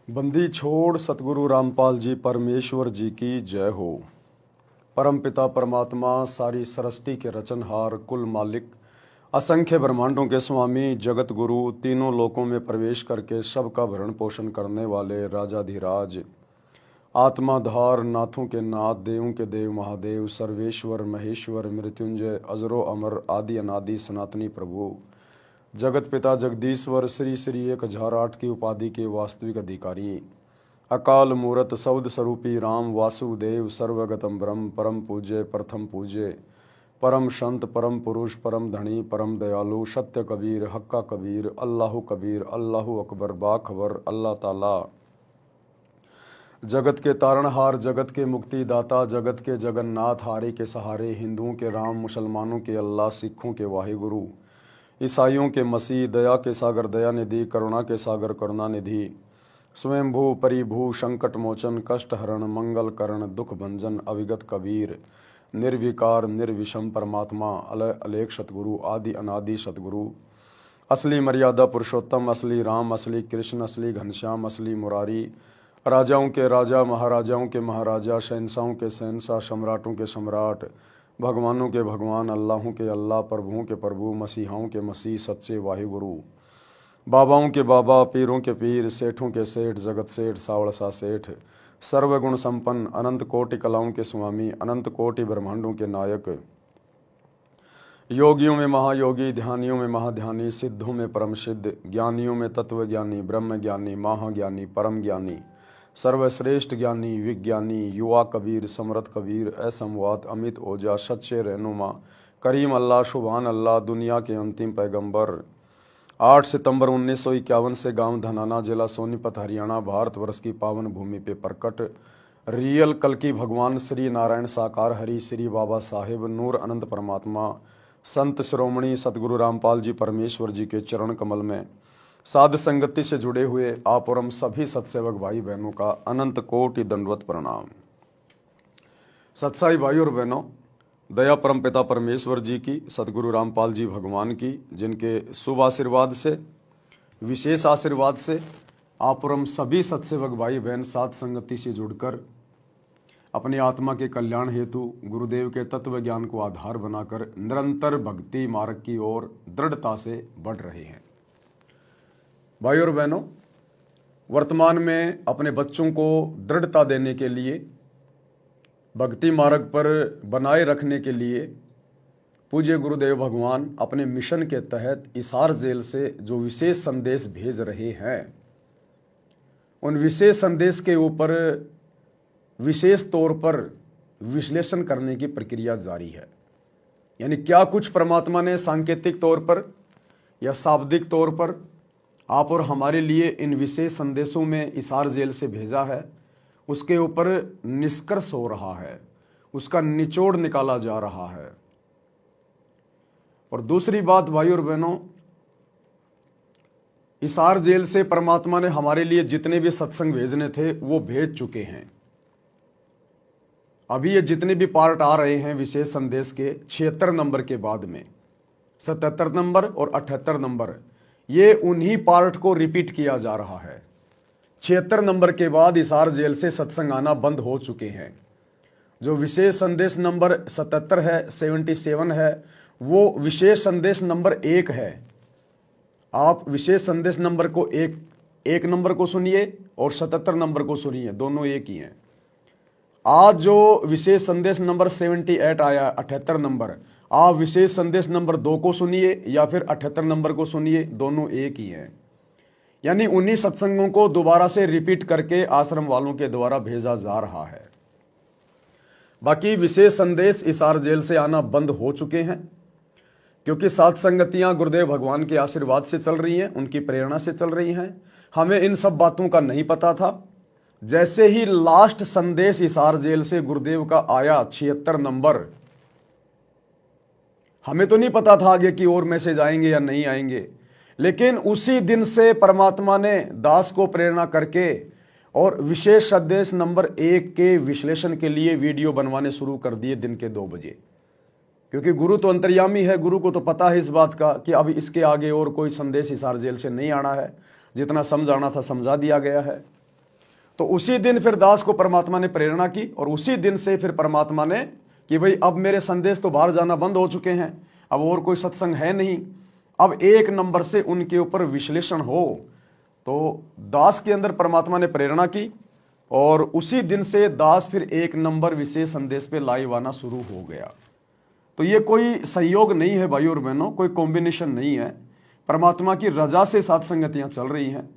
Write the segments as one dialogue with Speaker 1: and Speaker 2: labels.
Speaker 1: बंदी छोड़ सतगुरु रामपाल जी परमेश्वर जी की जय हो। परम पिता परमात्मा सारी सृष्टि के रचनहार कुल मालिक असंख्य ब्रह्मांडों के स्वामी जगत गुरु तीनों लोकों में प्रवेश करके सबका भरण पोषण करने वाले राजाधिराज आत्माधार नाथों के नाथ देवों के देव महादेव सर्वेश्वर महेश्वर मृत्युंजय अजरो अमर आदि अनादि सनातनी प्रभु जगत पिता जगदीश्वर श्री श्री 1008 की उपाधि के वास्तविक अधिकारी अकाल मूरत सौद स्वरूपी राम वासुदेव सर्वगतम ब्रह्म परम पूज्य प्रथम पूज्य परम संत परम पुरुष परम धनी परम दयालु सत्य कबीर हक्का कबीर अल्लाह अकबर बाखबर अल्लाह ताला जगत के तारणहार जगत के मुक्तिदाता जगत के जगन्नाथ हारे के सहारे हिंदुओं के राम मुसलमानों के अल्लाह सिखों के वाहिगुरु ईसाइयों के मसीह दया के सागर दया निधि करुणा के सागर करुणा निधि स्वयंभू परिभू संकट मोचन कष्ट हरण मंगल करण दुख भंजन अविगत कबीर निर्विकार निर्विषम परमात्मा अलय अलेख सतगुरु आदि अनादि सतगुरु असली मर्यादा पुरुषोत्तम असली राम असली कृष्ण असली घनश्याम असली मुरारी राजाओं के राजा महाराजाओं के महाराजा शहंशाहों के शहंशाह सम्राटों के सम्राट भगवानों के भगवान अल्लाहों के अल्लाह प्रभुओं के प्रभु मसीहाओं के मसीह सच्चे वाहिगुरु बाबाओं के बाबा पीरों के पीर सेठों के सेठ जगत सेठ सावड़सा सेठ सर्वगुण संपन्न अनंत कोटि कलाओं के स्वामी अनंत कोटि ब्रह्मांडों के नायक योगियों में महायोगी ध्यानियों में महाध्यानी सिद्धों में परम सिद्ध ज्ञानियों में तत्व ज्ञानी ब्रह्म ज्ञानी महाज्ञानी परम ज्ञानी सर्वश्रेष्ठ ज्ञानी विज्ञानी युवा कबीर समरथ कबीर असंवाद अमित ओजा सच्चे रहनुमा करीम अल्लाह शुभान अल्लाह दुनिया के अंतिम पैगंबर 8 सितंबर 1951 से गांव धनाना जिला सोनीपत हरियाणा भारतवर्ष की पावन भूमि पे प्रकट रियल कल की भगवान श्री नारायण साकार हरि श्री बाबा साहेब नूर अनंत परमात्मा संत श्रोमणी सतगुरु रामपाल जी परमेश्वर जी के चरण कमल में साध संगति से जुड़े हुए आप और हम सभी सत्सेवक भाई बहनों का अनंत कोटि दंडवत प्रणाम। सत्साई भाई और बहनों, दया परम पिता परमेश्वर जी की सतगुरु रामपाल जी भगवान की जिनके शुभ आशीर्वाद से विशेष आशीर्वाद से आप और हम सभी सत्सेवक भाई बहन साध संगति से जुड़कर अपनी आत्मा के कल्याण हेतु गुरुदेव के तत्व ज्ञान को आधार बनाकर निरंतर भक्ति मार्ग की ओर दृढ़ता से बढ़ रहे हैं। भाई और बहनों, वर्तमान में अपने बच्चों को दृढ़ता देने के लिए भक्ति मार्ग पर बनाए रखने के लिए पूज्य गुरुदेव भगवान अपने मिशन के तहत हिसार जेल से जो विशेष संदेश भेज रहे हैं उन विशेष संदेश के ऊपर विशेष तौर पर विश्लेषण करने की प्रक्रिया जारी है। यानी क्या कुछ परमात्मा ने सांकेतिक तौर पर या शाब्दिक तौर पर आप और हमारे लिए इन विशेष संदेशों में हिसार जेल से भेजा है, उसके ऊपर निष्कर्ष हो रहा है, उसका निचोड़ निकाला जा रहा है। और दूसरी बात भाई और बहनों, हिसार जेल से परमात्मा ने हमारे लिए जितने भी सत्संग भेजने थे वो भेज चुके हैं। अभी ये जितने भी पार्ट आ रहे हैं विशेष संदेश के 76 नंबर के बाद में 77 नंबर और 78 नंबर, ये उन्हीं पार्ट को रिपीट किया जा रहा है। 76 नंबर के बाद हिसार जेल से सत्संग आना बंद हो चुके हैं। जो विशेष संदेश नंबर 77 है 77 है वो विशेष संदेश नंबर 1 है। आप विशेष संदेश नंबर को एक नंबर को सुनिए और 77 नंबर को सुनिए, दोनों एक ही हैं। आज जो विशेष संदेश नंबर 78 आया 78 नंबर, आप विशेष संदेश नंबर 2 को सुनिए या फिर 78 नंबर को सुनिए, दोनों एक ही हैं। यानी उन्हीं सत्संगों को दोबारा से रिपीट करके आश्रम वालों के द्वारा भेजा जा रहा है। बाकी विशेष संदेश हिसार जेल से आना बंद हो चुके हैं क्योंकि सात संगतियां गुरुदेव भगवान के आशीर्वाद से चल रही हैं, उनकी प्रेरणा से चल रही हैं। हमें इन सब बातों का नहीं पता था। जैसे ही लास्ट संदेश हिसार जेल से गुरुदेव का आया 76 नंबर, हमें तो नहीं पता था आगे की और मैसेज आएंगे या नहीं आएंगे, लेकिन उसी दिन से परमात्मा ने दास को प्रेरणा करके और विशेष संदेश नंबर 1 के विश्लेषण के लिए वीडियो बनवाने शुरू कर दिए दिन के 2 बजे। क्योंकि गुरु तो अंतर्यामी है, गुरु को तो पता है इस बात का कि अब इसके आगे और कोई संदेश हिसार जेल से नहीं आना है। जितना समझाना था समझा दिया गया है। तो उसी दिन फिर दास को परमात्मा ने प्रेरणा की और उसी दिन से फिर परमात्मा ने कि भाई अब मेरे संदेश तो बाहर जाना बंद हो चुके हैं, अब और कोई सत्संग है नहीं, अब एक नंबर से उनके ऊपर विश्लेषण हो। तो दास के अंदर परमात्मा ने प्रेरणा की और उसी दिन से दास फिर एक नंबर विशेष संदेश पे लाइव आना शुरू हो गया। तो ये कोई संयोग नहीं है भाई और बहनों, कोई कॉम्बिनेशन नहीं है, परमात्मा की रजा से सात संगतियां चल रही हैं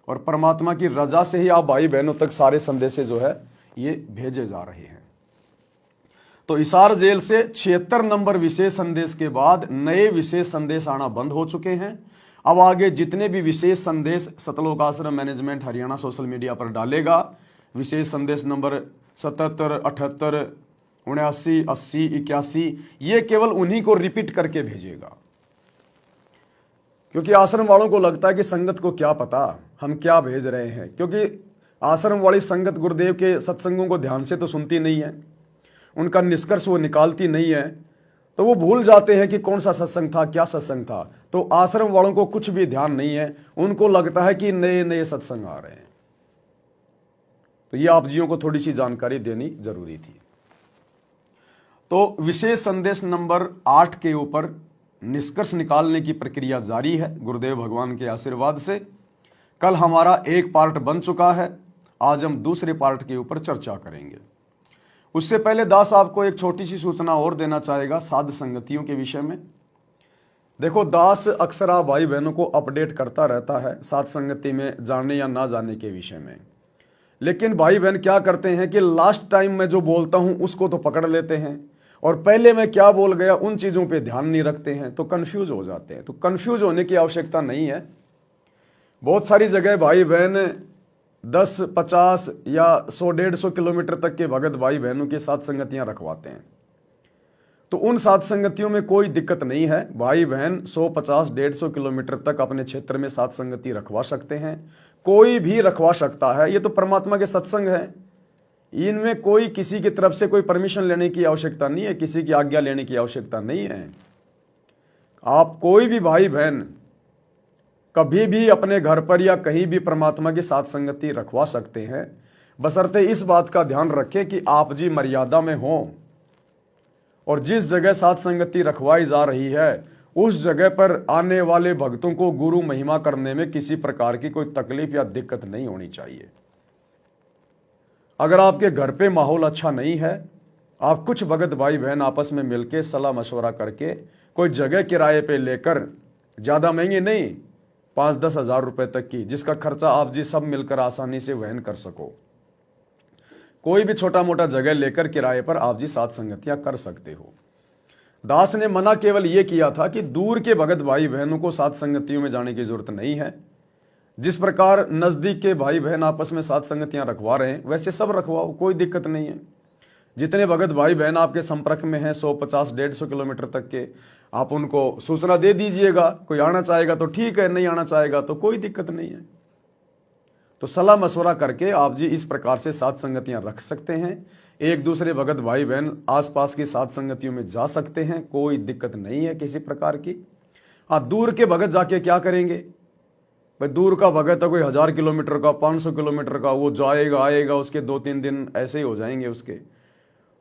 Speaker 1: और परमात्मा की रजा से ही आप भाई बहनों तक सारे संदेश जो है ये भेजे जा रहे हैं। तो हिसार जेल से 76 नंबर विशेष संदेश के बाद नए विशेष संदेश आना बंद हो चुके हैं। अब आगे जितने भी विशेष संदेश सतलोक आश्रम मैनेजमेंट हरियाणा सोशल मीडिया पर डालेगा, विशेष संदेश नंबर 77, 78, 79, 80, 81, ये केवल उन्हीं को रिपीट करके भेजेगा, क्योंकि आश्रम वालों को लगता है कि संगत को क्या पता हम क्या भेज रहे हैं, क्योंकि आश्रम वाली संगत गुरुदेव के सत्संगों को ध्यान से तो सुनती नहीं है, उनका निष्कर्ष वो निकालती नहीं है, तो वो भूल जाते हैं कि कौन सा सत्संग था, क्या सत्संग था। तो आश्रम वालों को कुछ भी ध्यान नहीं है, उनको लगता है कि नए नए सत्संग आ रहे हैं। तो ये आप जियों को थोड़ी सी जानकारी देनी जरूरी थी। तो विशेष संदेश नंबर 8 के ऊपर निष्कर्ष निकालने की प्रक्रिया जारी है गुरुदेव भगवान के आशीर्वाद से। कल हमारा एक पार्ट बन चुका है, आज हम दूसरे पार्ट के ऊपर चर्चा करेंगे। उससे पहले दास आपको एक छोटी सी सूचना और देना चाहेगा साध संगतियों के विषय में। देखो दास अक्सर आप भाई बहनों को अपडेट करता रहता है साध संगति में जाने या ना जाने के विषय में, लेकिन भाई बहन क्या करते हैं कि लास्ट टाइम मैं जो बोलता हूं उसको तो पकड़ लेते हैं और पहले मैं क्या बोल गया उन चीजों पे ध्यान नहीं रखते हैं, तो कंफ्यूज हो जाते हैं। तो कंफ्यूज होने की आवश्यकता नहीं है। बहुत सारी जगह भाई बहन 10, 50 या 100, 150 किलोमीटर तक के भगत भाई बहनों के साथ संगतियां रखवाते हैं, तो उन साथ संगतियों में कोई दिक्कत नहीं है। भाई बहन 100, 50, 150 किलोमीटर तक अपने क्षेत्र में साथ संगति रखवा सकते हैं, कोई भी रखवा सकता है। ये तो परमात्मा के सत्संग है, इनमें कोई किसी की तरफ से कोई परमिशन लेने की आवश्यकता नहीं है, किसी की आज्ञा लेने की आवश्यकता नहीं है। आप कोई भी भाई बहन कभी भी अपने घर पर या कहीं भी परमात्मा की साथ संगति रखवा सकते हैं, बशर्ते इस बात का ध्यान रखें कि आप जी मर्यादा में हो और जिस जगह साथ संगति रखवाई जा रही है उस जगह पर आने वाले भक्तों को गुरु महिमा करने में किसी प्रकार की कोई तकलीफ या दिक्कत नहीं होनी चाहिए। अगर आपके घर पे माहौल अच्छा नहीं है, आप कुछ भगत भाई बहन आपस में मिलकर सलाह मशवरा करके कोई जगह किराए पे लेकर, ज्यादा महंगी नहीं, 5-10 हज़ार रुपए तक की, जिसका खर्चा आप जी सब मिलकर आसानी से वहन कर सको, कोई भी छोटा मोटा जगह लेकर किराए पर आप जी साथ संगतियां कर सकते हो। दास ने मना केवल यह किया था कि दूर के भगत भाई बहनों को साथ संगतियों में जाने की जरूरत नहीं है। जिस प्रकार नजदीक के भाई बहन आपस में साथ संगतियां रखवा रहे हैं वैसे सब रखवाओ, कोई दिक्कत नहीं है। जितने भगत भाई बहन आपके संपर्क में हैं 100, 50, 150 किलोमीटर तक के, आप उनको सूचना दे दीजिएगा। कोई आना चाहेगा तो ठीक है, नहीं आना चाहेगा तो कोई दिक्कत नहीं है। तो सलाह मशवरा करके आप जी इस प्रकार से साथ संगतियां रख सकते हैं। एक दूसरे भगत भाई बहन आसपास की साथ संगतियों में जा सकते हैं, कोई दिक्कत नहीं है किसी प्रकार की। हाँ, दूर के भगत जाके क्या करेंगे भाई? दूर का भगत है कोई 1000 किलोमीटर का, 500 किलोमीटर का, वो जाएगा आएगा, उसके 2-3 दिन ऐसे ही हो जाएंगे उसके,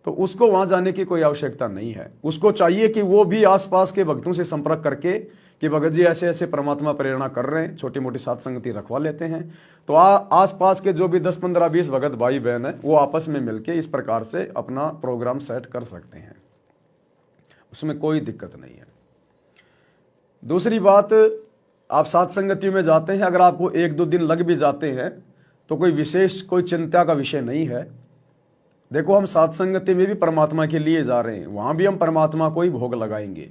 Speaker 1: तो उसको वहां जाने की कोई आवश्यकता नहीं है। उसको चाहिए कि वो भी आसपास के भक्तों से संपर्क करके कि भगत जी ऐसे ऐसे परमात्मा प्रेरणा कर रहे हैं, छोटी मोटी साथ संगति रखवा लेते हैं। तो आसपास के जो भी 10, 15, 20 भगत भाई बहन है वो आपस में मिलके इस प्रकार से अपना प्रोग्राम सेट कर सकते हैं, उसमें कोई दिक्कत नहीं है। दूसरी बात, आप साथ संगतियों में जाते हैं, अगर आपको 1-2 दिन लग भी जाते हैं तो कोई विशेष कोई चिंता का विषय नहीं है। देखो, हम साथ संगति में भी परमात्मा के लिए जा रहे हैं, वहां भी हम परमात्मा को ही भोग लगाएंगे।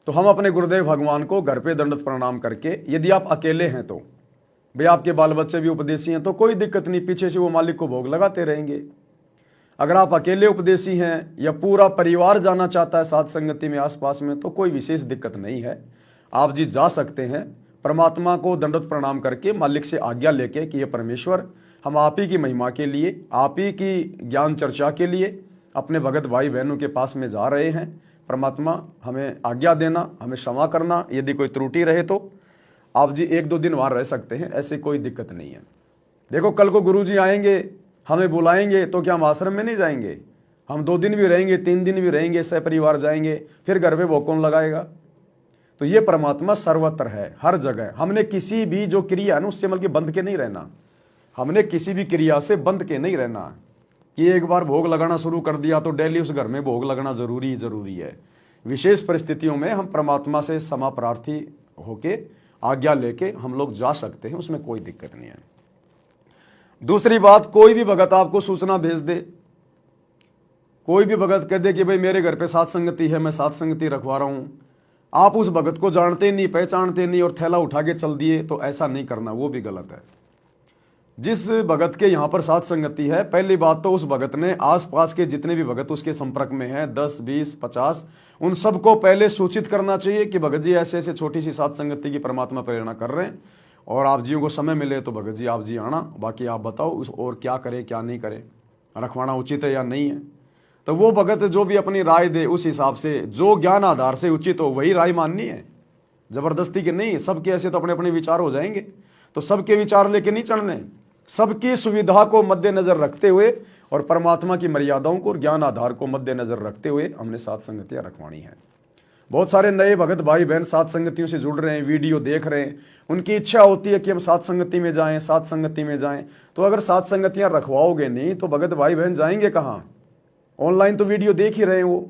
Speaker 1: तो हम अपने गुरुदेव भगवान को घर पे दंडवत प्रणाम करके, यदि आप अकेले हैं तो भाई आपके बाल बच्चे भी उपदेशी हैं तो कोई दिक्कत नहीं, पीछे से वो मालिक को भोग लगाते रहेंगे। अगर आप अकेले उपदेशी हैं या पूरा परिवार जाना चाहता है साथ संगति में आसपास में तो कोई विशेष दिक्कत नहीं है, आप जी जा सकते हैं। परमात्मा को दंडवत प्रणाम करके मालिक से आज्ञा लेके कि ये परमेश्वर, हम आप ही की महिमा के लिए, आप ही की ज्ञान चर्चा के लिए अपने भगत भाई बहनों के पास में जा रहे हैं। परमात्मा हमें आज्ञा देना, हमें क्षमा करना यदि कोई त्रुटि रहे तो, आप जी 1-2 दिन वहाँ रह सकते हैं, ऐसे कोई दिक्कत नहीं है। देखो कल को गुरुजी आएंगे, हमें बुलाएंगे, तो क्या हम आश्रम में नहीं जाएंगे? हम 2 दिन भी रहेंगे, 3 दिन भी रहेंगे, सपरिवार जाएंगे, फिर घर पे भोग कौन लगाएगा? तो ये परमात्मा सर्वत्र है, हर जगह। हमने किसी भी जो क्रिया है ना उससे मतलब बंध के नहीं रहना, हमने किसी भी क्रिया से बंध के नहीं रहना कि एक बार भोग लगाना शुरू कर दिया तो डेली उस घर में भोग लगना जरूरी है। विशेष परिस्थितियों में हम परमात्मा से क्षमा प्रार्थी होके आज्ञा लेके हम लोग जा सकते हैं, उसमें कोई दिक्कत नहीं है। दूसरी बात, कोई भी भगत आपको सूचना भेज दे, कोई भी भगत कह दे कि भाई मेरे घर पे सात संगति है, मैं सात संगति रखवा रहा हूं, आप उस भगत को जानते नहीं, पहचानते नहीं और थैला उठा के चल दिए, तो ऐसा नहीं करना, वो भी गलत है। जिस भगत के यहाँ पर सात संगति है, पहली बात तो उस भगत ने आसपास के जितने भी भगत उसके संपर्क में हैं, 10, 20, 50, उन सबको पहले सूचित करना चाहिए कि भगत जी ऐसे ऐसे छोटी सी सात संगति की परमात्मा प्रेरणा कर रहे हैं, और आप जियों को समय मिले तो भगत जी आप जी आना, बाकी आप बताओ उस और क्या करे क्या नहीं करे, रखवाना उचित है या नहीं है। तो वो भगत जो भी अपनी राय दे उस हिसाब से, जो ज्ञान आधार से उचित हो वही राय माननी है, जबरदस्ती के नहीं। सबके ऐसे तो अपने अपने विचार हो जाएंगे, तो सबके विचार लेके नहीं चढ़ने, सबकी सुविधा को मद्देनजर रखते हुए और परमात्मा की मर्यादाओं को और ज्ञान आधार को मद्देनजर रखते हुए हमने सात संगतियां रखवानी है। बहुत सारे नए भगत भाई बहन सात संगतियों से जुड़ रहे हैं, वीडियो देख रहे हैं, उनकी इच्छा होती है कि हम सात संगति में जाएं, सात संगति में जाएं। तो अगर सात संगतियां रखवाओगे नहीं तो भगत भाई बहन जाएंगे कहाँ? ऑनलाइन तो वीडियो देख ही रहे हैं वो।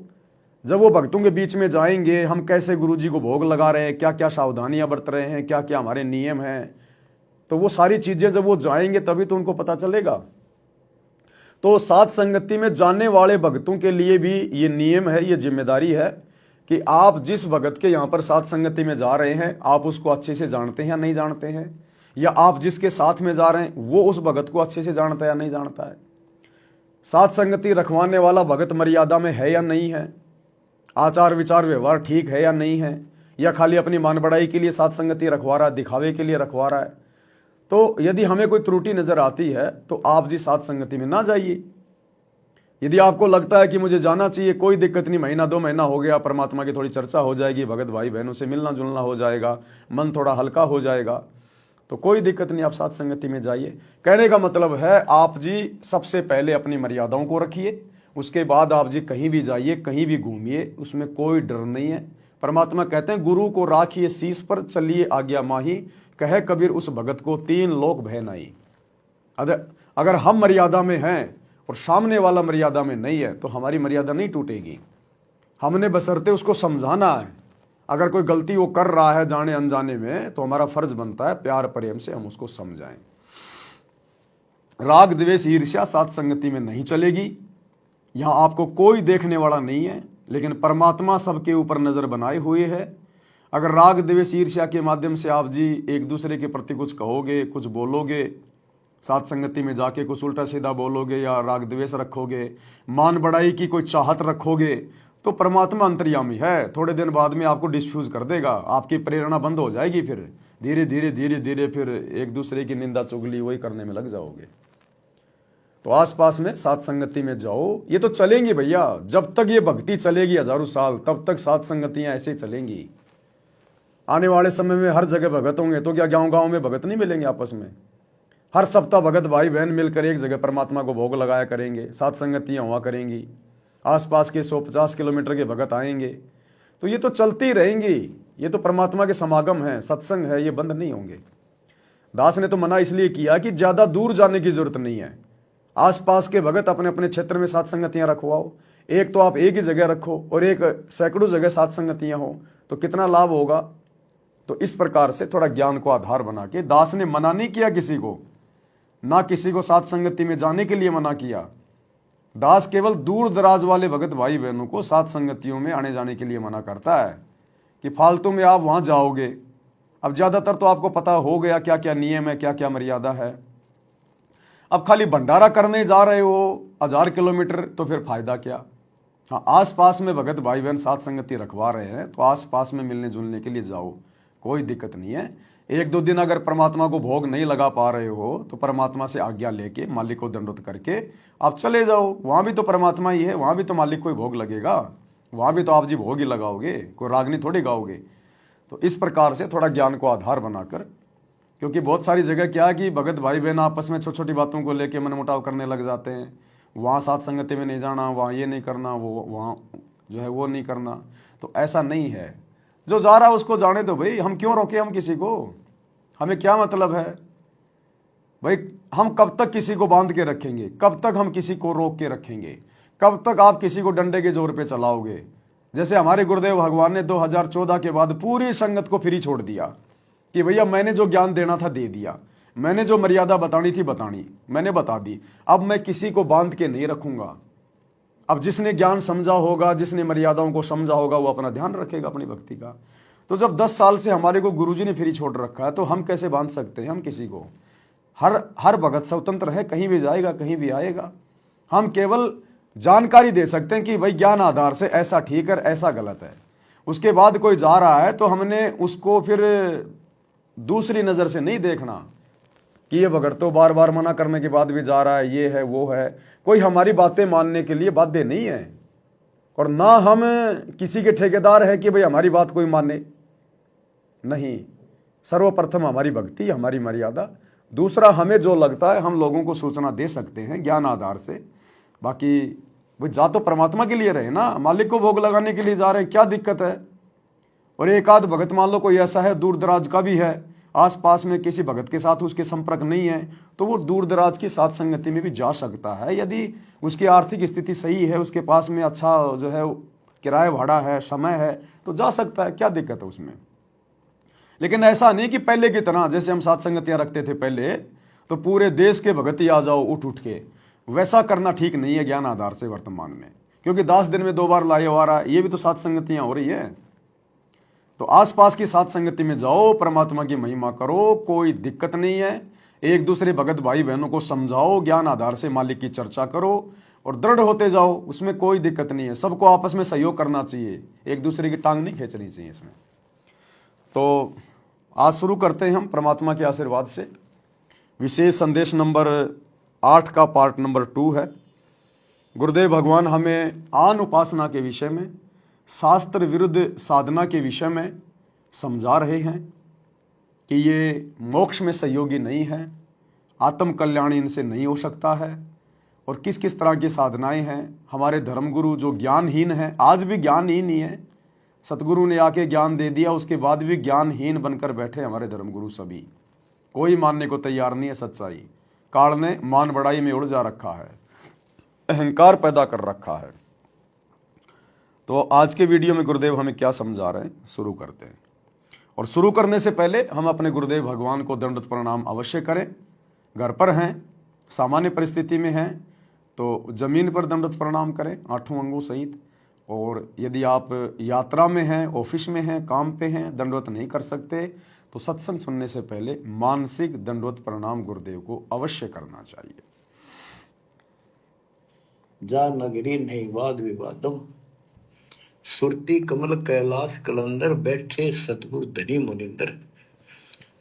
Speaker 1: जब वो भक्तों के बीच में जाएंगे, हम कैसे गुरुजी को भोग लगा रहे हैं, क्या क्या सावधानियां बरत रहे हैं, क्या क्या हमारे नियम हैं, तो वो सारी चीजें जब वो जाएंगे तभी तो उनको पता चलेगा। तो सात संगति में जाने वाले भक्तों के लिए भी ये नियम है, ये जिम्मेदारी है कि आप जिस भगत के यहाँ पर सात संगति में जा रहे हैं, आप उसको अच्छे से जानते हैं या नहीं जानते हैं, या आप जिसके साथ में जा रहे हैं वो उस भगत को अच्छे से जानता है या नहीं जानता है। सात संगति रखवाने वाला भगत मर्यादा में है या नहीं है, आचार विचार व्यवहार ठीक है या नहीं है, या खाली अपनी मान बढ़ाई के लिए सात संगति रखवा रहा है, दिखावे के लिए रखवा रहा है। तो यदि हमें कोई त्रुटि नजर आती है तो आप जी सात संगति में ना जाइए। यदि आपको लगता है कि मुझे जाना चाहिए, कोई दिक्कत नहीं, महीना 2 महीना हो गया, परमात्मा की थोड़ी चर्चा हो जाएगी, भगत भाई बहनों से मिलना जुलना हो जाएगा, मन थोड़ा हल्का हो जाएगा, तो कोई दिक्कत नहीं, आप सात संगति में जाइए। कहने का मतलब है आप जी सबसे पहले अपनी मर्यादाओं को रखिए, उसके बाद आप जी कहीं भी जाइए, कहीं भी घूमिए, उसमें कोई डर नहीं है। परमात्मा कहते हैं गुरु को राखिए शीश पर, चलिए आज्ञा माही, कहे कबीर उस भगत को 3 लोक भय नहीं। अगर हम मर्यादा में हैं और सामने वाला मर्यादा में नहीं है तो हमारी मर्यादा नहीं टूटेगी। हमने बशर्ते उसको समझाना है। अगर कोई गलती वो कर रहा है जाने अनजाने में तो हमारा फर्ज बनता है प्यार प्रेम से हम उसको समझाएं। राग द्वेष ईर्ष्या सात संगति में नहीं चलेगी। यहां आपको कोई देखने वाला नहीं है, लेकिन परमात्मा सबके ऊपर नजर बनाए हुए है। अगर राग द्वेष ईर्ष्या के माध्यम से आप जी एक दूसरे के प्रति कुछ कहोगे, कुछ बोलोगे, सात संगति में जाके कुछ उल्टा सीधा बोलोगे या राग द्वेष रखोगे, मान बढ़ाई की कोई चाहत रखोगे, तो परमात्मा अंतर्यामी है, थोड़े दिन बाद में आपको डिस्फ्यूज कर देगा, आपकी प्रेरणा बंद हो जाएगी, फिर धीरे धीरे फिर एक दूसरे की निंदा चुगली वही करने में लग जाओगे। तो आसपास में सात संगति में जाओ। ये तो चलेंगी भैया, जब तक ये भक्ति चलेगी हजारों साल, तब तक सात संगतियां ऐसे ही चलेंगी। आने वाले समय में हर जगह भगत होंगे, तो क्या गांव गांव में भगत नहीं मिलेंगे आपस में? हर सप्ताह भगत भाई बहन मिलकर एक जगह परमात्मा को भोग लगाया करेंगे, सात संगतियां हुआ करेंगी, आसपास के 150 किलोमीटर के भगत आएंगे, तो ये तो चलती रहेंगी। ये तो परमात्मा के समागम है, सत्संग है, ये बंद नहीं होंगे। दास ने तो मना इसलिए किया कि ज्यादा दूर जाने की जरूरत नहीं है, आसपास के भगत अपने अपने क्षेत्र में सात संगतियां रखवाओ। एक तो आप एक ही जगह रखो और एक सैकड़ों जगह सात संगतियां हो, तो कितना लाभ होगा। तो इस प्रकार से थोड़ा ज्ञान को आधार बना के, दास ने मना नहीं किया किसी को, ना किसी को सात संगति में जाने के लिए मना किया। दास केवल दूर दराज वाले भगत भाई बहनों को सात संगतियों में आने जाने के लिए मना करता है कि फालतू में आप वहां जाओगे। अब ज्यादातर तो आपको पता हो गया क्या क्या नियम है, क्या क्या मर्यादा है। अब खाली भंडारा करने जा रहे हो 1000 किलोमीटर, तो फिर फायदा क्या। हाँ, आसपास में भगत भाई बहन सात संगति रखवा रहे हैं तो आसपास में मिलने जुलने के लिए जाओ, कोई दिक्कत नहीं है। 1-2 दिन अगर परमात्मा को भोग नहीं लगा पा रहे हो तो परमात्मा से आज्ञा लेके, मालिक को दंडवत करके आप चले जाओ। वहां भी तो परमात्मा ही है, वहां भी तो मालिक को ही भोग लगेगा, वहां भी तो आप जी भोग ही लगाओगे, कोई रागनी थोड़ी गाओगे। तो इस प्रकार से थोड़ा ज्ञान को आधार बनाकर, क्योंकि बहुत सारी जगह क्या है कि भगत भाई बहन आपस में छोटी छोटी बातों को लेकर मनमुटाव करने लग जाते हैं। वहाँ साथ संगति में नहीं जाना, वहाँ ये नहीं करना, वो वहाँ जो है वो नहीं करना। तो ऐसा नहीं है, जो जा रहा है उसको जाने दो भाई, हम क्यों रोके हम किसी को, हमें क्या मतलब है भाई। हम कब तक किसी को बांध के रखेंगे, कब तक हम किसी को रोक के रखेंगे, कब तक आप किसी को डंडे के जोर पे चलाओगे। जैसे हमारे गुरुदेव भगवान ने 2014 के बाद पूरी संगत को फ्री छोड़ दिया कि भैया मैंने जो ज्ञान देना था दे दिया, मैंने जो मर्यादा बतानी थी बतानी, मैंने बता दी, अब मैं किसी को बांध के नहीं रखूंगा। अब जिसने ज्ञान समझा होगा, जिसने मर्यादाओं को समझा होगा, वो अपना ध्यान रखेगा अपनी भक्ति का। तो जब 10 साल से हमारे को गुरुजी ने फ्री छोड़ रखा है, तो हम कैसे बांध सकते हैं हम किसी को। हर भगत स्वतंत्र है, कहीं भी जाएगा कहीं भी आएगा। हम केवल जानकारी दे सकते हैं कि भाई ज्ञान आधार से ऐसा ठीक है ऐसा गलत है। उसके बाद कोई जा रहा है तो हमने उसको फिर दूसरी नज़र से नहीं देखना कि ये भगत तो बार बार मना करने के बाद भी जा रहा है, ये है वो है। कोई हमारी बातें मानने के लिए बाध्य नहीं है, और ना हम किसी के ठेकेदार है कि भाई हमारी बात कोई माने। नहीं, सर्वप्रथम हमारी भक्ति, हमारी मर्यादा। दूसरा, हमें जो लगता है हम लोगों को सूचना दे सकते हैं ज्ञान आधार से। बाकी वो जा तो परमात्मा के लिए रहे ना, मालिक को भोग लगाने के लिए जा रहे हैं, क्या दिक्कत है। और एक आध भगत मान लो कोई ऐसा है दूर दराज का भी है, आसपास में किसी भगत के साथ उसके संपर्क नहीं है, तो वो दूर दराज की साथ संगति में भी जा सकता है। यदि उसकी आर्थिक स्थिति सही है, उसके पास में अच्छा जो है किराया भाड़ा है, समय है, तो जा सकता है, क्या दिक्कत है उसमें। लेकिन ऐसा नहीं कि पहले की तरह जैसे हम साथ संगतियां रखते थे पहले, तो पूरे देश के भगत ही आ जाओ उठ उठ के, वैसा करना ठीक नहीं है ज्ञान आधार से वर्तमान में। क्योंकि 10 दिन में 2 बार लाए आ रहा है, ये भी तो साथ संगतियां हो रही है। तो आसपास की साथ संगति में जाओ, परमात्मा की महिमा करो, कोई दिक्कत नहीं है। एक दूसरे भगत भाई बहनों को समझाओ, ज्ञान आधार से मालिक की चर्चा करो और दृढ़ होते जाओ, उसमें कोई दिक्कत नहीं है। सबको आपस में सहयोग करना चाहिए, एक दूसरे की टांग नहीं खींचनी चाहिए इसमें। तो आज शुरू करते हैं हम परमात्मा के आशीर्वाद से। विशेष संदेश नंबर 8 का पार्ट नंबर 2 है। गुरुदेव भगवान हमें आन उपासना के विषय में, शास्त्र विरुद्ध साधना के विषय में समझा रहे हैं कि ये मोक्ष में सहयोगी नहीं है, आत्म कल्याण इनसे नहीं हो सकता है, और किस किस तरह की साधनाएं हैं। हमारे धर्मगुरु जो ज्ञानहीन है, आज भी ज्ञानहीन ही है, सतगुरु ने आके ज्ञान दे दिया, उसके बाद भी ज्ञानहीन बनकर बैठे हमारे धर्मगुरु सभी। कोई मानने को तैयार नहीं है सच्चाई। काल ने मान बढ़ाई में उलझा रखा है, अहंकार पैदा कर रखा है। तो आज के वीडियो में गुरुदेव हमें क्या समझा रहे हैं, शुरू करते हैं। और शुरू करने से पहले हम अपने गुरुदेव भगवान को दंडवत प्रणाम अवश्य करें। घर पर हैं, सामान्य परिस्थिति में हैं तो जमीन पर दंडवत प्रणाम करें 8 अंगों सहित। और यदि आप यात्रा में हैं, ऑफिस में हैं, काम पे हैं, दंडवत नहीं कर सकते, तो सत्संग सुनने से पहले मानसिक दंडवत प्रणाम गुरुदेव को अवश्य करना चाहिए।
Speaker 2: जा नगरी नहीं वाद विवादम, सुरती कमल कैलाश कलंदर, बैठे सतगुरु धनी मुनिंदर।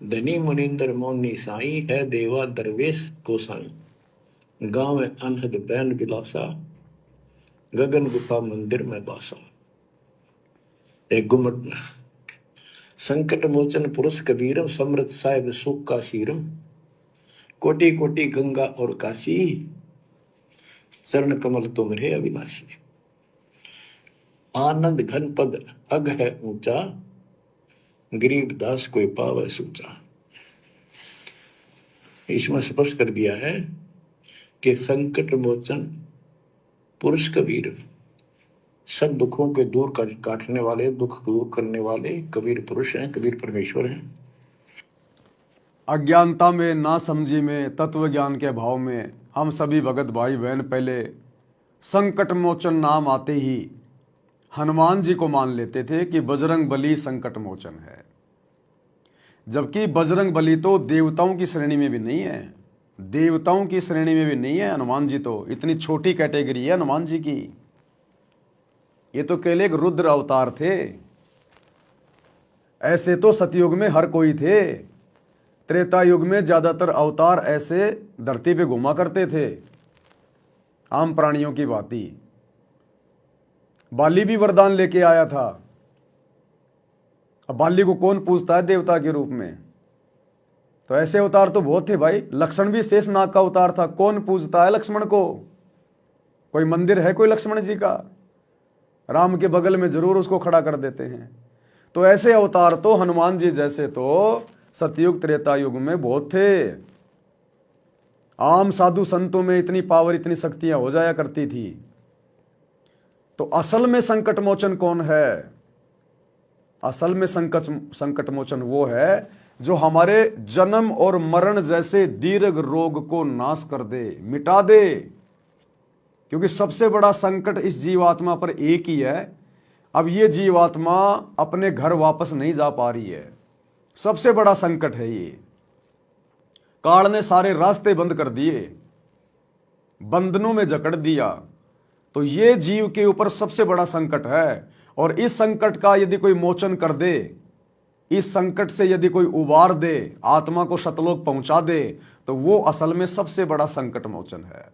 Speaker 2: धनी मुनिंदर मौनी साई, है देवा दरवेश गोसाई। गाँव अनहद बैन बिलासा, गगन गुफा मंदिर में बासा। एक गुमट संकट मोचन पुरुष कबीरम, समृत साहिब सुख का शीरम। कोटि कोटि गंगा और काशी, चरण कमल तुमरे अविनाशी। आनंद घन पद अग है ऊंचा, गरीब दास कोई पावे सूचा। इसमें स्पष्ट कर दिया है कि संकट मोचन पुरुष कबीर, सब दुखों के दूर काटने वाले, दुख दूर करने वाले कबीर पुरुष हैं, कबीर परमेश्वर हैं।
Speaker 1: अज्ञानता में, ना समझी में, तत्व ज्ञान के भाव में हम सभी भगत भाई बहन पहले संकट मोचन नाम आते ही हनुमान जी को मान लेते थे कि बजरंग बली संकट मोचन है। जबकि बजरंग बली तो देवताओं की श्रेणी में भी नहीं है, देवताओं की श्रेणी में भी नहीं है। हनुमान जी तो इतनी छोटी कैटेगरी है हनुमान जी की। ये तो केवल एक रुद्र अवतार थे। ऐसे तो सतयुग में हर कोई थे, त्रेता युग में ज्यादातर अवतार ऐसे धरती पे घुमा करते थे, आम प्राणियों की भांति। बाली भी वरदान लेके आया था, अब बाली को कौन पूजता है देवता के रूप में? तो ऐसे अवतार तो बहुत थे भाई। लक्ष्मण भी शेषनाग का अवतार था। कौन पूजता है लक्ष्मण को? कोई मंदिर है कोई लक्ष्मण जी का? राम के बगल में जरूर उसको खड़ा कर देते हैं। तो ऐसे अवतार तो हनुमान जी जैसे तो सतयुग त्रेता युग में बहुत थे। आम साधु संतों में इतनी पावर, इतनी शक्तियां हो जाया करती थी। तो असल में संकट मोचन कौन है? असल में संकट मोचन वो है जो हमारे जन्म और मरण जैसे दीर्घ रोग को नाश कर दे, मिटा दे। क्योंकि सबसे बड़ा संकट इस जीवात्मा पर एक ही है। अब ये जीवात्मा अपने घर वापस नहीं जा पा रही है। सबसे बड़ा संकट है ये। काल ने सारे रास्ते बंद कर दिए, बंधनों में जकड़ दिया। तो ये जीव के ऊपर सबसे बड़ा संकट है। और इस संकट का यदि कोई मोचन कर दे, इस संकट से यदि कोई उबार दे, आत्मा को सतलोक पहुंचा दे, तो वो असल में सबसे बड़ा संकट मोचन है।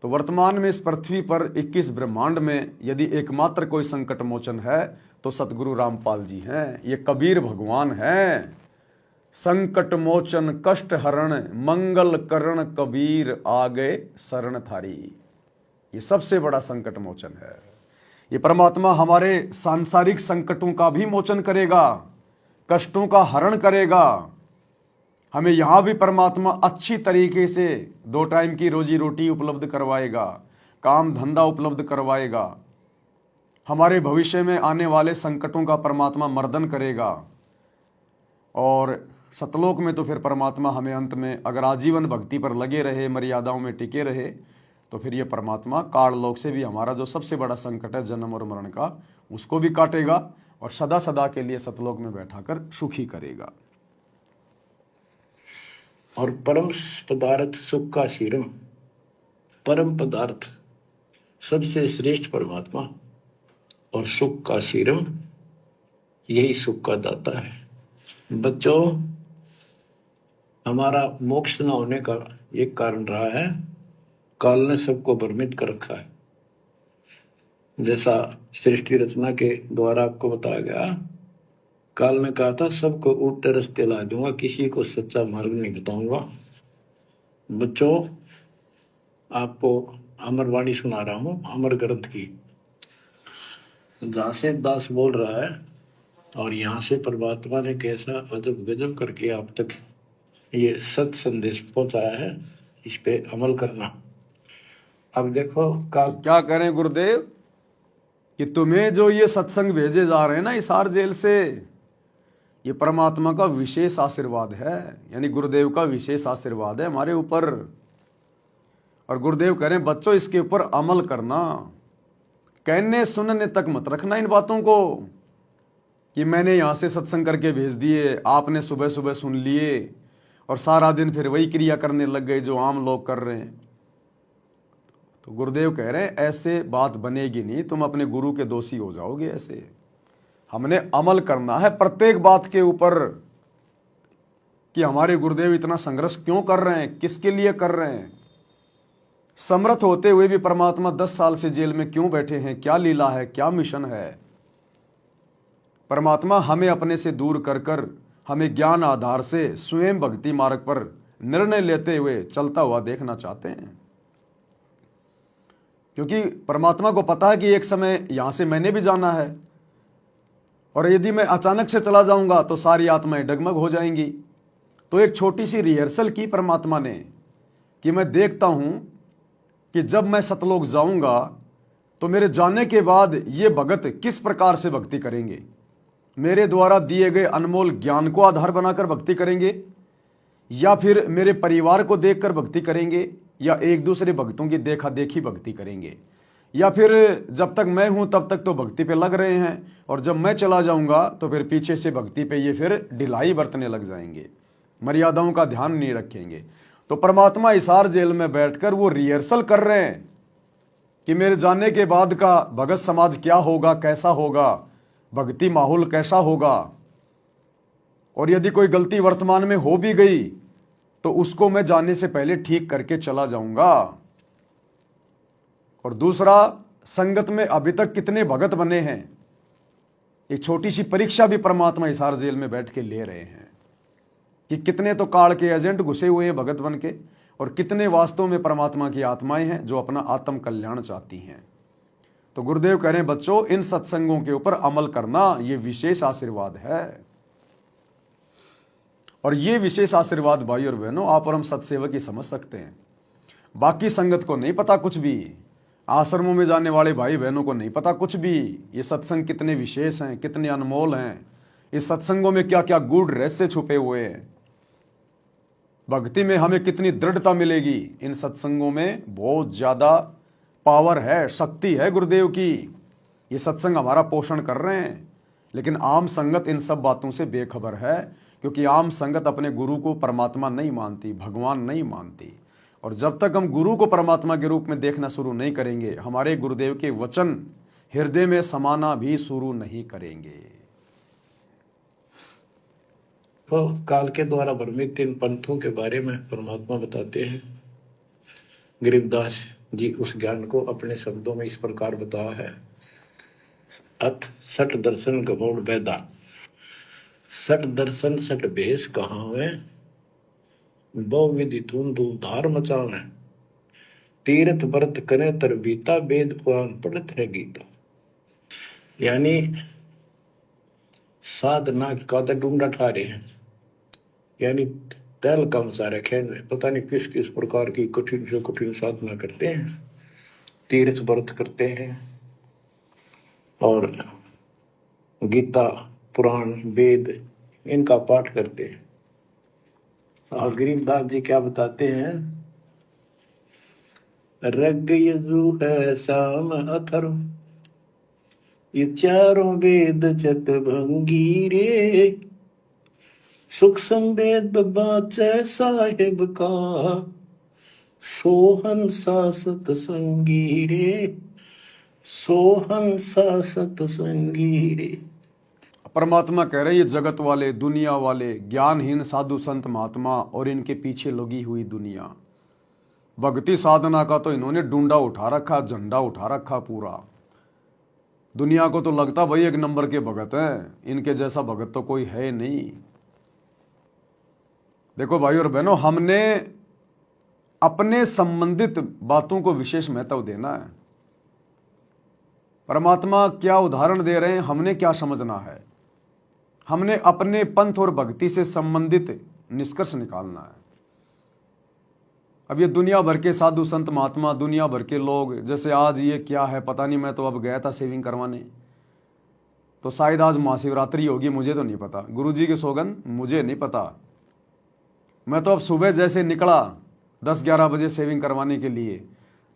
Speaker 1: तो वर्तमान में इस पृथ्वी पर 21 ब्रह्मांड में यदि एकमात्र कोई संकट मोचन है तो सतगुरु रामपाल जी हैं। ये कबीर भगवान हैं। संकट मोचन कष्ट हरण मंगल करण कबीर आ गए शरण थारी। ये सबसे बड़ा संकट मोचन है। ये परमात्मा हमारे सांसारिक संकटों का भी मोचन करेगा, कष्टों का हरण करेगा। हमें यहां भी परमात्मा अच्छी तरीके से 2 टाइम की रोजी रोटी उपलब्ध करवाएगा, काम धंधा उपलब्ध करवाएगा। हमारे भविष्य में आने वाले संकटों का परमात्मा मर्दन करेगा। और सतलोक में तो फिर परमात्मा हमें अंत में, अगर आजीवन भक्ति पर लगे रहे, मर्यादाओं में टिके रहे, तो फिर ये परमात्मा काललोक से भी हमारा जो सबसे बड़ा संकट है जन्म और मरण का, उसको भी काटेगा और सदा सदा के लिए सतलोक में बैठाकर सुखी करेगा।
Speaker 2: और परम पदार्थ सुख का शीरम, परम पदार्थ सबसे श्रेष्ठ परमात्मा और सुख का शीरम, यही सुख का दाता है। बच्चों, हमारा मोक्ष न होने का एक कारण रहा है, काल ने सबको भ्रमित कर रखा है। जैसा सृष्टि रचना के द्वारा आपको बताया गया, काल ने कहा था सबको उल्टे रास्ते ला दूंगा, किसी को सच्चा मार्ग नहीं बताऊंगा। बच्चों, आपको अमरवाणी सुना रहा हूं, अमर ग्रंथ की, जहां से दास बोल रहा है और यहाँ से परमात्मा ने कैसा अजब गजब करके आप तक ये सत संदेश पहुंचाया है। इस पे अमल करना। अब देखो
Speaker 1: क्या करें गुरुदेव कि तुम्हें जो ये सत्संग भेजे जा रहे हैं ना हिसार जेल से, ये परमात्मा का विशेष आशीर्वाद है। यानी गुरुदेव का विशेष आशीर्वाद है हमारे ऊपर। और गुरुदेव कह रहे हैं बच्चों इसके ऊपर अमल करना, कहने सुनने तक मत रखना इन बातों को कि मैंने यहां से सत्संग करके भेज दिए, आपने सुबह सुबह सुन लिए और सारा दिन फिर वही क्रिया करने लग गए जो आम लोग कर रहे हैं। तो गुरुदेव कह रहे हैं ऐसे बात बनेगी नहीं, तुम अपने गुरु के दोषी हो जाओगे। ऐसे हमने अमल करना है प्रत्येक बात के ऊपर कि हमारे गुरुदेव इतना संघर्ष क्यों कर रहे हैं, किसके लिए कर रहे हैं। समर्थ होते हुए भी परमात्मा 10 साल से जेल में क्यों बैठे हैं, क्या लीला है, क्या मिशन है। परमात्मा हमें अपने से दूर कर कर हमें ज्ञान आधार से स्वयं भक्ति मार्ग पर निर्णय लेते हुए चलता हुआ देखना चाहते हैं। क्योंकि परमात्मा को पता है कि एक समय यहां से मैंने भी जाना है और यदि मैं अचानक से चला जाऊंगा तो सारी आत्माएं डगमग हो जाएंगी। तो एक छोटी सी रिहर्सल की परमात्मा ने कि मैं देखता हूं कि जब मैं सतलोक जाऊंगा तो मेरे जाने के बाद ये भगत किस प्रकार से भक्ति करेंगे, मेरे द्वारा दिए गए अनमोल ज्ञान को आधार बनाकर भक्ति करेंगे या फिर मेरे परिवार को देखकर भक्ति करेंगे या एक दूसरे भक्तों की देखा देखी भक्ति करेंगे या फिर जब तक मैं हूं तब तक तो भक्ति पे लग रहे हैं और जब मैं चला जाऊंगा तो फिर पीछे से भक्ति पे ये फिर ढिलाई बरतने लग जाएंगे, मर्यादाओं का ध्यान नहीं रखेंगे। तो परमात्मा हिसार जेल में बैठकर वो रिहर्सल कर रहे हैं कि मेरे जाने के बाद का भगत समाज क्या होगा, कैसा होगा, भक्ति माहौल कैसा होगा। और यदि कोई गलती वर्तमान में हो भी गई तो उसको मैं जाने से पहले ठीक करके चला जाऊंगा। और दूसरा, संगत में अभी तक कितने भगत बने हैं, एक छोटी सी परीक्षा भी परमात्मा हिसार जेल में बैठ के ले रहे हैं कि कितने तो काल के एजेंट घुसे हुए हैं भगत बन के, और कितने वास्तव में परमात्मा की आत्माएं हैं जो अपना आत्म कल्याण चाहती हैं। तो गुरुदेव कह रहे हैं बच्चों, इन सत्संगों के ऊपर अमल करना ये विशेष आशीर्वाद है। और ये विशेष आशीर्वाद भाई और बहनों आप और हम सत्सेवक ही समझ सकते हैं। बाकी संगत को नहीं पता कुछ भी, आश्रमों में जाने वाले भाई बहनों को नहीं पता कुछ भी, ये सत्संग कितने विशेष हैं, कितने अनमोल हैं, इस सत्संगों में क्या क्या गूढ़ रहस्य छुपे हुए हैं, भक्ति में हमें कितनी दृढ़ता मिलेगी। इन सत्संगों में बहुत ज्यादा पावर है, शक्ति है गुरुदेव की। ये सत्संग हमारा पोषण कर रहे हैं, लेकिन आम संगत इन सब बातों से बेखबर है, क्योंकि आम संगत अपने गुरु को परमात्मा नहीं मानती, भगवान नहीं मानती। और जब तक हम गुरु को परमात्मा के रूप में देखना शुरू नहीं करेंगे, हमारे गुरुदेव के वचन हृदय में समाना भी शुरू नहीं करेंगे।
Speaker 2: तो काल के द्वारा भ्रमित इन पंथों के बारे में परमात्मा बताते हैं। गरीबदास जी उस ज्ञान को अपने शब्दों में इस प्रकार बताया है। अथ सठ दर्शन गमोड़ बैदा, सठ दर्शन सठ भेष कहाँ हुए, बहु विधि धूम धूम धार मचावे, तीर्थ व्रत करे तर बीता, वेद पुराण पढ़त है गीता। यानी साधना का तो ढूंढा ठारे हैं, यानी तैल कम सारे खेल में पता नहीं किस किस प्रकार की कठिन से कठिन साधना करते हैं, तीर्थ व्रत करते हैं और गीता पुराण वेद इनका पाठ करते हैं। और गरीबदास जी क्या बताते हैं, रग यजु है शाम अथर्व, ये चारों वेद चत भंगी रे, सुख संवेद बाचे साहिब का, सोहन सा सतसंगी रे, सोहन सा सतसंगी रे।
Speaker 1: परमात्मा कह रहे हैं ये जगत वाले, दुनिया वाले, ज्ञानहीन साधु संत महात्मा और इनके पीछे लगी हुई दुनिया, भक्ति साधना का तो इन्होंने डूंडा उठा रखा, झंडा उठा रखा पूरा। दुनिया को तो लगता भाई एक नंबर के भगत हैं, इनके जैसा भगत तो कोई है नहीं। देखो भाई और बहनों, हमने अपने संबंधित बातों को विशेष महत्व देना है। परमात्मा क्या उदाहरण दे रहे हैं, हमने क्या समझना है, हमने अपने पंथ और भक्ति से संबंधित निष्कर्ष निकालना है। अब ये दुनिया भर के साधु संत महात्मा, दुनिया भर के लोग, जैसे आज ये क्या है पता नहीं, मैं तो अब गया था शेविंग करवाने, तो शायद आज महाशिवरात्रि होगी, मुझे तो नहीं पता, गुरुजी की सौगंध मुझे नहीं पता। मैं तो अब सुबह जैसे निकला 10-11 बजे शेविंग करवाने के लिए,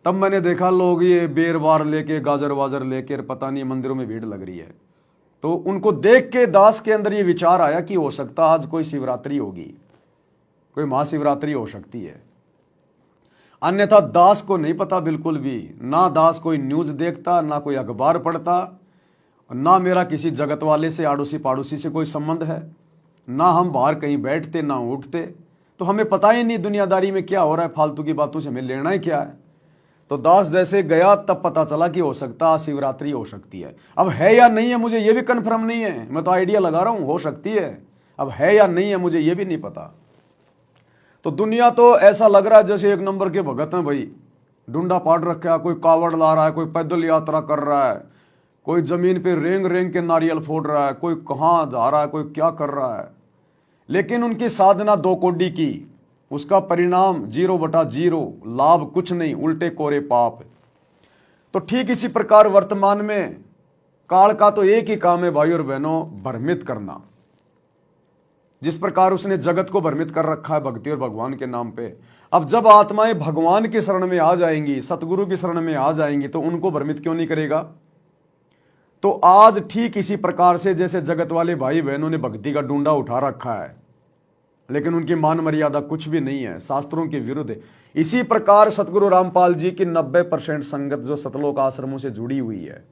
Speaker 1: तब मैंने देखा लोग ये बेर बार लेके, गाजर वाजर लेकर, पता नहीं मंदिरों में भीड़ लग रही है। तो उनको देख के दास के अंदर ये विचार आया कि हो सकता आज कोई शिवरात्रि होगी, कोई महाशिवरात्रि हो सकती है। अन्यथा दास को नहीं पता बिल्कुल भी, ना दास कोई न्यूज देखता, ना कोई अखबार पढ़ता, ना मेरा किसी जगत वाले से, आड़ोसी पाड़ोसी से कोई संबंध है, ना हम बाहर कहीं बैठते ना उठते, तो हमें पता ही नहीं दुनियादारी में क्या हो रहा है, फालतू की बातों से हमें लेना ही क्या है। तो दास जैसे गया तब पता चला कि हो सकता है शिवरात्रि हो सकती है। अब है या नहीं है मुझे ये भी कन्फर्म नहीं है, मैं तो आइडिया लगा रहा हूं, हो सकती है, अब है या नहीं है मुझे ये भी नहीं पता। तो दुनिया तो ऐसा लग रहा है जैसे एक नंबर के भगत हैं भाई, डुंडा पाट रखा है, कोई कावड़ ला रहा है, कोई पैदल यात्रा कर रहा है, कोई जमीन पे रेंग रेंग के नारियल फोड़ रहा है, कोई कहाँ जा रहा है, कोई क्या कर रहा है। लेकिन उनकी साधना 2 कोड़ी की, उसका परिणाम 0/0, लाभ कुछ नहीं, उल्टे कोरे पाप। तो ठीक इसी प्रकार वर्तमान में काल का तो एक ही काम है भाई और बहनों, भ्रमित करना। जिस प्रकार उसने जगत को भ्रमित कर रखा है भक्ति और भगवान के नाम पे, अब जब आत्माएं भगवान की शरण में आ जाएंगी, सतगुरु की शरण में आ जाएंगी, तो उनको भ्रमित क्यों नहीं करेगा। तो आज ठीक इसी प्रकार से जैसे जगत वाले भाई बहनों ने भक्ति का डूंडा उठा रखा है, लेकिन उनकी मान मर्यादा कुछ भी नहीं है, शास्त्रों के विरुद्ध है, इसी प्रकार सतगुरु रामपाल जी की 90% संगत जो सतलोक आश्रमों से जुड़ी हुई है,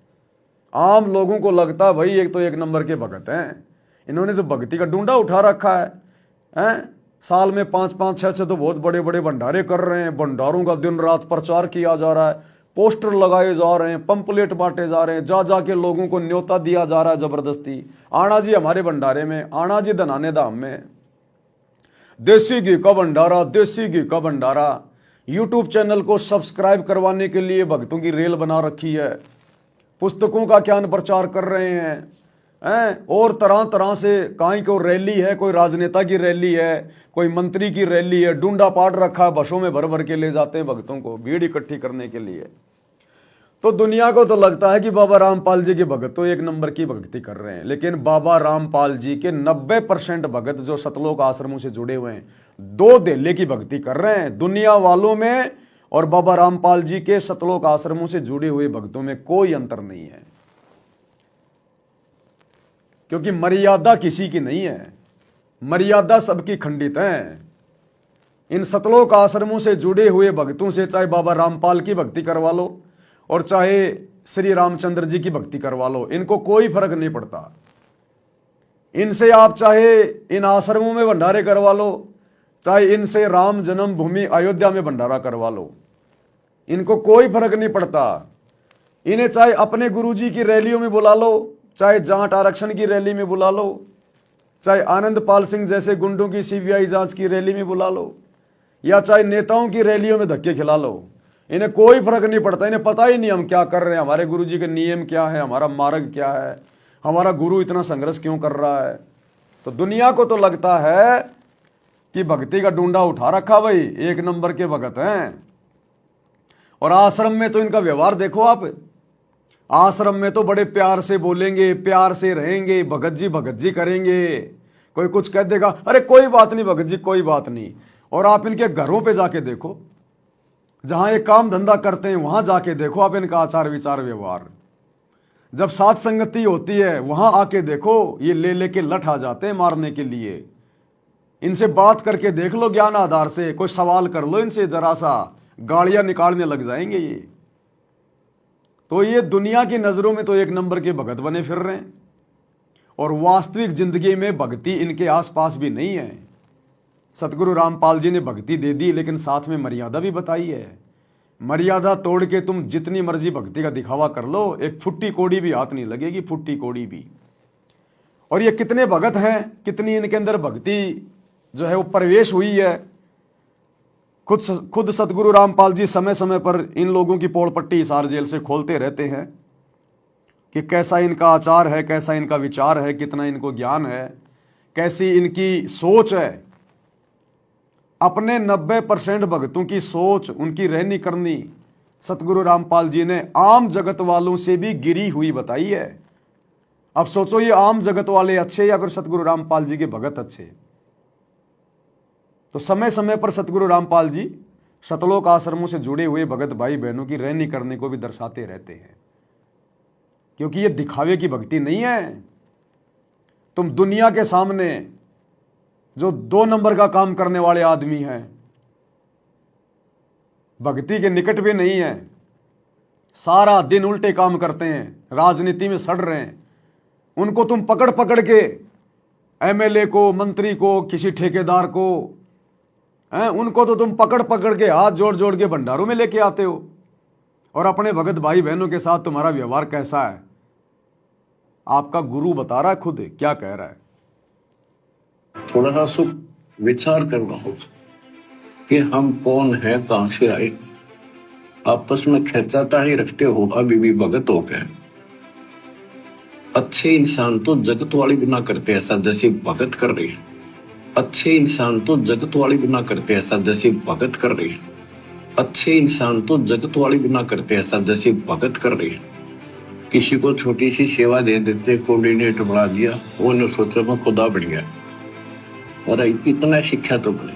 Speaker 1: आम लोगों को लगता है भाई एक तो एक नंबर के भगत हैं, इन्होंने तो भक्ति का डूंडा उठा रखा है? साल में 5-5, 6-6 तो बहुत बड़े बड़े भंडारे कर रहे हैं, भंडारों का दिन रात प्रचार किया जा रहा है, पोस्टर लगाए जा रहे हैं, पंपलेट बांटे जा रहे हैं, जा जाके लोगों को न्योता दिया जा रहा है जबरदस्ती, आना जी हमारे भंडारे में, आना जी धनाने धाम में, देसी घी का भंडारा, देसी घी का भंडारा। यूट्यूब चैनल को सब्सक्राइब करवाने के लिए भक्तों की रेल बना रखी है, पुस्तकों का ज्ञान प्रचार कर रहे हैं और तरह तरह से कहीं को रैली है, कोई राजनेता की रैली है, कोई मंत्री की रैली है, डूंडा पाट रखा है, बसों में भर भर के ले जाते हैं भक्तों को भीड़ इकट्ठी करने के लिए। तो दुनिया को तो लगता है कि बाबा रामपाल जी के भगत तो एक नंबर की भक्ति कर रहे हैं, लेकिन बाबा रामपाल जी के 90% भगत जो सतलोक आश्रमों से जुड़े हुए हैं, दो धेले की भक्ति कर रहे हैं दुनिया वालों में, और बाबा रामपाल जी के सतलोक आश्रमों से जुड़े हुए भक्तों में कोई अंतर नहीं है, क्योंकि मर्यादा किसी की नहीं है, मर्यादा सबकी खंडित है। इन सतलोक आश्रमों से जुड़े हुए भक्तों से चाहे बाबा रामपाल की भक्ति करवा लो और चाहे श्री रामचंद्र जी की भक्ति करवा लो, इनको कोई फर्क नहीं पड़ता। इनसे आप चाहे इन आश्रमों में भंडारे करवा लो, चाहे इनसे राम जन्मभूमि अयोध्या में भंडारा करवा लो, इनको कोई फर्क नहीं पड़ता। इन्हें चाहे अपने गुरुजी की रैलियों में बुला लो, चाहे जाट आरक्षण की रैली में बुला लो, चाहे आनंद पाल सिंह जैसे गुंडों की सीबीआई जांच की रैली में बुला लो, या चाहे नेताओं की रैलियों में धक्के खिला लो, इन्हें कोई फर्क नहीं पड़ता। इन्हें पता ही नहीं हम क्या कर रहे हैं, हमारे गुरुजी के नियम क्या है, हमारा मार्ग क्या है, हमारा गुरु इतना संघर्ष क्यों कर रहा है। तो दुनिया को तो लगता है कि भक्ति का डूंडा उठा रखा, भाई एक नंबर के भगत हैं। और आश्रम में तो इनका व्यवहार देखो आप, आश्रम में तो बड़े प्यार से बोलेंगे, प्यार से रहेंगे, भगत जी करेंगे। कोई कुछ कह देगा, अरे कोई बात नहीं भगत जी, कोई बात नहीं। और आप इनके घरों पे जाके देखो, जहां ये काम धंधा करते हैं वहां जाके देखो आप इनका आचार विचार व्यवहार। जब साथ संगति होती है वहां आके देखो, ये ले लेके लठ आ जाते हैं मारने के लिए। इनसे बात करके देख लो ज्ञान आधार से, कोई सवाल कर लो इनसे, जरा सा गालियां निकालने लग जाएंगे ये। तो ये दुनिया की नजरों में तो एक नंबर के भगत बने फिर रहे हैं, और वास्तविक जिंदगी में भक्ति इनके आसपास भी नहीं है। सतगुरु रामपाल जी ने भक्ति दे दी, लेकिन साथ में मर्यादा भी बताई है। मर्यादा तोड़ के तुम जितनी मर्जी भक्ति का दिखावा कर लो, एक फुट्टी कोड़ी भी हाथ नहीं लगेगी, फुट्टी कोड़ी भी। और ये कितने भगत हैं, कितनी इनके अंदर भक्ति जो है वो प्रवेश हुई है। खुद सतगुरु रामपाल जी समय समय पर इन लोगों की पोल पट्टी हिसार जेल से खोलते रहते हैं कि कैसा इनका आचार है, कैसा इनका विचार है, कितना इनको ज्ञान है, कैसी इनकी सोच है। अपने 90% भक्तों की सोच, उनकी रहनी करनी सतगुरु रामपाल जी ने आम जगत वालों से भी गिरी हुई बताई है। अब सोचो, ये आम जगत वाले अच्छे या फिर सतगुरु रामपाल जी के भगत अच्छे। तो समय समय पर सतगुरु रामपाल जी सतलोक आश्रमों से जुड़े हुए भगत भाई बहनों की रहनी करने को भी दर्शाते रहते हैं, क्योंकि ये दिखावे की भक्ति नहीं है। तुम दुनिया के सामने जो 2 नंबर का काम करने वाले आदमी हैं, भक्ति के निकट भी नहीं है, सारा दिन उल्टे काम करते हैं, राजनीति में सड़ रहे हैं, उनको तुम पकड़ पकड़ के एमएलए को, मंत्री को, किसी ठेकेदार को, उनको तो तुम पकड़ पकड़ के हाथ जोड़ जोड़ के भंडारों में लेके आते हो। और अपने भगत भाई बहनों के साथ तुम्हारा व्यवहार कैसा है, आपका गुरु बता रहा है खुद क्या कह रहा है।
Speaker 2: थोड़ा सा सुख विचार करना होगा कि हम कौन है, कहां से आए। आपस में खेचातानी रखते हो अभी भी भगत हो गए। अच्छे इंसान तो जगत वाली भी ना करते ऐसा जैसे भगत कर रही है। अच्छे इंसान तो जगत वाली भी ना करते ऐसा जैसे भगत कर रही है। अच्छे इंसान तो जगत वाली भी ना करते ऐसा जैसे भगत कर रही है। किसी को छोटी सी सेवा दे देते, कोऑर्डिनेटर बना दिया, वो ने सोचा मैं खुदा बन गया। और इतना शिक्षा तो बने,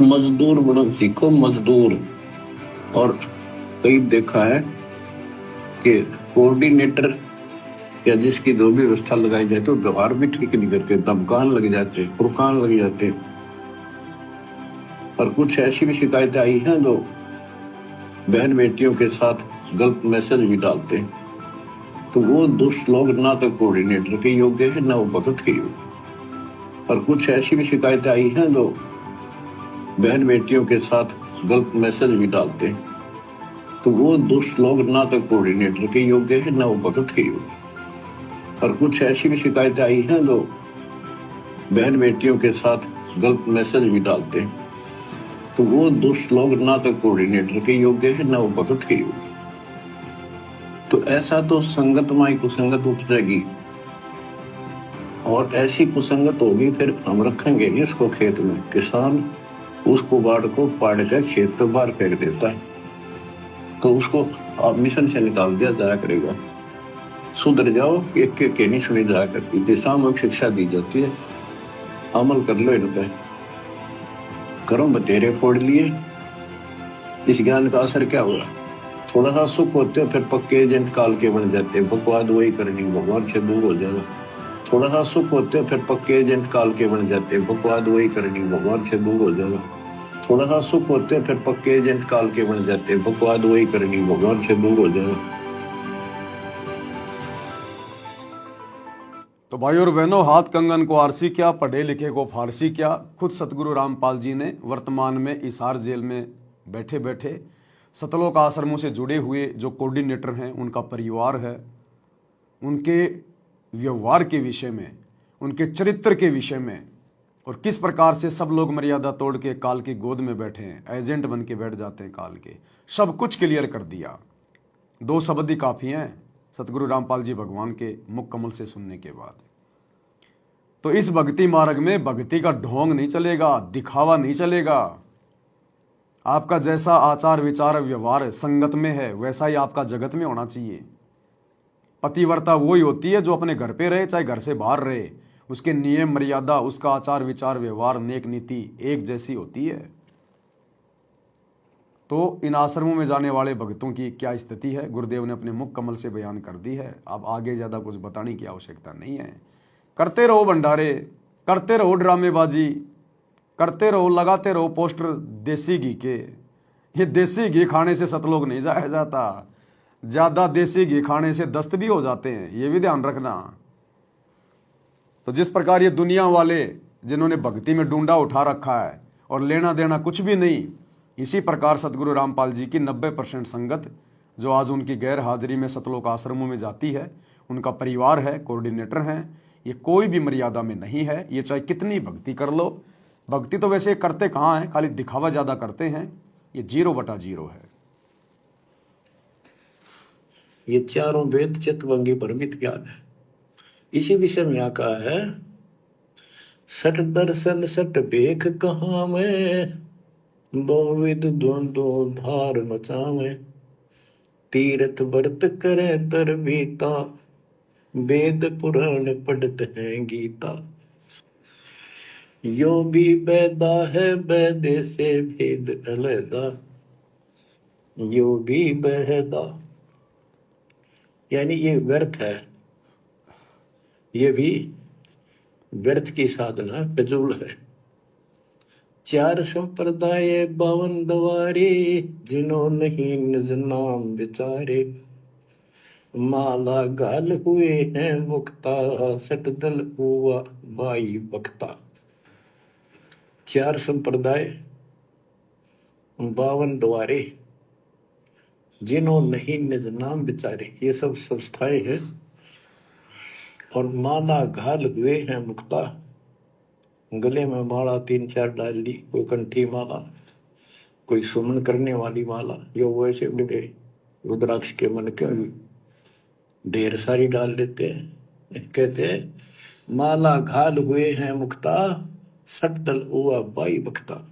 Speaker 2: मजदूर बनो सीखो, मजदूर। और कई देखा है कि कोऑर्डिनेटर या जिसकी जो भी व्यवस्था लगाई जाए तो व्यवहार भी ठीक नहीं करते, धमकान लग जाते, फुरकान लग जाते। और कुछ ऐसी भी शिकायतें आई हैं जो बहन बेटियों के साथ गलत मैसेज भी डालते हैं। तो वो दुष्ट लोग ना तो कोऑर्डिनेटर के योग्य है, ना वो भगत के योग्य। और कुछ ऐसी भी शिकायतें आई हैं जो बहन बेटियों के साथ गलत मैसेज भी डालते हैं, तो वो दुष्ट लोग ना तो कोऑर्डिनेटर के योग्य है ना वो भगत के योग्य। और कुछ ऐसी भी शिकायतें आई हैं जो बहन बेटियों के साथ गलत मैसेज भी डालते हैं, तो वो दुष्ट लोग ना तो कोऑर्डिनेटर के योग्य है ना वो भगत के योग्य। तो ऐसा तो संगत माई कुसंगत उपजेगी, और ऐसी कुसंगत होगी फिर हम रखेंगे नहीं उसको खेत में। किसान उसको बाढ़ को पाड़ कर खेत तो बाहर फेंक देता है, तो उसको आप मिशन से निकाल दिया जाया करेगा। सुधर जाओ, एक के नहीं सुनी जाया करती, सामूहिक शिक्षा दी जाती है, अमल कर लो इन पे। करो बतेरे फोड़ लिए, इस ज्ञान का असर क्या हुआ? थोड़ा सा सुख होते हो फिर पक्के एजेंट काल के बन जाते हैं, बकवाद वही करनी, भगवान से दूर हो जाना। थोड़ा सा सुख होते हो फिर पक्के एजेंट काल के बन जाते हैं, बकवाद वही करनी, भगवान से दूर हो जाना। थोड़ा सा सुख होते हो फिर पक्के एजेंट काल के बन जाते हैं, बकवाद वही करनी, भगवान से दूर हो जाना।
Speaker 1: तो भाई और बहनों, हाथ कंगन को आरसी क्या, पढ़े लिखे को फारसी क्या। खुद सतगुरु रामपाल जी ने वर्तमान में हिसार जेल में बैठे बैठे सतलोक आश्रमों से जुड़े हुए जो कोऑर्डिनेटर हैं, उनका परिवार है, उनके व्यवहार के विषय में, उनके चरित्र के विषय में, और किस प्रकार से सब लोग मर्यादा तोड़ के काल की गोद में बैठे हैं, एजेंट बन के बैठ जाते हैं काल के, सब कुछ क्लियर कर दिया। 2 शब्द ही काफ़ी हैं सतगुरु रामपाल जी भगवान के मुख कमल से सुनने के बाद। तो इस भक्ति मार्ग में भक्ति का ढोंग नहीं चलेगा, दिखावा नहीं चलेगा। आपका जैसा आचार विचार व्यवहार संगत में है वैसा ही आपका जगत में होना चाहिए। पतिव्रता वही होती है जो अपने घर पे रहे चाहे घर से बाहर रहे, उसके नियम मर्यादा, उसका आचार विचार व्यवहार नेक नीति एक जैसी होती है। तो इन आश्रमों में जाने वाले भक्तों की क्या स्थिति है, गुरुदेव ने अपने मुख कमल से बयान कर दी है। अब आगे ज़्यादा कुछ बताने की आवश्यकता नहीं है। करते रहो भंडारे, करते रहो ड्रामेबाजी, करते रहो, लगाते रहो पोस्टर देसी घी के। ये देसी घी खाने से सतलोक नहीं जाया जाता, ज़्यादा देसी घी खाने से दस्त भी हो जाते हैं, ये भी ध्यान रखना। तो जिस प्रकार ये दुनिया वाले जिन्होंने भक्ति में डूंडा उठा रखा है और लेना देना कुछ भी नहीं, इसी प्रकार सतगुरु रामपाल जी की 90% संगत जो आज उनकी गैर हाजिरी में सतलोक आश्रमों में जाती है, उनका परिवार है, कोऑर्डिनेटर हैं, ये कोई भी मर्यादा में नहीं है। ये चाहे कितनी भक्ति कर लो, भक्ति तो वैसे करते कहाँ हैं, खाली दिखावा ज़्यादा करते हैं। ये 0/0 है।
Speaker 2: ये चारों वेद चितवंगी परमित ज्ञान है। इसी विषय में यहाँ कहा है, सट दर्शन सट बेख कहाँ में, बहुविध द्वंद्व धार मचावे, तीर्थ व्रत करे तर बीता, वेद पुराण पढ़त है गीता। यो भी बैदा है बैदे से भेद अलैदा, यो भी बहदा, यानी ये व्यर्थ है, ये भी व्यर्थ की साधना फिजूल है। 4 संप्रदाय 52 द्वारे, जिन्हों नहीं निज नाम विचारे, माला गाल हुए हैं मुक्ता, सट दल हुआ बाई बख्ता। 4 संप्रदाय 52 द्वारे, जिन्हों नहीं निज नाम विचारे, ये सब संस्थाएं हैं। और माला घाल हुए हैं मुक्ता, गले में माला 3-4 डाल ली, कोई कंठी माला, कोई सुमन करने वाली माला, यो वैसे बड़े रुद्राक्ष के मन के ढेर सारी डाल लेते हैं। कहते हैं माला घाल हुए हैं मुक्ता, सटल हुआ बाई बख्ता।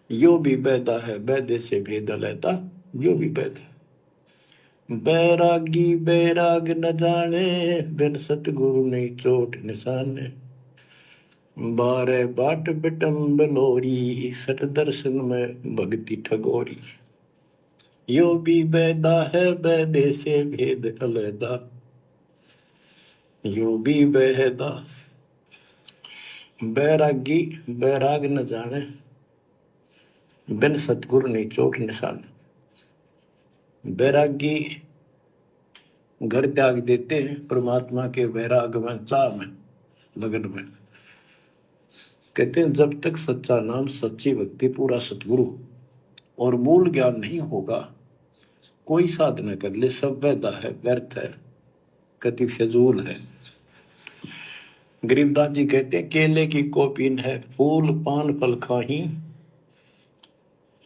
Speaker 2: यो भी बैदा है बैदे से भेद अलैदा, यो भी बैद है। बैरागी बैराग न जाने, बिन सतगुरु नहीं चोट निशाने, 12 बाट बिटम बलोरी, सट दर्शन में भक्ति ठगोरी। यो भी बैदा है बैदे से भेद अलैदा, यो भी बेहदा। बैरागी बैराग न जाने, बिन सतगुरु नहीं चोट निशान। बैरागी घर त्याग देते हैं परमात्मा के वैराग में, चाह में, लगन में। कहते हैं जब तक सच्चा नाम, सच्ची भक्ति, पूरा सतगुरु और मूल ज्ञान नहीं होगा, कोई साधना कर ले सब वैधा है, व्यर्थ है, कति फजूल है। गरीबदास जी कहते हैं केले की कोपीन है, फूल पान फल खाही,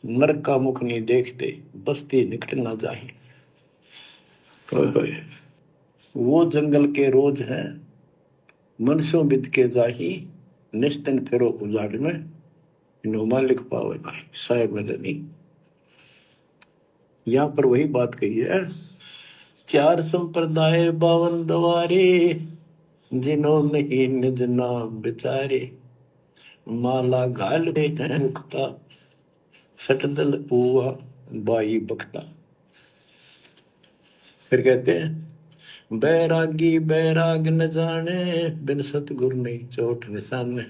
Speaker 2: नरक का मुख नहीं देखते, बस्ती निकट ना जाही। वो जंगल के रोज है, मनसों बिद के जाही, निस्तन फेरो उजाड़ में, नोमा लिख पावे भाई साहेब मदनी। यहां पर वही बात कही है, चार संप्रदाय 52 दवारे, जिन्हों नहीं निज नाम बिचारे, माला घाल दे हैं मुक्ता, सटदल पुआ बाई बख्ता। फिर कहते हैं बैरागी बैराग न जाने, बिन सतगुर नहीं चोट निशाने।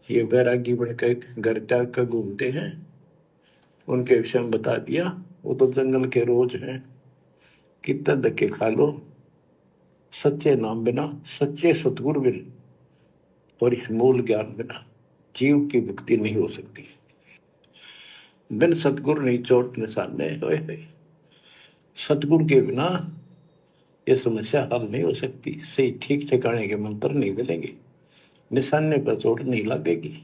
Speaker 2: ये बैरागी बनकर घर त्याग कर घूमते हैं, उनके विषय में बता दिया, वो तो जंगल के रोज हैं, कितना धक्के खा लो, सच्चे नाम बिना, सच्चे सतगुरु बिना और इस मूल ज्ञान बिना जीव की मुक्ति नहीं हो सकती। बिन सतगुरु नहीं चोट निशाने, सतगुरु के बिना ये समस्या हल नहीं हो सकती। सही ठीक ठिकाने के मंत्र नहीं मिलेंगे, निशाने पर चोट नहीं लगेगी।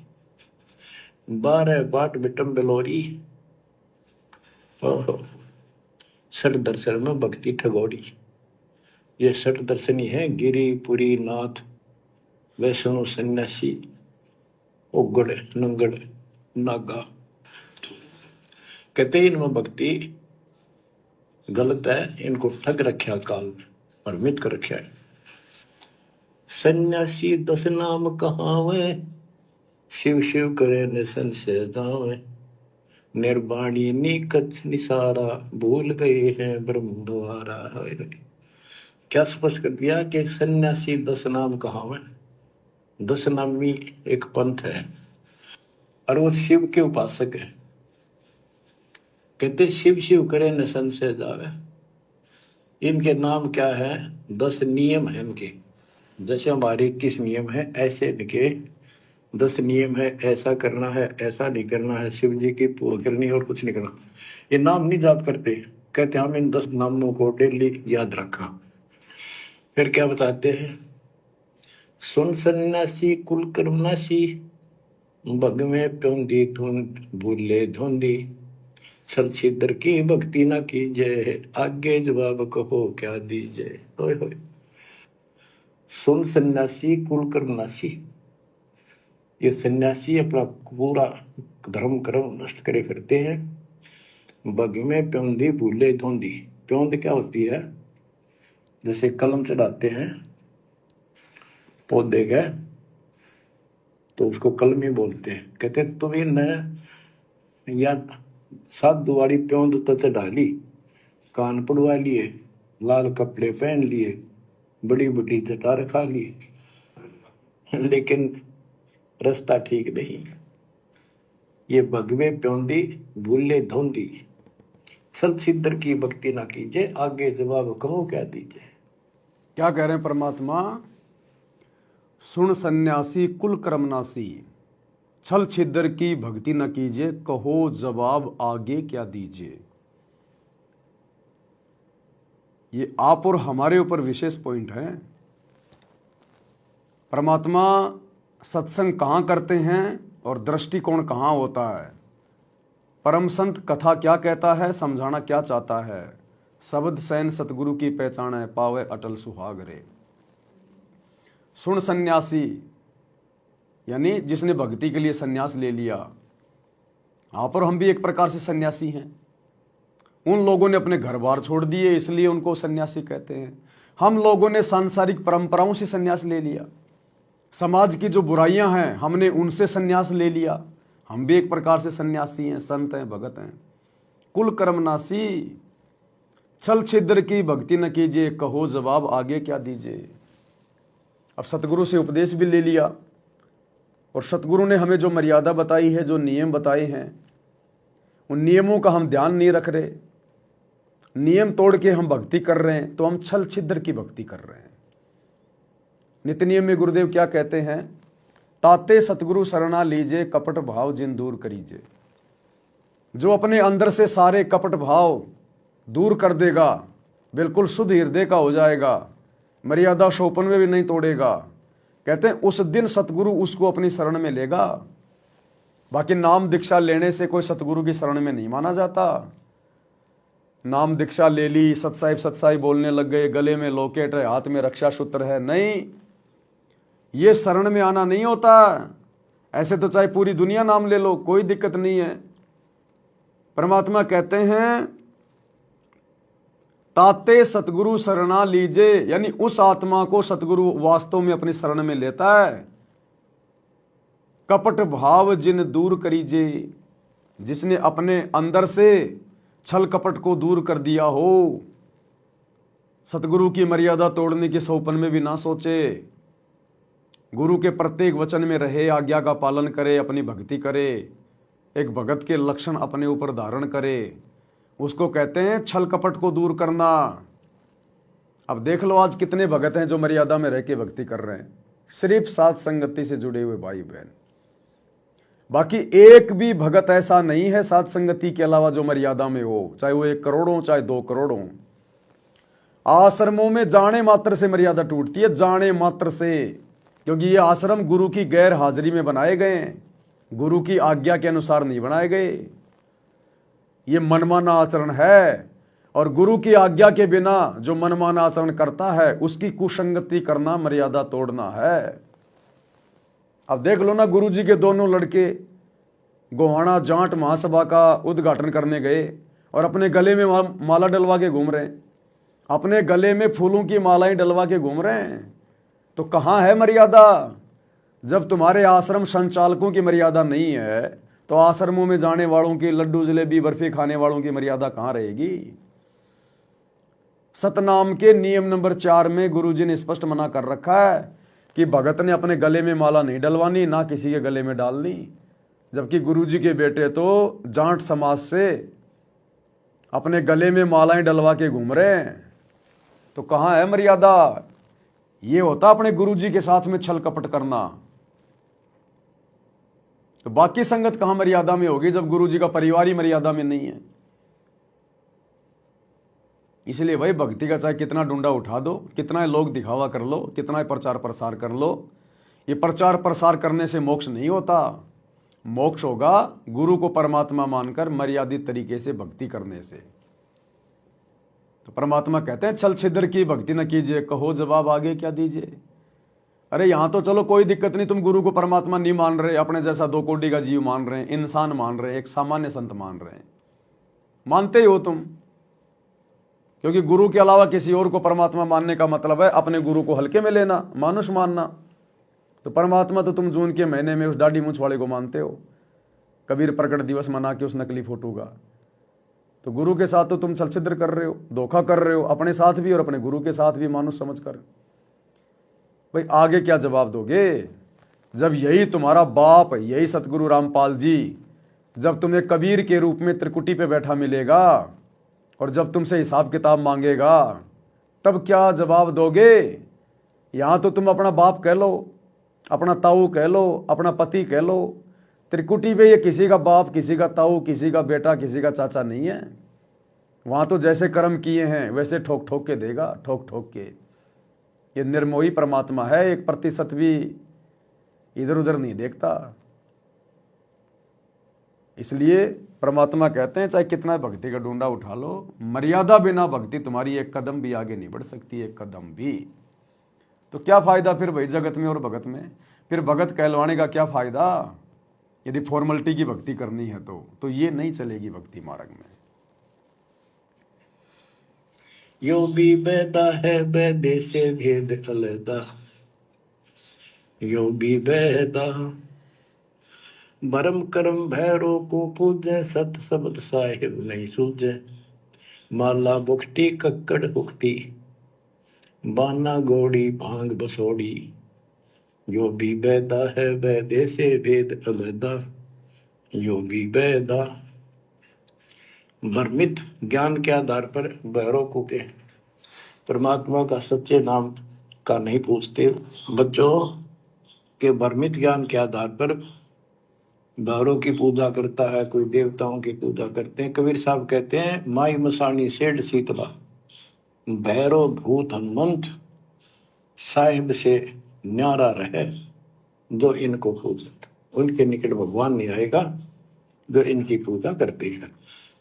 Speaker 2: 12 बाट बिटम बिलोरी, सठ दर्शन में भक्ति ठगोरी। ये सठ दर्शनी है, गिरी पुरी नाथ वैष्णो सन्यासी उगड़ नंगड़ नागा। कहते इनमें भक्ति गलत है, इनको ठग रखा काल में, भ्रमित कर रखा है। सन्यासी 10 नाम कहावे, शिव शिव करे न संशय जावे, निर्वाणी निकच निसारा, भूल गए हैं ब्रह्म द्वारा। क्या स्पष्ट कर दिया कि सन्यासी 10 नाम कहावे। 10 नामी एक पंथ है और वो शिव के उपासक है। कहते शिव शिव करे न संशय जावे। इनके नाम क्या है? 10 नियम है इनके। जैसे हमारे 21 नियम है, ऐसे इनके 10 नियम है, ऐसा करना है, ऐसा नहीं करना है, शिव जी की पूजा करनी और कुछ नहीं करना। ये नाम नहीं जाप करते, कहते हम इन 10 नामों को डेली याद रखा। फिर क्या बताते हैं? सुन सन्यासी कुल कर्मनाशी, भग में प्योंदी धुंध भूले धुंधी, छल छिद्र की भक्ति ना कीजिए, आगे जवाब कहो क्या दीजिए। होय होय। सुन सन्यासी कुल कर्मनाशी, ये सन्यासी अपना पूरा धर्म कर्म नष्ट करे फिरते हैं। बग में प्योंदी भूले धोंदी। प्योंद क्या होती है? जैसे कलम चढ़ाते हैं पौधे का, तो उसको कलमी बोलते हैं। कहते तुम इन या साधु वाली प्योंद तो चढ़ा ली, कान पड़वा लिए, लाल कपड़े पहन लिए, बड़ी बड़ी जटा रखा ली, लेकिन रास्ता ठीक नहीं। ये भगवे प्योंदी भूले धोंदी, छल छिद्र की भक्ति ना कीजिए, आगे जवाब कहो क्या दीजिए।
Speaker 1: क्या कह रहे हैं परमात्मा? सुन सन्यासी कुल कर्मनासी, छल छिद्र की भक्ति न कीजिए, कहो जवाब आगे क्या दीजिए। ये आप और हमारे ऊपर विशेष पॉइंट है। परमात्मा सत्संग कहाँ करते हैं और दृष्टिकोण कहाँ होता है। परम संत कथा क्या कहता है, समझाना क्या चाहता है। शब्द सैन सतगुरु की पहचान है, पावे अटल सुहाग रे। सुन सन्यासी यानी जिसने भक्ति के लिए सन्यास ले लिया। आप और हम भी एक प्रकार से सन्यासी हैं। उन लोगों ने अपने घर बार छोड़ दिए, इसलिए उनको सन्यासी कहते हैं। हम लोगों ने सांसारिक परंपराओं से सन्यास ले लिया, समाज की जो बुराइयां हैं हमने उनसे सन्यास ले लिया। हम भी एक प्रकार से सन्यासी हैं, संत हैं, भगत हैं। कुल कर्मनासी, छल छिद्र की भक्ति न कीजिए, कहो जवाब आगे क्या दीजिए। अब सतगुरु से उपदेश भी ले लिया और सतगुरु ने हमें जो मर्यादा बताई है, जो नियम बताए हैं, उन नियमों का हम ध्यान नहीं रख रहे। नियम तोड़ के हम भक्ति कर रहे हैं, तो हम छल छिद्र की भक्ति कर रहे हैं। नित्य नियम में गुरुदेव क्या कहते हैं? ताते सतगुरु शरणा लीजे, कपट भाव जिन दूर करीजे। जो अपने अंदर से सारे कपट भाव दूर कर देगा, बिल्कुल शुद्ध हृदय का हो जाएगा, मर्यादा शोपन में भी नहीं तोड़ेगा, कहते हैं उस दिन सतगुरु उसको अपनी शरण में लेगा। बाकी नाम दीक्षा लेने से कोई सतगुरु की शरण में नहीं माना जाता। नाम दीक्षा ले ली, सत्साई बोलने लग गए, गले में लॉकेट है, हाथ में रक्षा सूत्र है, नहीं, ये शरण में आना नहीं होता। ऐसे तो चाहे पूरी दुनिया नाम ले लो, कोई दिक्कत नहीं है। परमात्मा कहते हैं ताते सतगुरु शरणा लीजे, यानी उस आत्मा को सतगुरु वास्तव में अपनी शरण में लेता है। कपट भाव जिन दूर करीजे, जिसने अपने अंदर से छल कपट को दूर कर दिया हो, सतगुरु की मर्यादा तोड़ने के सौपन में भी ना सोचे, गुरु के प्रत्येक वचन में रहे, आज्ञा का पालन करे, अपनी भक्ति करे, एक भगत के लक्षण अपने ऊपर धारण करे, उसको कहते हैं छल कपट को दूर करना। अब देख लो आज कितने भगत हैं जो मर्यादा में रह के भक्ति कर रहे हैं, सिर्फ साथ संगति से जुड़े हुए भाई बहन। बाकी एक भी भगत ऐसा नहीं है साथ संगति के अलावा जो मर्यादा में हो, चाहे वो 1 करोड़ हो, चाहे 2 करोड़ हो। आश्रमों में जाने मात्र से मर्यादा टूटती है, जाने मात्र से, क्योंकि ये आश्रम गुरु की गैर हाजिरी में बनाए गए हैं, गुरु की आज्ञा के अनुसार नहीं बनाए गए। ये मनमाना आचरण है, और गुरु की आज्ञा के बिना जो मनमाना आचरण करता है उसकी कुसंगति करना, मर्यादा तोड़ना है। अब देख लो ना, गुरु जी के दोनों लड़के गोहाना जाट महासभा का उद्घाटन करने गए और अपने गले में माला डलवा के घूम रहे हैं, अपने गले में फूलों की मालाएं डलवा के घूम रहे हैं। तो कहाँ है मर्यादा? जब तुम्हारे आश्रम संचालकों की मर्यादा नहीं है तो आश्रमों में जाने वालों की, लड्डू जलेबी बर्फी खाने वालों की मर्यादा कहाँ रहेगी? सतनाम के नियम नंबर 4 में गुरुजी ने स्पष्ट मना कर रखा है कि भगत ने अपने गले में माला नहीं डलवानी, ना किसी के गले में डालनी। जबकि गुरुजी के बेटे तो जाट समाज से अपने गले में मालाएं डलवा के घूम रहे हैं। तो कहाँ है मर्यादा? ये होता अपने गुरुजी के साथ में छल कपट करना। तो बाकी संगत कहां मर्यादा में होगी जब गुरुजी का परिवार ही मर्यादा में नहीं है? इसलिए भाई भक्ति का चाहे कितना डूंडा उठा दो, कितना लोग दिखावा कर लो, कितना प्रचार प्रसार कर लो, ये प्रचार प्रसार करने से मोक्ष नहीं होता। मोक्ष होगा गुरु को परमात्मा मानकर मर्यादित तरीके से भक्ति करने से। तो परमात्मा कहते हैं छल छिद्र की भक्ति न कीजिए, कहो जवाब आगे क्या दीजिए। अरे यहां तो चलो कोई दिक्कत नहीं, तुम गुरु को परमात्मा नहीं मान रहे, अपने जैसा 2 कोटि का जीव मान रहे हैं, इंसान मान रहे हैं, एक सामान्य संत मान रहे हैं, मानते ही हो तुम, क्योंकि गुरु के अलावा किसी और को परमात्मा मानने का मतलब है अपने गुरु को हल्के में लेना, मानुष मानना। तो परमात्मा तो तुम जून के महीने में उस दाढ़ी मूंछ वाले को मानते हो, कबीर प्रकट दिवस मना के उस नकली फोटो का। तो गुरु के साथ तो तुम छल छिद्र कर रहे हो, धोखा कर रहे हो, अपने साथ भी और अपने गुरु के साथ भी मानुष समझकर। भाई आगे क्या जवाब दोगे जब यही तुम्हारा बाप, यही सतगुरु रामपाल जी जब तुम्हें कबीर के रूप में त्रिकुटी पे बैठा मिलेगा और जब तुमसे हिसाब किताब मांगेगा, तब क्या जवाब दोगे? यहां तो तुम अपना बाप कह लो, अपना ताऊ कह लो, अपना पति कह लो, त्रिकुटी पे ये किसी का बाप, किसी का ताऊ, किसी का बेटा, किसी का चाचा नहीं है। वहां तो जैसे कर्म किए हैं वैसे ठोक ठोक के देगा, ठोक ठोक के। ये निर्मोही परमात्मा है, 1% भी इधर उधर नहीं देखता। इसलिए परमात्मा कहते हैं चाहे कितना भक्ति का डूंडा उठा लो, मर्यादा बिना भक्ति तुम्हारी 1 कदम भी आगे नहीं बढ़ सकती, 1 कदम भी। तो क्या फायदा फिर भाई जगत में और भगत में? फिर भगत कहलवाने का क्या फायदा यदि फॉर्मेलिटी की भक्ति करनी है तो ये नहीं चलेगी भक्ति मार्ग में।
Speaker 2: यो भी बैदा है बैदे से भेद अलैदा, यो भी बैदा बरम करम भैरो को पूजे, सत शब्द साहिब नहीं सूझे। माला बुखटी कक्कड़ हुकटी, बाना गोड़ी भांग बसोड़ी, यो भी बैदा है बैदे से भेद अलैदा, यो भी बैदा। भ्रमित ज्ञान के आधार पर भैरव को के परमात्मा का सच्चे नाम का नहीं पूछते। बच्चों कि भ्रमित ज्ञान के आधार पर भैरों की पूजा करता है, कोई देवताओं की पूजा करते हैं। कबीर साहब कहते हैं माई मसानी सेठ शीतला, भैरव भूत हनुमंत साहिब से न्यारा रहे जो इनको पूजत, उनके निकट भगवान नहीं आएगा जो इनकी पूजा करते हैं।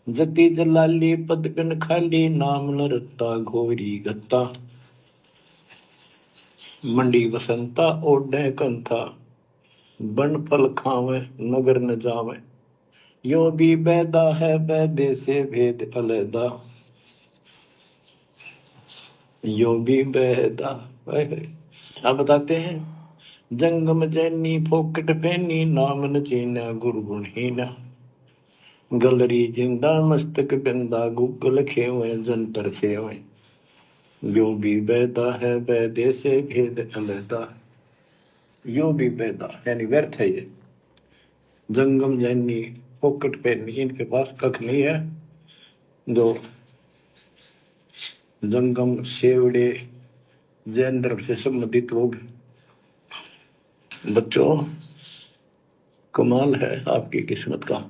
Speaker 2: जति जलाली पदकन खाली, नाम न रत्ता घोरी गत्ता, मंडी बसंता ओढ़े कंथा, बन फल खावे नगर न जावे, यो भी बैदा है बैदे से भेद अलैदा, यो भी बैदा। अब बताते हैं जंगम जैनी फोकट पैनी, नाम न चीना गुरु गुणहीना, गलरी जिंदा मस्तक बिंदा, गुगल खेवे जंतर सेवे, यो भी बैदा है बैदे से भेद अलैदा, यो भी बैदा यानी व्यर्थ है ये। जंगम जैनी फोकट पैनी, इनके पास कख नहीं है। जो जंगम सेवड़े जैन धर्म से संबंधित लोग, बच्चों कमाल है आपकी किस्मत का।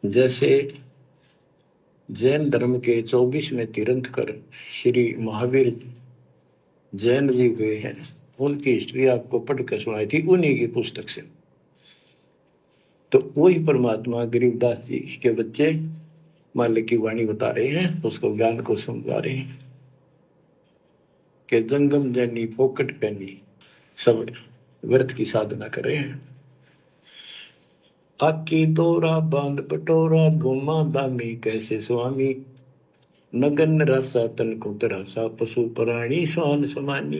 Speaker 2: जैसे जैन धर्म के 24वें तीर्थंकर श्री महावीर जैन जी हुए हैं, उनकी हिस्ट्री आपको पढ़कर सुनाई थी उन्हीं की पुस्तक से। तो वही परमात्मा गरीबदास जी के बच्चे मालिक की वाणी बता रहे हैं, उसको ज्ञान को समझा रहे हैं कि जंगम जैनी फोकट पैनी, सब व्यर्थ की साधना कर रहे हैं। आकी तोरा बांध पटोरा, घुमा दामी कैसे स्वामी, नगन रसा तन को तरासा, पशु प्राणी स्वान समानी।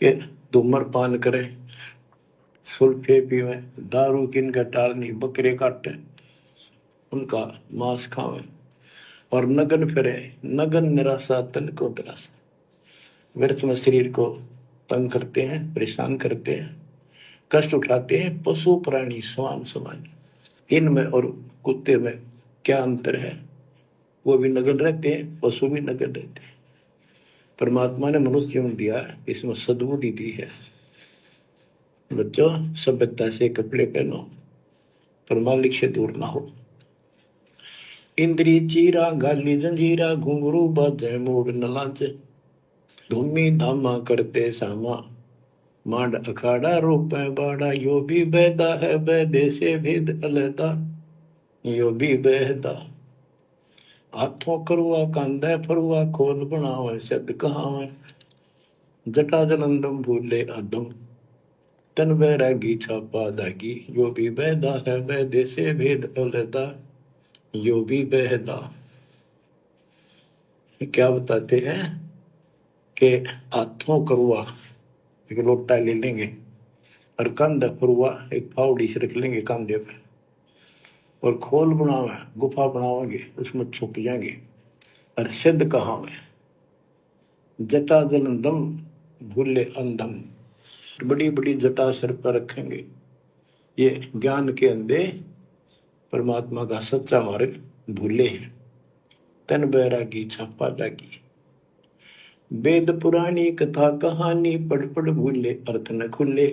Speaker 2: ये धूम्रपान करे, सुल्फे पीवे, दारू किनका टालनी, बकरे काटे उनका मांस खावे, और नगन फिरे, नगन निराशा तन को तरासा, व्यर्थ में शरीर को तंग करते हैं, परेशान करते हैं, कष्ट उठाते हैं। पशु प्राणी स्वान समान, इनमें और कुत्ते में क्या अंतर है? वो भी नगन रहते हैं, पशु भी नगन रहते हैं। परमात्मा ने मनुष्य जीवन दिया, इसमें सद्बुद्धि दी है। बच्चों सभ्यता से कपड़े पहनो, पर मालिक से दूर ना हो। इंद्री चीरा गाली जंजीरा, घुंघरू बाजे मूड न लांचे, धूमी धामा करते सामा, मांड अखाड़ा रूपे बाड़ा, यो भी बैदा है बैदे से भेद अलैदा, यो भी बैदा। हाथों करुआ कांदा फरुआ, खोल बनावे सद कहावे, जटा जलंदम भूले आदम, तन बैरागी छापा दागी, यो भी बैदा है बैदे से भेद अलैदा, यो भी बैदा। क्या बताते हैं कि हाथों करुआ एक लोटा ले लेंगे, और कंधा फरुआ एक फावड़ी से रख लेंगे कंधे पर, और खोल बनावे गुफा बनावांगे, उसमें छुप जाएंगे। और सिद्ध कहाँ में, जटा जलंदम भूले अंधम, बड़ी बड़ी जटा सिर पर रखेंगे। ये ज्ञान के अंधे परमात्मा का सच्चा मार्ग भूले हैं। तन बैरागी छापा लागी, वेद पुरानी कथा कहानी, पढ़ पढ़ भूले अर्थ न खुले,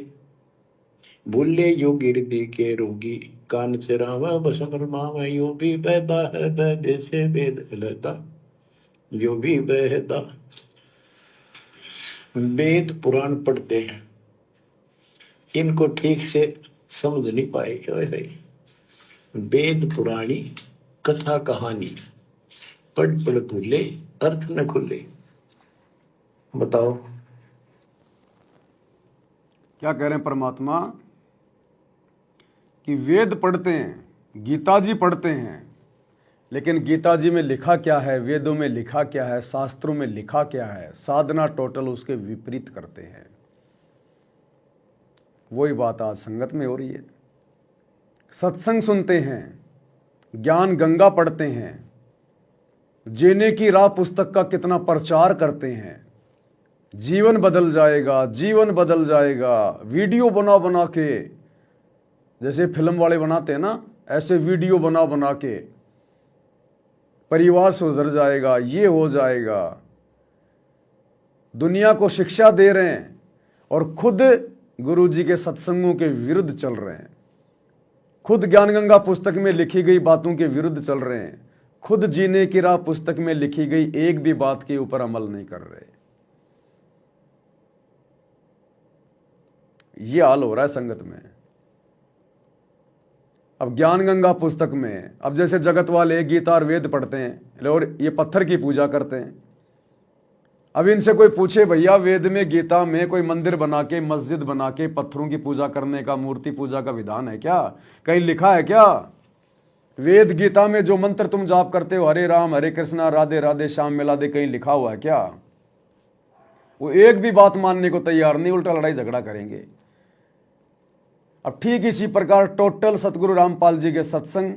Speaker 2: भूले योगी हृदय के रोगी, कान चरावा बसम रमावा, यो भी बैदा है बैदे से वेद अलैदा, यो भी बैदा। वेद पुराण पढ़ते हैं, इनको ठीक से समझ नहीं पाए। वेद पुराणी कथा कहानी, पढ़ पढ़ भूले अर्थ न खुले। बताओ
Speaker 1: क्या कह रहे हैं परमात्मा कि वेद पढ़ते हैं, गीता जी पढ़ते हैं, लेकिन गीता जी में लिखा क्या है, वेदों में लिखा क्या है, शास्त्रों में लिखा क्या है, साधना टोटल उसके विपरीत करते हैं। वही बात आज संगत में हो रही है। सत्संग सुनते हैं, ज्ञान गंगा पढ़ते हैं, जीने की राह पुस्तक का कितना प्रचार करते हैं, जीवन बदल जाएगा, जीवन बदल जाएगा, वीडियो बना बना के, जैसे फिल्म वाले बनाते हैं ना, ऐसे वीडियो बना बना के परिवार सुधर जाएगा, ये हो जाएगा, दुनिया को शिक्षा दे रहे हैं और खुद गुरु जी के सत्संगों के विरुद्ध चल रहे हैं, खुद ज्ञान गंगा पुस्तक में लिखी गई बातों के विरुद्ध चल रहे हैं, खुद जीने की राह पुस्तक में लिखी गई एक भी बात के ऊपर अमल नहीं कर रहे। यह हाल हो रहा है संगत में। अब ज्ञान गंगा पुस्तक में, अब जैसे जगत वाले गीता और वेद पढ़ते हैं और ये पत्थर की पूजा करते हैं। अब इनसे कोई पूछे भैया वेद में गीता में कोई मंदिर बना के मस्जिद बना के पत्थरों की पूजा करने का, मूर्ति पूजा का विधान है क्या? कहीं लिखा है क्या? वेद गीता में जो मंत्र तुम जाप करते हो, हरे राम हरे कृष्णा राधे राधे श्याम मिला दे, कहीं लिखा हुआ है क्या? वो एक भी बात मानने को तैयार नहीं, उल्टा लड़ाई झगड़ा करेंगे। अब ठीक इसी प्रकार टोटल सतगुरु रामपाल जी के सत्संग,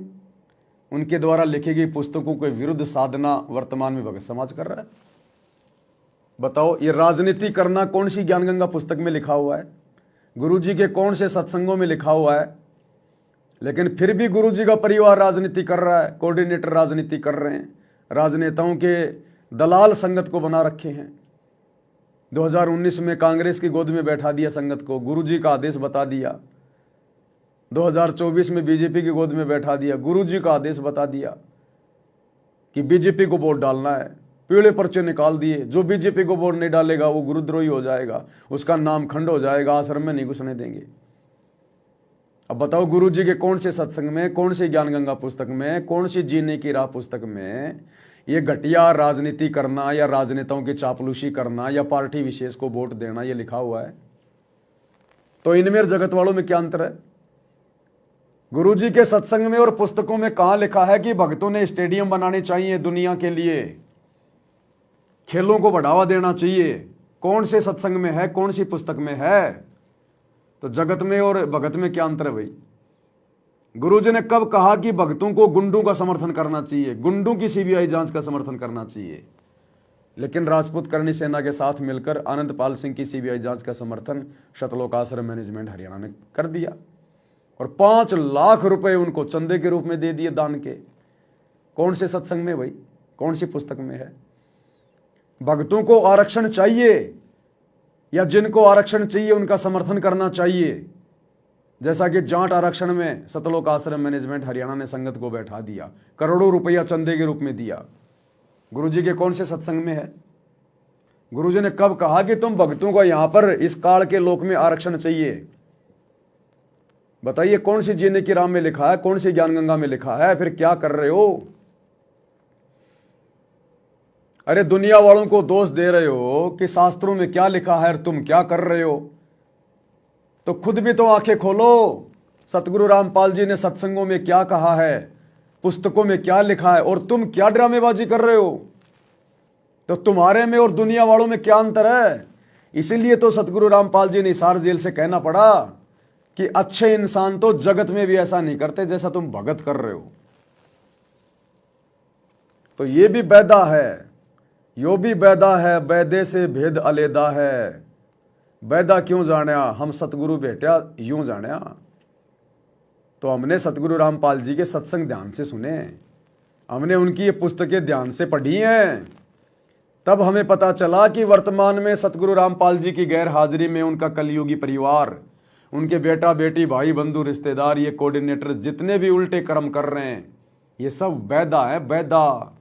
Speaker 1: उनके द्वारा लिखी गई पुस्तकों के विरुद्ध साधना वर्तमान में भगत समाज कर रहा है। बताओ, ये राजनीति करना कौन सी ज्ञान गंगा पुस्तक में लिखा हुआ है? गुरु जी के कौन से सत्संगों में लिखा हुआ है? लेकिन फिर भी गुरु जी का परिवार राजनीति कर रहा है, कोऑर्डिनेटर राजनीति कर रहे हैं, राजनेताओं के दलाल संगत को बना रखे हैं। 2019 में कांग्रेस की गोद में बैठा दिया संगत को, गुरु जी का आदेश बता दिया। 2024 में बीजेपी की गोद में बैठा दिया, गुरु जी का आदेश बता दिया कि बीजेपी को वोट डालना है। पीले पर्चे निकाल दिए, जो बीजेपी को वोट नहीं डालेगा वो गुरुद्रोही हो जाएगा, उसका नाम खंड हो जाएगा, आश्रम में नहीं घुसने देंगे। अब बताओ, गुरु जी के कौन से सत्संग में, कौन सी ज्ञान गंगा पुस्तक में, कौन सी जीने की राह पुस्तक में ये घटिया राजनीति करना या राजनेताओं की चापलूसी करना या पार्टी विशेष को वोट देना ये लिखा हुआ है? तो इनमें जगत वालों में क्या अंतर है? गुरु जी के सत्संग में और पुस्तकों में कहां लिखा है कि भक्तों ने स्टेडियम बनाने चाहिए दुनिया के लिए, खेलों को बढ़ावा देना चाहिए? कौन से सत्संग में है, कौन सी पुस्तक में है? तो जगत में और भगत में क्या अंतर है भाई? गुरु जी ने कब कहा कि भक्तों को गुंडों का समर्थन करना चाहिए, गुंडों की सीबीआई जांच का समर्थन करना चाहिए? लेकिन राजपूत करणी सेना के साथ मिलकर आनंदपाल सिंह की सीबीआई जांच का समर्थन सतलोक आश्रम मैनेजमेंट हरियाणा ने कर दिया और 5 लाख रुपए उनको चंदे के रूप में दे दिए दान के। कौन से सत्संग में भाई, कौन सी पुस्तक में है? भक्तों को आरक्षण चाहिए या जिनको आरक्षण चाहिए उनका समर्थन करना चाहिए? जैसा कि जाट आरक्षण में सतलोक आश्रम मैनेजमेंट हरियाणा ने संगत को बैठा दिया, करोड़ों रुपया चंदे के रूप में दिया। गुरुजी के कौन से सत्संग में है? गुरुजी ने कब कहा कि तुम भक्तों को यहां पर इस काल के लोक में आरक्षण चाहिए? बताइए, कौन सी जीने की राह में लिखा है, कौन सी ज्ञान गंगा में लिखा है? फिर क्या कर रहे हो? अरे दुनिया वालों को दोष दे रहे हो कि शास्त्रों में क्या लिखा है और तुम क्या कर रहे हो, तो खुद भी तो आंखें खोलो। सतगुरु रामपाल जी ने सत्संगों में क्या कहा है, पुस्तकों में क्या लिखा है, और तुम क्या ड्रामेबाजी कर रहे हो? तो तुम्हारे में और दुनिया वालों में क्या अंतर है? इसीलिए तो सतगुरु रामपाल जी ने हिसार जेल से कहना पड़ा कि अच्छे इंसान तो जगत में भी ऐसा नहीं करते जैसा तुम भगत कर रहे हो। तो ये भी बैदा है, यो भी बैदा है, बैदे से भेद अलेदा है। बैदा क्यों जाना, हम सतगुरु बेटा यूं जाना। तो हमने सतगुरु रामपाल जी के सत्संग ध्यान से सुने, हमने उनकी ये पुस्तकें ध्यान से पढ़ी हैं, तब हमें पता चला कि वर्तमान में सतगुरु रामपाल जी की गैर हाजिरी में उनका कलयुगी परिवार, उनके बेटा बेटी भाई बंधु रिश्तेदार, ये कोऑर्डिनेटर जितने भी उल्टे कर्म कर रहे हैं, ये सब बैदा है, बैदा।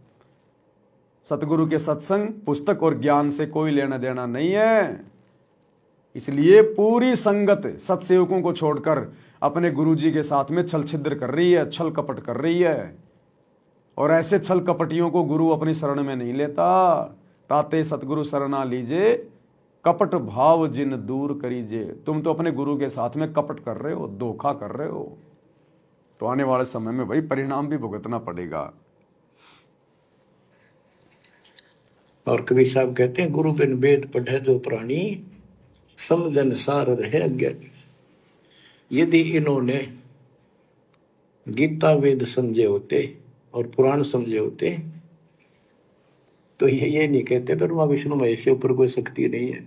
Speaker 1: सतगुरु के सत्संग पुस्तक और ज्ञान से कोई लेना देना नहीं है। इसलिए पूरी संगत सत्सेवकों को छोड़कर अपने गुरुजी के साथ में छल छिद्र कर रही है, छल कपट कर रही है। और ऐसे छल कपटियों को गुरु अपनी शरण में नहीं लेता। ताते सतगुरु शरणा लीजिए, कपट भाव जिन दूर करीजिए। तुम तो अपने गुरु के साथ में कपट कर रहे हो, धोखा कर रहे हो, तो आने वाले समय में भाई परिणाम भी भुगतना पड़ेगा।
Speaker 2: और कबीर साहब कहते हैं, गुरु बिन वेद पढ़े जो प्राणी, समझन सार रहे अज्ञानी। यदि इन्होंने गीता वेद समझे होते और पुराण समझे होते तो ये नहीं कहते ब्रह्मा विष्णु महेश से ऊपर कोई शक्ति नहीं है।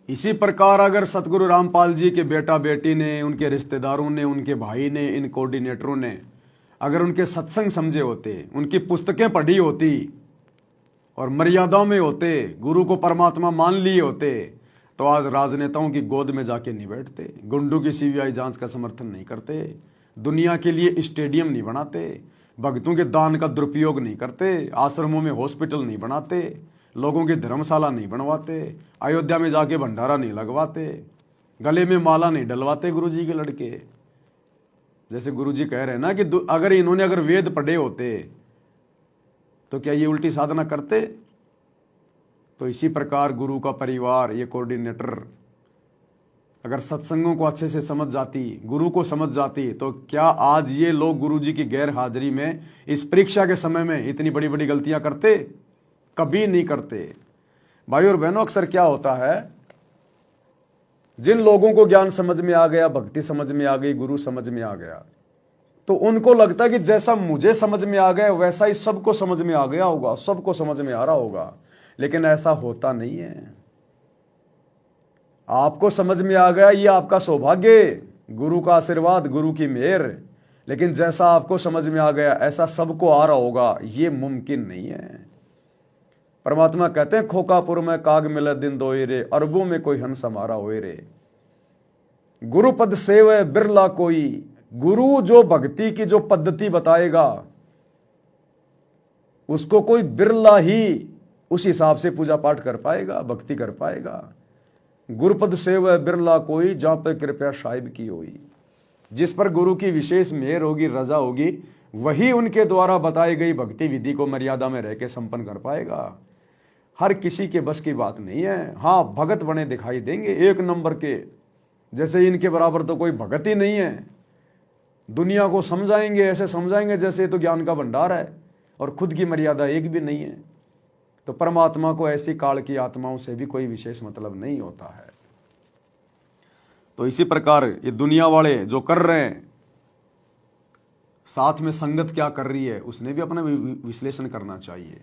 Speaker 1: इसी प्रकार अगर सतगुरु रामपाल जी के बेटा बेटी ने, उनके रिश्तेदारों ने, उनके भाई ने, इन कोऑर्डिनेटरों ने अगर उनके सत्संग समझे होते, उनकी पुस्तकें पढ़ी होती और मर्यादाओं में होते, गुरु को परमात्मा मान लिए होते, तो आज राजनेताओं की गोद में जाके नहीं बैठते, गुंडों की सीबीआई जांच का समर्थन नहीं करते, दुनिया के लिए स्टेडियम नहीं बनाते, भक्तों के दान का दुरुपयोग नहीं करते, आश्रमों में हॉस्पिटल नहीं बनाते, लोगों की धर्मशाला नहीं बनवाते, अयोध्या में जाके भंडारा नहीं लगवाते, गले में माला नहीं डलवाते गुरुजी के लड़के। जैसे गुरुजी कह रहे हैं ना कि अगर इन्होंने वेद पढ़े होते तो क्या ये उल्टी साधना करते? तो इसी प्रकार गुरु का परिवार, ये कोऑर्डिनेटर अगर सत्संगों को अच्छे से समझ जाती, गुरु को समझ जाती, तो क्या आज ये लोग गुरुजी की गैर हाजिरी में इस परीक्षा के समय में इतनी बड़ी बड़ी गलतियां करते? कभी नहीं करते। भाई और बहनों, अक्सर क्या होता है, जिन लोगों को ज्ञान समझ में आ गया, भक्ति समझ में आ गई, गुरु समझ में आ गया, तो उनको लगता है कि जैसा मुझे समझ में आ गया वैसा ही सबको समझ में आ गया होगा, सबको समझ में आ रहा होगा। लेकिन ऐसा होता नहीं है। आपको समझ में आ गया, ये आपका सौभाग्य, गुरु का आशीर्वाद, गुरु की मेहर। लेकिन जैसा आपको समझ में आ गया ऐसा सबको आ रहा होगा, ये मुमकिन नहीं है। परमात्मा कहते हैं, खोकापुर में काग मिले दिन दोए रे, अरबों में कोई हंस हमारा होए रे। गुरु पद सेवे बिरला कोई, गुरु जो भक्ति की जो पद्धति बताएगा उसको कोई बिरला ही उस हिसाब से पूजा पाठ कर पाएगा, भक्ति कर पाएगा। गुरुपद सेव बिरला कोई, जहां पर कृपया साहिब की होई। जिस पर गुरु की विशेष मेहर होगी, रजा होगी, वही उनके द्वारा बताई गई भक्ति विधि को मर्यादा में रहकर संपन्न कर पाएगा। हर किसी के बस की बात नहीं है। हाँ, भगत बने दिखाई देंगे एक नंबर के, जैसे इनके बराबर तो कोई भगत ही नहीं है। दुनिया को समझाएंगे, ऐसे समझाएंगे जैसे तो ज्ञान का भंडार है, और खुद की मर्यादा एक भी नहीं है। तो परमात्मा को ऐसी काल की आत्माओं से भी कोई विशेष मतलब नहीं होता है। तो इसी प्रकार ये दुनिया वाले जो कर रहे हैं, साथ में संगत क्या कर रही है, उसने भी अपना विश्लेषण करना चाहिए।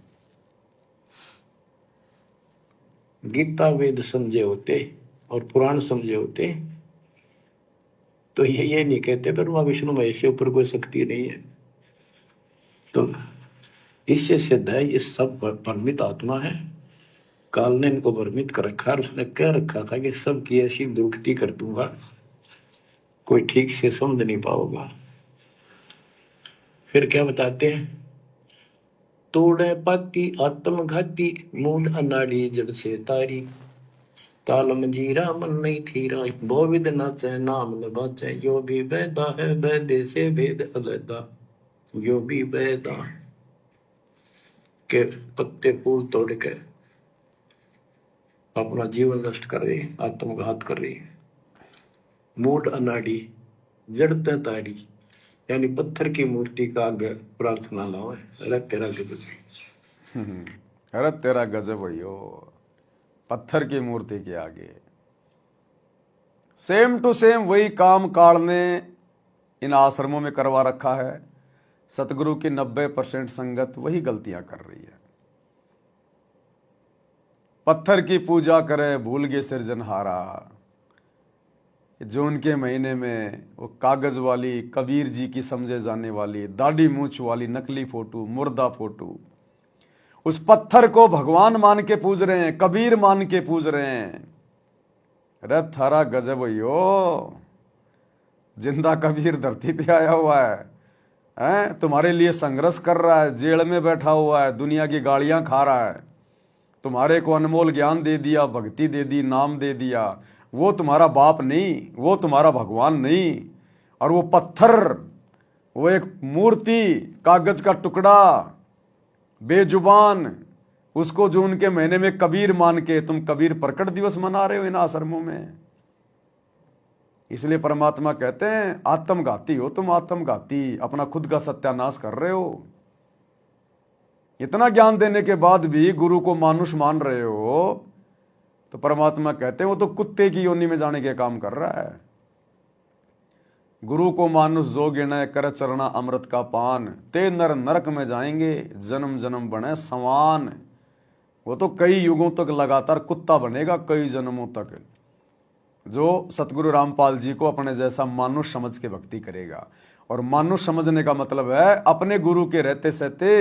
Speaker 2: गीता वेद समझे होते और पुराण समझे होते तो ये नहीं कहते ब्रह्मा विष्णु महेश के ऊपर कोई शक्ति नहीं है। तो इससे सिद्ध है ये सब भ्रमित आत्मा है। काल ने इनको भ्रमित कर रखा, उसने कह रखा था कि सबकी ऐसी दुर्गति कर दूंगा, कोई ठीक से समझ नहीं पाओगा। फिर क्या बताते हैं, तोड़े पाती आत्मघाती, मूल अनाड़ी जड़ से तारी, ताल मंजीरा मन नहीं थीरा, बहुविध नाचे नाम न बाचे, यो भी बैदा है बैदे से भेद अलैदा, यो भी बैदा के पत्ते फूल तोड़ के अपना जीवन नष्ट कर रही, आत्मघात कर रही। मूड अनाड़ी जड़ते तारी, यानी पत्थर की मूर्ति का आगे प्रार्थना लाओ, अरे तेरा गजब,
Speaker 1: अरे तेरा गजब भैयो, पत्थर की मूर्ति के आगे। सेम टू सेम वही काम काल ने इन आश्रमों में करवा रखा है। सतगुरु की 90% संगत वही गलतियां कर रही है। पत्थर की पूजा करे भूल गए सृजनहारा। जून के महीने में वो कागज वाली, कबीर जी की समझे जाने वाली, दाढ़ी मूंछ वाली नकली फोटो, मुर्दा फोटो, उस पत्थर को भगवान मान के पूज रहे हैं, कबीर मान के पूज रहे हैं। अरे थारा गजब यो, जिंदा कबीर धरती पे आया हुआ है, तुम्हारे लिए संघर्ष कर रहा है, जेल में बैठा हुआ है, दुनिया की गालियां खा रहा है, तुम्हारे को अनमोल ज्ञान दे दिया, भक्ति दे दी, नाम दे दिया। वो तुम्हारा बाप नहीं, वो तुम्हारा भगवान नहीं। और वो पत्थर, वो एक मूर्ति, कागज का टुकड़ा, बेजुबान, उसको जून के महीने में कबीर मान के तुम कबीर प्रकट दिवस मना रहे हो इन आश्रमों में। इसलिए परमात्मा कहते हैं आत्मघाती हो तुम, आत्मघाती, अपना खुद का सत्यानाश कर रहे हो। इतना ज्ञान देने के बाद भी गुरु को मानुष मान रहे हो, तो परमात्मा कहते हैं वो तो कुत्ते की योनि में जाने के काम कर रहा है। गुरु को मानुष जो गिने, कर चरना अमृत का पान, ते नर नरक में जाएंगे, जन्म जन्म बने समान। वो तो कई युगों तक लगातार कुत्ता बनेगा, कई जन्मों तक, जो सतगुरु रामपाल जी को अपने जैसा मानुष समझ के भक्ति करेगा। और मानुष समझने का मतलब है अपने गुरु के रहते सहते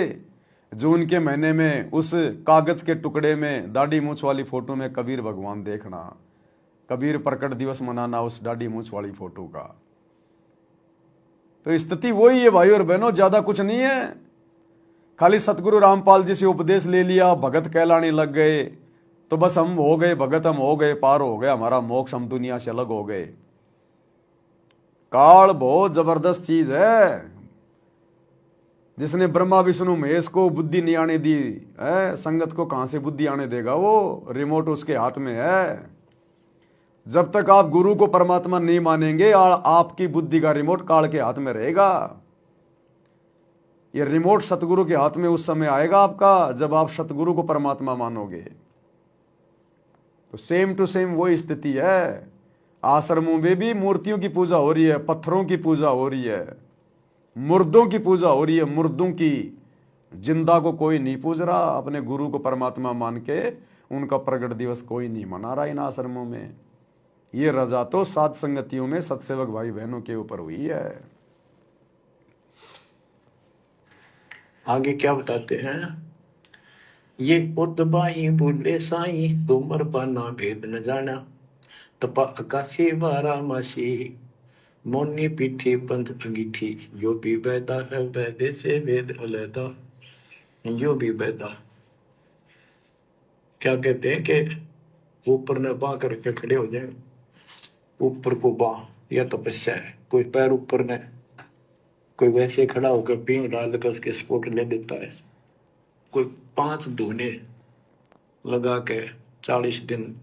Speaker 1: जून के महीने में उस कागज के टुकड़े में दाढ़ी मूंछ वाली फोटो में कबीर भगवान देखना। कबीर प्रकट दिवस मनाना उस दाढ़ी मूछ वाली फोटो का। तो स्थिति वही है भाई और बहनों, ज्यादा कुछ नहीं है। खाली सतगुरु रामपाल जी से उपदेश ले लिया, भगत कहलाने लग गए, तो बस हम हो गए भगत, हम हो गए पार, हो गया हमारा मोक्ष, हम दुनिया से अलग हो गए। काल बहुत जबरदस्त चीज है। जिसने ब्रह्मा विष्णु महेश को बुद्धि नहीं आने दी है, संगत को कहां से बुद्धि आने देगा? वो रिमोट उसके हाथ में है। जब तक आप गुरु को परमात्मा नहीं मानेंगे, आपकी बुद्धि का रिमोट काल के हाथ में रहेगा। ये रिमोट सतगुरु के हाथ में उस समय आएगा आपका, जब आप सतगुरु को परमात्मा मानोगे। तो सेम टू सेम वही स्थिति है। आश्रमों में भी मूर्तियों की पूजा हो रही है, पत्थरों की पूजा हो रही है, मुर्दों की पूजा हो रही है, मुर्दों की। जिंदा को कोई नहीं पूज रहा, अपने गुरु को परमात्मा मान के उनका प्रगट दिवस कोई नहीं मना रहा इन आश्रमों में। ये रजा तो सात संगतियों में सत्सेवक भाई बहनों के ऊपर हुई है।
Speaker 2: आगे क्या बताते हैं? ये उतबाही बोले साई, तुमर पाना भेद न जाना, तपा आकाशी वारामासी, मोनी पीठी पंथ अंगीठी, जो भी वैदा है वैदे से वेद अलैदा, जो भी वैदा। क्या कहते हैं कि ऊपर ने बां करके खड़े हो जाए, ऊपर को बां, यह तपस्या है। कोई पैर ऊपर ने, कोई वैसे खड़ा होकर पींग डाल कर उसके स्पोर्ट ले देता है, कोई 5 धोने लगा के 40 दिन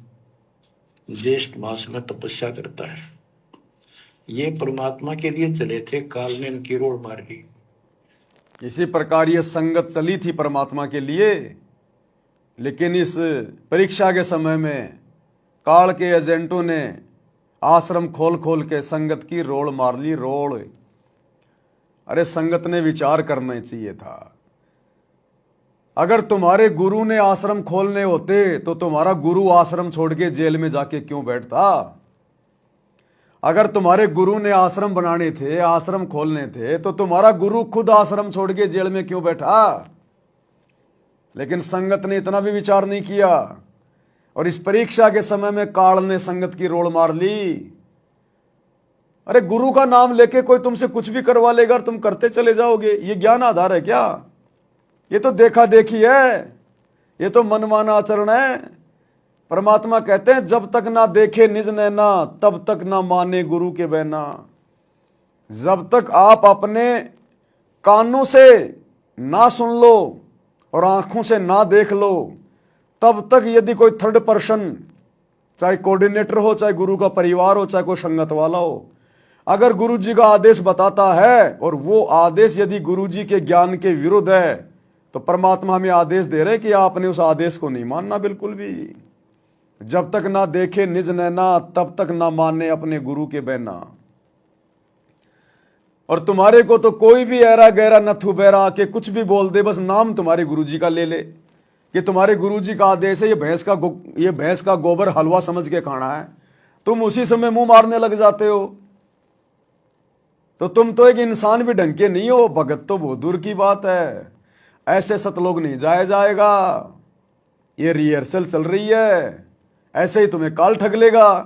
Speaker 2: ज्येष्ठ मास में तपस्या करता है। ये परमात्मा के लिए चले थे, काल ने इनकी रोड मार दी।
Speaker 1: इसी प्रकार ये संगत चली थी परमात्मा के लिए, लेकिन इस परीक्षा के समय में काल के एजेंटों ने आश्रम खोल खोल के संगत की रोड़ मार ली, रोड़। अरे संगत ने विचार करना चाहिए था। अगर तुम्हारे गुरु ने आश्रम खोलने होते तो तुम्हारा गुरु आश्रम छोड़ के जेल में जाके क्यों बैठता? अगर तुम्हारे गुरु ने आश्रम बनाने थे, आश्रम खोलने थे, तो तुम्हारा गुरु खुद आश्रम छोड़ के जेल में क्यों बैठा? लेकिन संगत ने इतना भी विचार नहीं किया, और इस परीक्षा के समय में काल ने संगत की रोड़ मार ली। अरे गुरु का नाम लेके कोई तुमसे कुछ भी करवा लेगा और तुम करते चले जाओगे, ये ज्ञान आधार है क्या? ये तो देखा देखी है, ये तो मनमाना आचरण है। परमात्मा कहते हैं जब तक ना देखे निज नैना, तब तक ना माने गुरु के बहना। जब तक आप अपने कानों से ना सुन लो और आंखों से ना देख लो, तब तक यदि कोई थर्ड पर्सन, चाहे कोऑर्डिनेटर हो, चाहे गुरु का परिवार हो, चाहे कोई संगत वाला हो, अगर गुरु जी का आदेश बताता है और वो आदेश यदि गुरु जी के ज्ञान के विरुद्ध है, तो परमात्मा हमें आदेश दे रहे कि आपने उस आदेश को नहीं मानना बिल्कुल भी। जब तक ना देखे निज नैना, तब तक ना माने अपने गुरु के बहना। और तुम्हारे को तो कोई भी ऐरा गहरा नथु बैरा आके कुछ भी बोल दे, बस नाम तुम्हारे गुरुजी का ले ले कि तुम्हारे गुरुजी का आदेश है, ये भैंस का गोबर हलवा समझ के खाना है, तुम उसी समय मुंह मारने लग जाते हो। तो तुम तो एक इंसान भी ढंग के नहीं हो, भगत तो बहुत दूर की बात है। ऐसे सतलोक नहीं जाया जाएगा। ये रिहर्सल चल रही है, ऐसे ही तुम्हें काल ठग लेगा।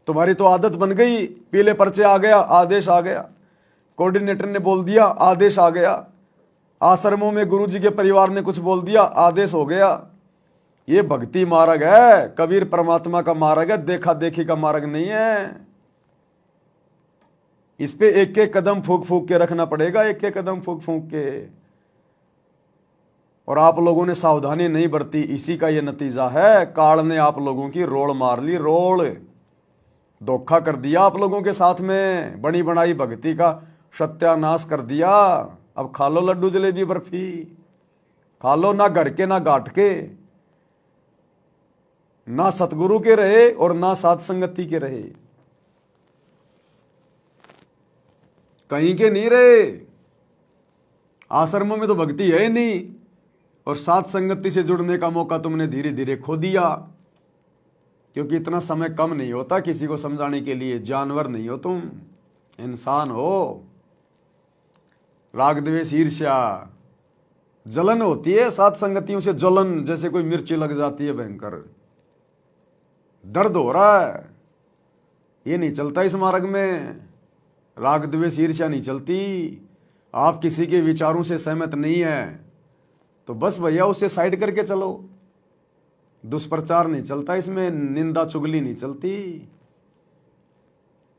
Speaker 1: तुम्हारी तो आदत बन गई, पीले पर्चे आ गया, आदेश आ गया, कोऑर्डिनेटर ने बोल दिया, आदेश आ गया, आश्रमों में गुरुजी के परिवार ने कुछ बोल दिया, आदेश हो गया। ये भक्ति मार्ग है, कबीर परमात्मा का मार्ग है, देखा देखी का मार्ग नहीं है। इस पे एक एक कदम फूक फूक के रखना पड़ेगा, एक एक कदम फूक फूक के। और आप लोगों ने सावधानी नहीं बरती, इसी का ये नतीजा है। काल ने आप लोगों की रोड़ मार ली, रोड़। धोखा कर दिया आप लोगों के साथ में, बनी बनाई भक्ति का सत्यानाश कर दिया। अब खा लो लड्डू जलेबी बर्फी, खा लो, ना घर के ना घाट के, ना सतगुरु के रहे और ना साध संगति के रहे, कहीं के नहीं रहे। आश्रमों में तो भक्ति है नहीं, और साध संगति से जुड़ने का मौका तुमने धीरे धीरे खो दिया, क्योंकि इतना समय कम नहीं होता किसी को समझाने के लिए। जानवर नहीं हो तुम, इंसान हो। राग द्वेष ईर्ष्या जलन होती है, साध संगतियों से जलन, जैसे कोई मिर्ची लग जाती है, भयंकर दर्द हो रहा है। ये नहीं चलता इस मार्ग में। राग द्वेष ईर्ष्या नहीं चलती। आप किसी के विचारों से सहमत नहीं है तो बस भैया उसे साइड करके चलो। दुष्प्रचार नहीं चलता इसमें, निंदा चुगली नहीं चलती।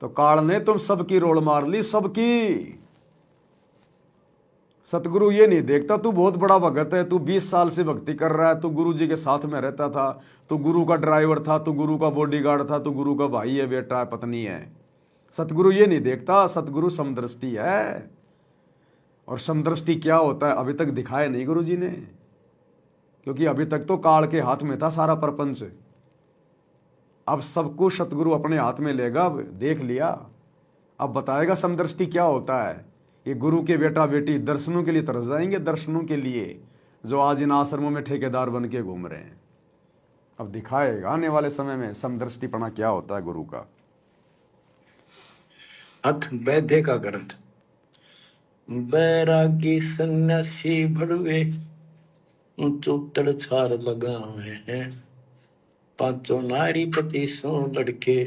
Speaker 1: तो काल ने तुम सबकी रोल मार ली, सबकी। सतगुरु ये नहीं देखता तू बहुत बड़ा भगत है, तू 20 साल से भक्ति कर रहा है, तू गुरु जी के साथ में रहता था, तू गुरु का ड्राइवर था, तू गुरु का बॉडीगार्ड था, तू गुरु का भाई है, बेटा है, पत्नी है। सतगुरु ये नहीं देखता। सतगुरु समदृष्टि है। और समदृष्टि क्या होता है अभी तक दिखाया नहीं गुरु जी ने, क्योंकि अभी तक तो काल के हाथ में था सारा प्रपंच। अब सबको सतगुरु अपने हाथ में लेगा। अब देख लिया, अब बताएगा समदृष्टि क्या होता है। ये गुरु के बेटा बेटी दर्शनों के लिए तरस जाएंगे, दर्शनों के लिए, जो आज इन आश्रमों में ठेकेदार बन के घूम रहे हैं। अब दिखाएगा आने वाले समय में समदृष्टिपना क्या होता है गुरु का।
Speaker 2: अथ वैद्य का ग्रंथ। बैरागी सन्यासी भड़वे चौतड़ छार लगा हुए हैं, पांचों नारी पति सो लड़के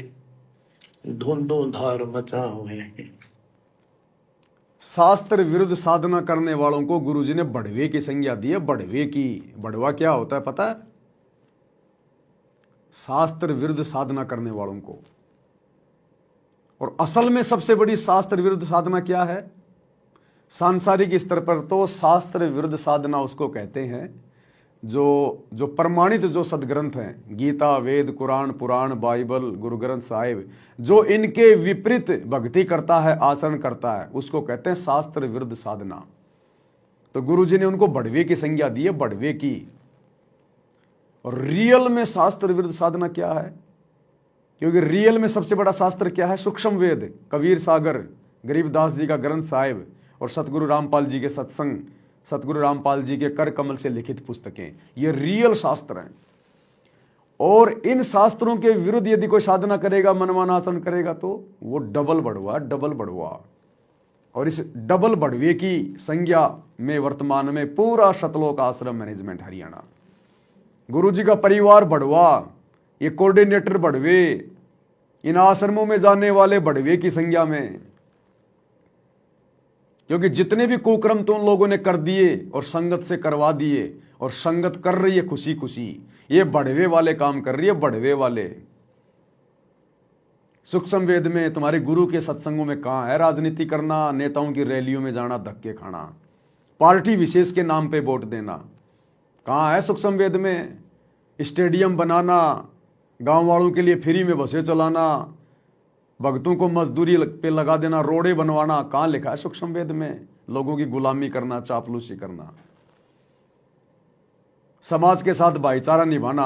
Speaker 2: धुंधों धार मचा हुए हैं।
Speaker 1: शास्त्र विरुद्ध साधना करने वालों को गुरुजी ने बढ़वे की संज्ञा दी है। बढ़वे की, बढ़वा क्या होता है पता है? शास्त्र विरुद्ध साधना करने वालों को। और असल में सबसे बड़ी शास्त्र विरुद्ध साधना क्या है? सांसारिक स्तर पर तो शास्त्र विरुद्ध साधना उसको कहते हैं जो प्रमाणित जो सदग्रंथ हैं, गीता, वेद, कुरान, पुराण, बाइबल, गुरु ग्रंथ साहिब, जो इनके विपरीत भक्ति करता है, आचरण करता है, उसको कहते हैं शास्त्र विरुद्ध साधना। तो गुरु जी ने उनको बढ़वे की संज्ञा दी है, बढ़वे की। और रियल में शास्त्र विरुद्ध साधना क्या है? क्योंकि रियल में सबसे बड़ा शास्त्र क्या है? सूक्ष्म वेद, कबीर सागर, गरीबदास जी का ग्रंथ साहिब और सतगुरु रामपाल जी के सत्संग, सतगुरु रामपाल जी के कर कमल से लिखित पुस्तकें, ये रियल शास्त्र हैं। और इन शास्त्रों के विरुद्ध यदि कोई साधना करेगा, मनमाना आचरण करेगा, तो वो डबल बढ़वा, डबल बढ़वा। और इस डबल बढ़वे की संज्ञा में वर्तमान में पूरा सतलोक आश्रम मैनेजमेंट हरियाणा, गुरु जी का परिवार बढ़वा, ये कोऑर्डिनेटर बढ़वे, इन आश्रमों में जाने वाले बढ़वे की संज्ञा में। क्योंकि जितने भी कुक्रम तो उन लोगों ने कर दिए और संगत से करवा दिए, और संगत कर रही है खुशी खुशी, ये बढ़वे वाले काम कर रही है, बढ़वे वाले। सूक्ष्म वेद में तुम्हारे गुरु के सत्संगों में कहां है राजनीति करना, नेताओं की रैलियों में जाना, धक्के खाना, पार्टी विशेष के नाम पे वोट देना? कहां है सूक्ष्म वेद में? स्टेडियम बनाना, गांव वालों के लिए फ्री में बसें चलाना, भक्तों को मजदूरी पे लगा देना, रोडे बनवाना, कहां लिखा है सूक्ष्म वेद में? लोगों की गुलामी करना, चापलूसी करना, समाज के साथ भाईचारा निभाना,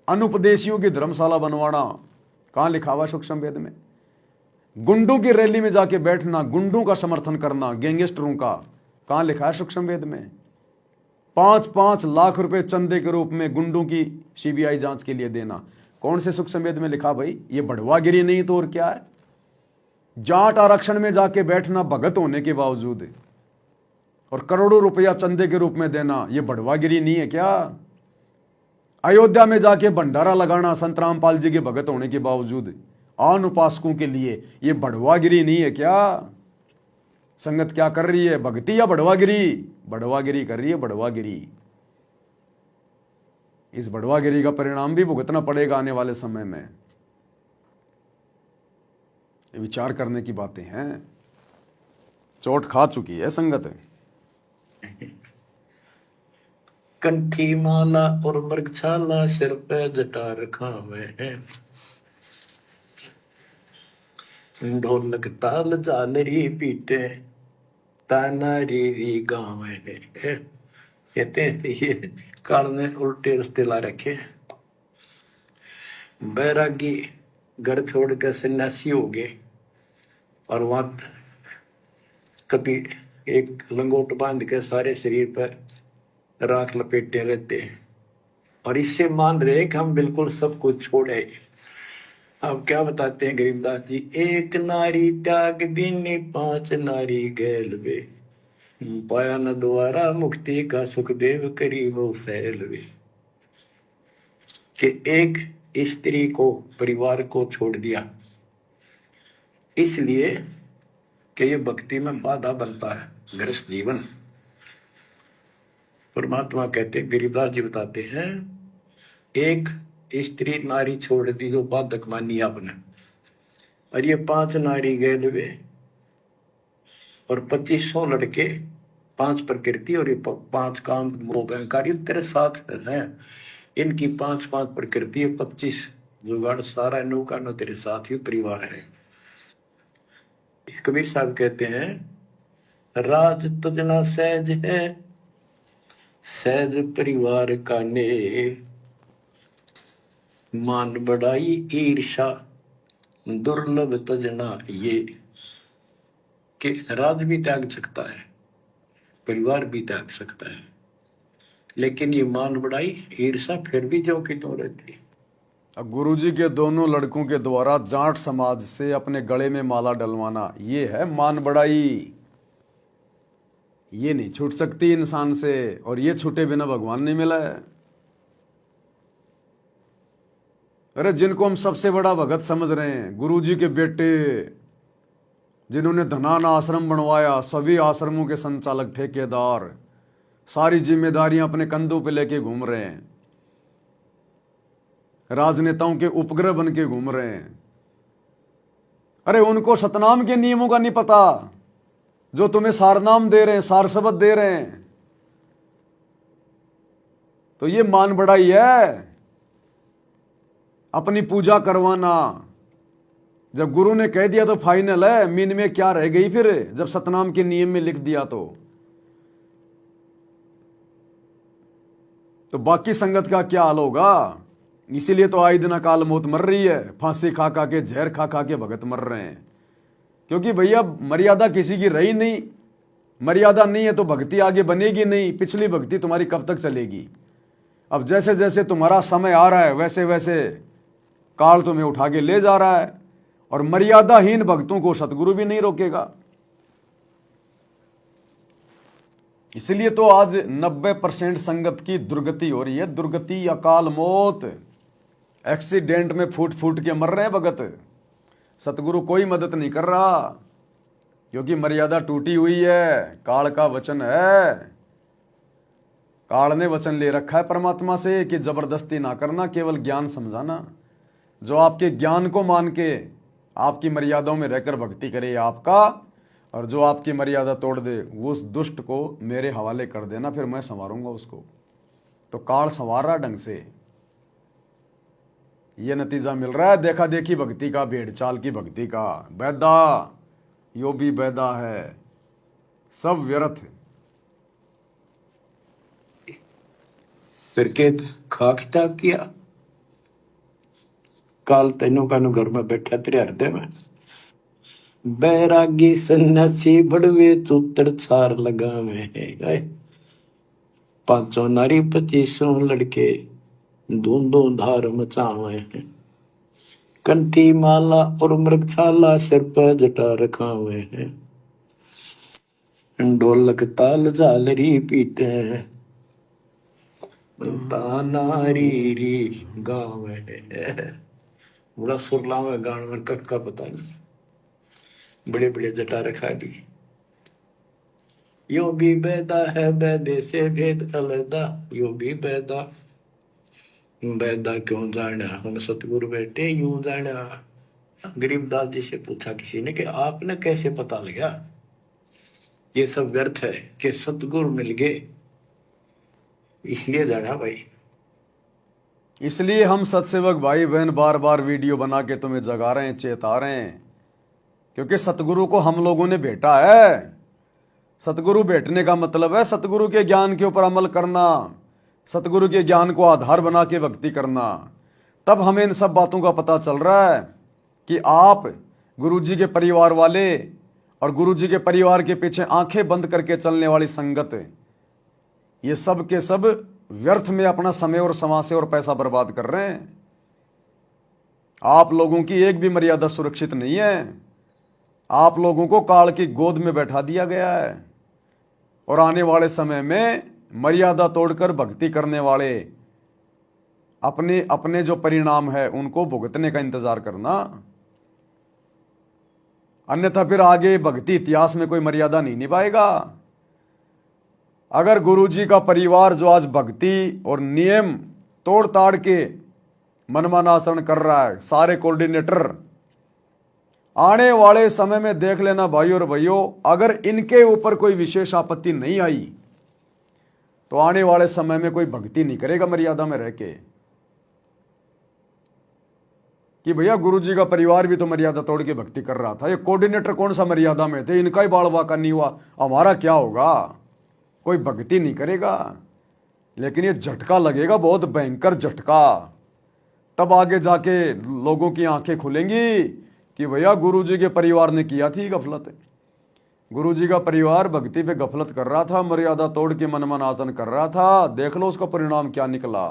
Speaker 1: अनुपदेशियों की धर्मशाला बनवाना, कहां लिखा हुआ सूक्ष्म वेद में? गुंडों की रैली में जाके बैठना, गुंडों का समर्थन करना, गैंगस्टरों का, कहां लिखा है सूक्ष्म वेद में? 5-5 लाख रुपए चंदे के रूप में गुंडों की सीबीआई जांच के लिए देना, कौन से सूक्ष्म वेद में लिखा भाई? ये बढ़वागिरी नहीं तो और क्या है? जाट आरक्षण में जाके बैठना भगत होने के बावजूद, और करोड़ों रुपया चंदे के रूप में देना, ये बढ़वागिरी नहीं है क्या? अयोध्या में जाके भंडारा लगाना संत रामपाल जी के भगत होने के बावजूद आन उपासकों के लिए, ये बढ़वागिरी नहीं है क्या? संगत क्या कर रही है? भक्ति या बढ़वागिरी? बढ़वागिरी कर रही है, बढ़वागिरी। इस बढ़वागिरी का परिणाम भी भुगतना पड़ेगा आने वाले समय में। ये विचार करने की बातें हैं। चोट खा चुकी है संगत।
Speaker 2: कंठी माला और मृगछाला सिर पे जटा रखा हुए हैं, ढोलक ताल झालरी पीटे तानारी री गाँव है। कहते हैं ये काल ने उल्टे रास्ते ला रखे। बैरागी घर छोड़ कर सन्यासी हो गए, और वहां कभी एक लंगोट बांध के सारे शरीर पर राख लपेटे रहते हैं, और इससे मान रहे कि हम बिल्कुल सब कुछ छोड़े। अब क्या बताते हैं गरीबदास जी? एक नारी त्याग दीनी 5 नारी गैल वे, पाया न द्वारा मुक्ति का सुखदेव करी वो सैल वे। कि एक स्त्री को, परिवार को छोड़ दिया, इसलिए कि ये भक्ति में बाधा बनता है गृहस्थ जीवन। परमात्मा कहते, गिरिदास जी बताते हैं, एक स्त्री नारी छोड़ दी जो बाधक मानी आपने, और ये 5 नारी गए वे और 2500 लड़के, 5 प्रकृति और ये 5 काम मोह अहंकार तेरे साथ हैं। इनकी 5-5 प्रकृति 25 जुगाड़ सारा नौका नो तेरे साथ ही परिवार है। कबीर साहब कहते हैं, राज तुझना सहज है सहज परिवार का ने, मान बढ़ाई ईर्षा दुर्लभ तजना ये। कि राज भी त्याग सकता है, परिवार भी त्याग सकता है, लेकिन ये मान बढ़ाई ईर्षा फिर भी जो कि तो रहती।
Speaker 1: अब गुरुजी के दोनों लड़कों के द्वारा जाट समाज से अपने गले में माला डलवाना, ये है मान बढ़ाई। ये नहीं छूट सकती इंसान से, और ये छूटे बिना भगवान नहीं मिला है। अरे जिनको हम सबसे बड़ा भगत समझ रहे हैं, गुरुजी के बेटे, जिन्होंने धनाना आश्रम बनवाया, सभी आश्रमों के संचालक ठेकेदार, सारी जिम्मेदारियां अपने कंधों पे लेके घूम रहे हैं, राजनेताओं के उपग्रह बन के घूम रहे हैं। अरे उनको सतनाम के नियमों का नहीं पता, जो तुम्हें सारनाम दे रहे हैं, सार शब्द दे रहे हैं। तो ये मान बढ़ाई है, अपनी पूजा करवाना। जब गुरु ने कह दिया तो फाइनल है, मीन में क्या रह गई फिर, जब सतनाम के नियम में लिख दिया तो बाकी संगत का क्या हाल होगा। इसीलिए तो आए दिन अकाल मौत मर रही है, फांसी खा खा के, जहर खा खा के भगत मर रहे हैं। क्योंकि भैया मर्यादा किसी की रही नहीं, मर्यादा नहीं है तो भक्ति आगे बनेगी नहीं, पिछली भक्ति तुम्हारी कब तक चलेगी। अब जैसे जैसे तुम्हारा समय आ रहा है, वैसे वैसे काल तुम्हें उठा के ले जा रहा है, और मर्यादाहीन भक्तों को सतगुरु भी नहीं रोकेगा। इसलिए तो आज 90% संगत की दुर्गति हो रही है। दुर्गति, अकाल मौत, एक्सीडेंट में फूट फूट के मर रहे हैं भगत। सतगुरु कोई मदद नहीं कर रहा, क्योंकि मर्यादा टूटी हुई है। काल का वचन है, काल ने वचन ले रखा है परमात्मा से कि जबरदस्ती ना करना, केवल ज्ञान समझाना। जो आपके ज्ञान को मान के आपकी मर्यादाओं में रहकर भक्ति करे आपका, और जो आपकी मर्यादा तोड़ दे वो उस दुष्ट को मेरे हवाले कर देना, फिर मैं संवारूंगा उसको। तो काल संवार रहा ढंग से, ये नतीजा मिल रहा है देखा देखी भक्ति का, भेड़ चाल की भक्ति का। बैदा यो भी बैदा है, सब व्यर्थ।
Speaker 2: फिर के खाकता किया, काल तेनों का घर में बैठा तेरे हृदय में। बैरागी सन्यासी बड़वे तूतर छार लगावे, 500 नारी 2500 लड़के धूंधों धार मचावे। कंठी माला और मृगछाला सिर पर जटा रखावे, ढोलक ताल झालरी पीटे नारी री गावे। बड़ा सुर लावे गान में, कक्का पता नहीं, बड़े बड़े जटा रखा दी। यो भी बैदा है बैदे से भेद अलदा, यो भी बैदा। बैदा क्यों जाना, हम सतगुरु बैठे यूं जाना। गरीबदास जी से पूछा किसी ने कि आपने कैसे पता लगा ये सब व्यर्थ है, कि सतगुरु मिल गए इसलिए जाना भाई।
Speaker 1: इसलिए हम सत्सेवक भाई बहन बार बार वीडियो बना के तुम्हें जगा रहे हैं, चेता रहे हैं, क्योंकि सतगुरु को हम लोगों ने भेटा है। सतगुरु भेटने का मतलब है सतगुरु के ज्ञान के ऊपर अमल करना, सतगुरु के ज्ञान को आधार बना के भक्ति करना। तब हमें इन सब बातों का पता चल रहा है कि आप गुरुजी के परिवार वाले और गुरुजी के परिवार के पीछे आंखें बंद करके चलने वाली संगत, ये सब के सब व्यर्थ में अपना समय और समाज और पैसा बर्बाद कर रहे हैं। आप लोगों की एक भी मर्यादा सुरक्षित नहीं है। आप लोगों को काल की गोद में बैठा दिया गया है, और आने वाले समय में मर्यादा तोड़कर भक्ति करने वाले अपने अपने जो परिणाम है उनको भुगतने का इंतजार करना। अन्यथा फिर आगे भक्ति इतिहास में कोई मर्यादा नहीं निभाएगा। अगर गुरुजी का परिवार जो आज भक्ति और नियम तोड़ ताड़ के मनमाना आचरण कर रहा है, सारे कोऑर्डिनेटर, आने वाले समय में देख लेना भाई और भाइयों, अगर इनके ऊपर कोई विशेष आपत्ति नहीं आई तो आने वाले समय में कोई भक्ति नहीं करेगा मर्यादा में रह के, कि भैया गुरुजी का परिवार भी तो मर्यादा तोड़ के भक्ति कर रहा था, ये कोऑर्डिनेटर कौन सा मर्यादा में थे, इनका ही बाल बाका नहीं हुआ, हमारा क्या होगा, कोई भक्ति नहीं करेगा। लेकिन ये झटका लगेगा, बहुत भयंकर झटका, तब आगे जाके लोगों की आंखें खुलेंगी कि भैया गुरुजी के परिवार ने किया थी गफलत। गुरुजी का परिवार भक्ति पे गफलत कर रहा था, मर्यादा तोड़ के मनमाना आचरण कर रहा था, देख लो उसका परिणाम क्या निकला।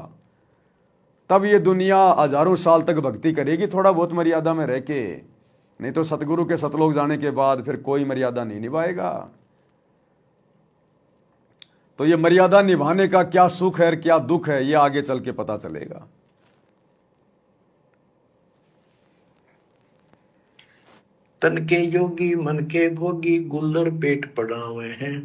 Speaker 1: तब ये दुनिया हजारों साल तक भक्ति करेगी थोड़ा बहुत मर्यादा में रह के, नहीं तो सतगुरु के सतलोक जाने के बाद फिर कोई मर्यादा नहीं निभाएगा। तो ये मर्यादा निभाने का क्या सुख है और क्या दुख है, ये आगे चल के पता चलेगा।
Speaker 2: तन के योगी मन के भोगी गुल्लर पेट पड़ावे हैं,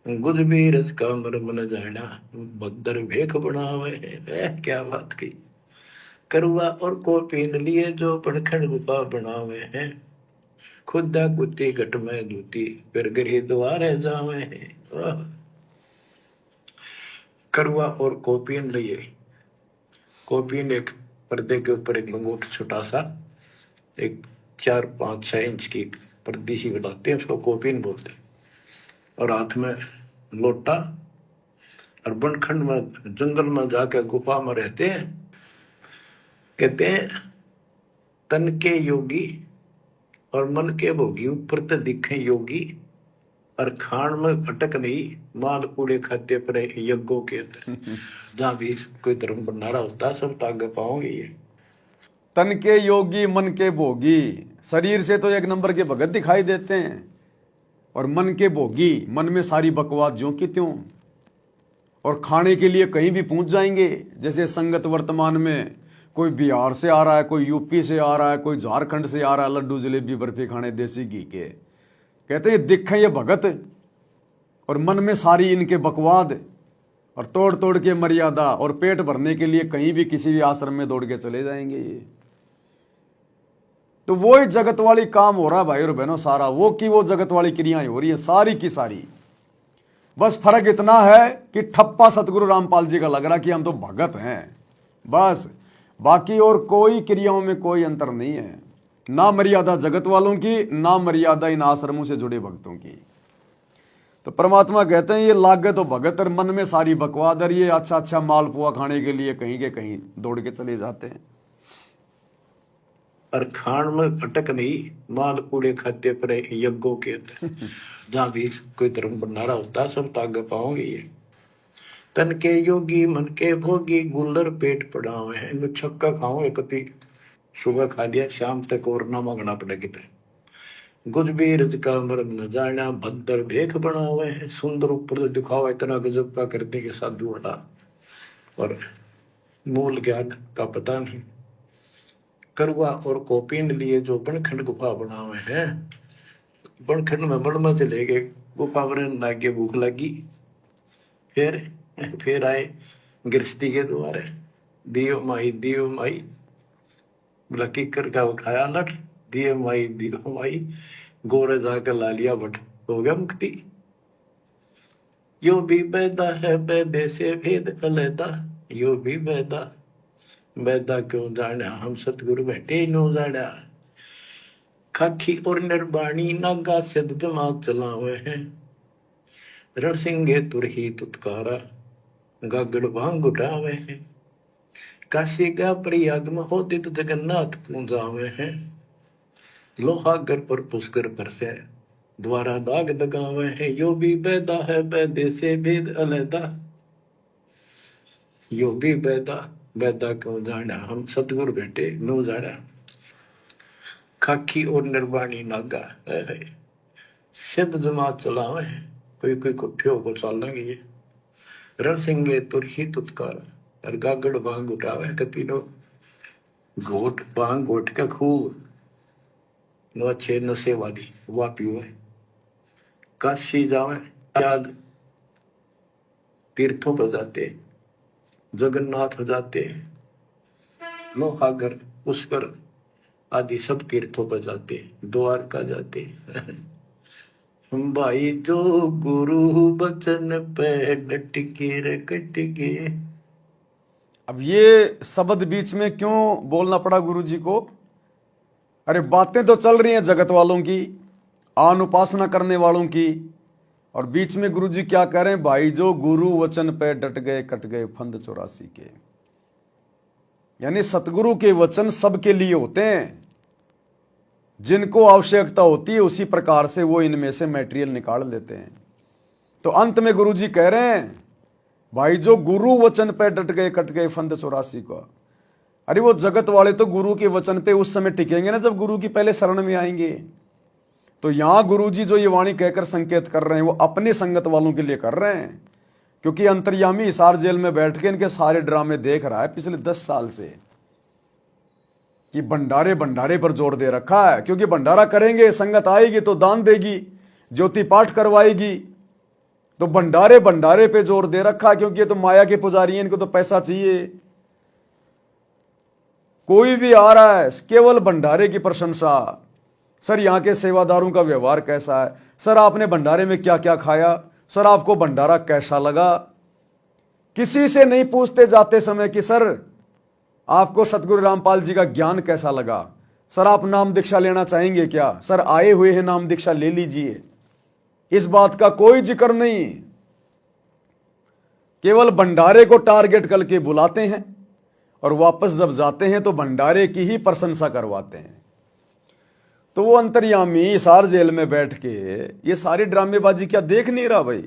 Speaker 2: गुद भी रस का मर मन जाना बदर भेख बनावे हैं। क्या बात की। करुआ और को पीन लिए जो पड़खड़ गुफा बनावे हैं, खुदा कुत्ती घट में दूती फिर गृह द्वारे जावे हैं। करुआ और कोपीन लिए, कोपीन एक पर्दे के ऊपर एक लंगोट छोटा सा, एक 4-5-6 इंच की पर्दी सी बनाते हैं, उसको कोपीन बोलते हैं, और हाथ में लोटा, और बनखंड में जंगल में जाकर गुफा में रहते हैं। कहते हैं तन के योगी और मन के भोगी ऊपर तो दिखे योगी, और खान में अटक नहीं, माल कूड़े खाते पर यज्ञों के अंदर जहां भी कोई धर्म भंडारा होता है सब तागे पाओगे। ये
Speaker 1: तन के योगी मन के भोगी, शरीर से तो एक नंबर के भगत दिखाई देते हैं, और मन के भोगी, मन में सारी बकवास ज्यों की त्यों, और खाने के लिए कहीं भी पहुंच जाएंगे। जैसे संगत वर्तमान में कोई बिहार से आ रहा है, कोई यूपी से आ रहा है, कोई झारखंड से आ रहा है, लड्डू जलेबी बर्फी खाने देसी घी के, कहते हैं दिखे ये भगत, और मन में सारी इनके बकवाद, और तोड़ तोड़ के मर्यादा, और पेट भरने के लिए कहीं भी किसी भी आश्रम में दौड़ के चले जाएंगे। ये तो वो ही जगत वाली काम हो रहा है भाई और बहनों, सारा वो की वो जगत वाली क्रियाएं हो रही है सारी की सारी। बस फर्क इतना है कि ठप्पा सतगुरु रामपाल जी का लग रहा कि हम तो भगत हैं बस, बाकी और कोई क्रियाओं में कोई अंतर नहीं है, ना मर्यादा जगत वालों की, ना मर्यादा इन आश्रमों से जुड़े भक्तों की। तो परमात्मा कहते हैं ये लागे तो भगत, और मन में सारी बकवाद, और ये अच्छा अच्छा मालपुआ खाने के लिए कहीं के कहीं दौड़ के चले जाते हैं।
Speaker 2: और खान में अटक नहीं, माल कूड़े खाते पर यज्ञों के अंदर जहां भी कोई धर्म भंडारा होता है सब तागे पाओगे। ये तन के योगी मन के भोगी गुल्लर पेट पड़ावे हैं, इनको छक्का खाओ एक पति, सुबह खा लिया शाम तक और ना मांगना पड़े कितने। गुज भी रज का मर्म न जाना भद्दर भेख बनावे हैं, सुंदर ऊपर से दिखावा इतना गजब का करने के साधु बड़ा, और मूल ज्ञान का पता नहीं। करुआ और कोपीन लिए जो बनखंड गुफा बनावे हैं, बनखंड में बड़मा से लेके गुफा बनने लागे, भूख लगी, फिर आए गृहस्थी के द्वारे, दियो माई बोला किकर का उठाया लठ, दियो माई गोरे जाकर ला लिया बट, हो गया मुक्ति। यो भी बैदा है बैदे से भेद अलैदा, यो भी बैदा क्यों जाना हम सतगुरु बैठे नो जाना। खाखी और निर्बाणी नागा सिद्ध दिमाग चलावे हैं, रणसिंगे तुरही तुतकारा गागड़ भांग उठावे हैं। काशी का प्रयाग में होदित जगन्नाथ पूंजावे हैं, लोहागर पर पुष्कर पर से द्वारा दाग दगावे हैं। यो भी बैदा है बैदे से भेद अलैदा, यो भी बैदा क्यों जाना हम सतगुरु बैठे नो जाना। खाकी और निर्वाणी नागा है सिद्ध जमात चलावे हैं, कोई कोई कुठ्ठियों को चालेंगे ये। रणसिंगे तुरही तुतकार और गागड़ भांग उठावे, कतीनो घोट भांग घोट के खूब नो अच्छे नशे वाली वह पीवे, काशी जावे, त्याग तीर्थों पर जाते, जगन्नाथ जाते, लोहागर पुष्कर आदि सब तीर्थों पर जाते, द्वारका जाते। भाई जो गुरु बचन पे डट के रे कट के।
Speaker 1: अब ये शब्द बीच में क्यों बोलना पड़ा गुरु जी को? अरे बातें तो चल रही हैं जगत वालों की, आन उपासना करने वालों की, और बीच में गुरु जी क्या कह रहे हैं? भाई जो गुरु वचन पे डट गए कट गए फंद 84 के। यानी सतगुरु के वचन सबके लिए होते हैं, जिनको आवश्यकता होती है उसी प्रकार से वो इनमें से मटेरियल निकाल लेते हैं। तो अंत में गुरु जी कह रहे हैं भाई जो गुरु वचन पे डट गए कट गए फंद 84 का। अरे वो जगत वाले तो गुरु के वचन पे उस समय टिकेंगे ना जब गुरु की पहले शरण में आएंगे। तो यहां गुरु जी जो ये वाणी कहकर संकेत कर रहे हैं वो अपने संगत वालों के लिए कर रहे हैं, क्योंकि अंतर्यामी हिसार जेल में बैठ के इनके सारे ड्रामे देख रहा है पिछले 10 साल से कि भंडारे भंडारे पर जोर दे रखा है। क्योंकि भंडारा करेंगे, संगत आएगी तो दान देगी, ज्योति पाठ करवाएगी, तो भंडारे भंडारे पे जोर दे रखा है। क्योंकि ये तो माया के पुजारी हैं, इनको तो पैसा चाहिए। कोई भी आ रहा है केवल भंडारे की प्रशंसा। सर यहां के सेवादारों का व्यवहार कैसा है, सर आपने भंडारे में क्या क्या खाया, सर आपको भंडारा कैसा लगा। किसी से नहीं पूछते जाते समय कि सर आपको सतगुरु रामपाल जी का ज्ञान कैसा लगा, सर आप नाम दीक्षा लेना चाहेंगे क्या, सर आए हुए हैं नाम दीक्षा ले लीजिए। इस बात का कोई जिक्र नहीं। केवल भंडारे को टारगेट करके बुलाते हैं और वापस जब जाते हैं तो भंडारे की ही प्रशंसा करवाते हैं। तो वो अंतर्यामी हिसार जेल में बैठ के ये सारी ड्रामेबाजी क्या देख नहीं रहा भाई?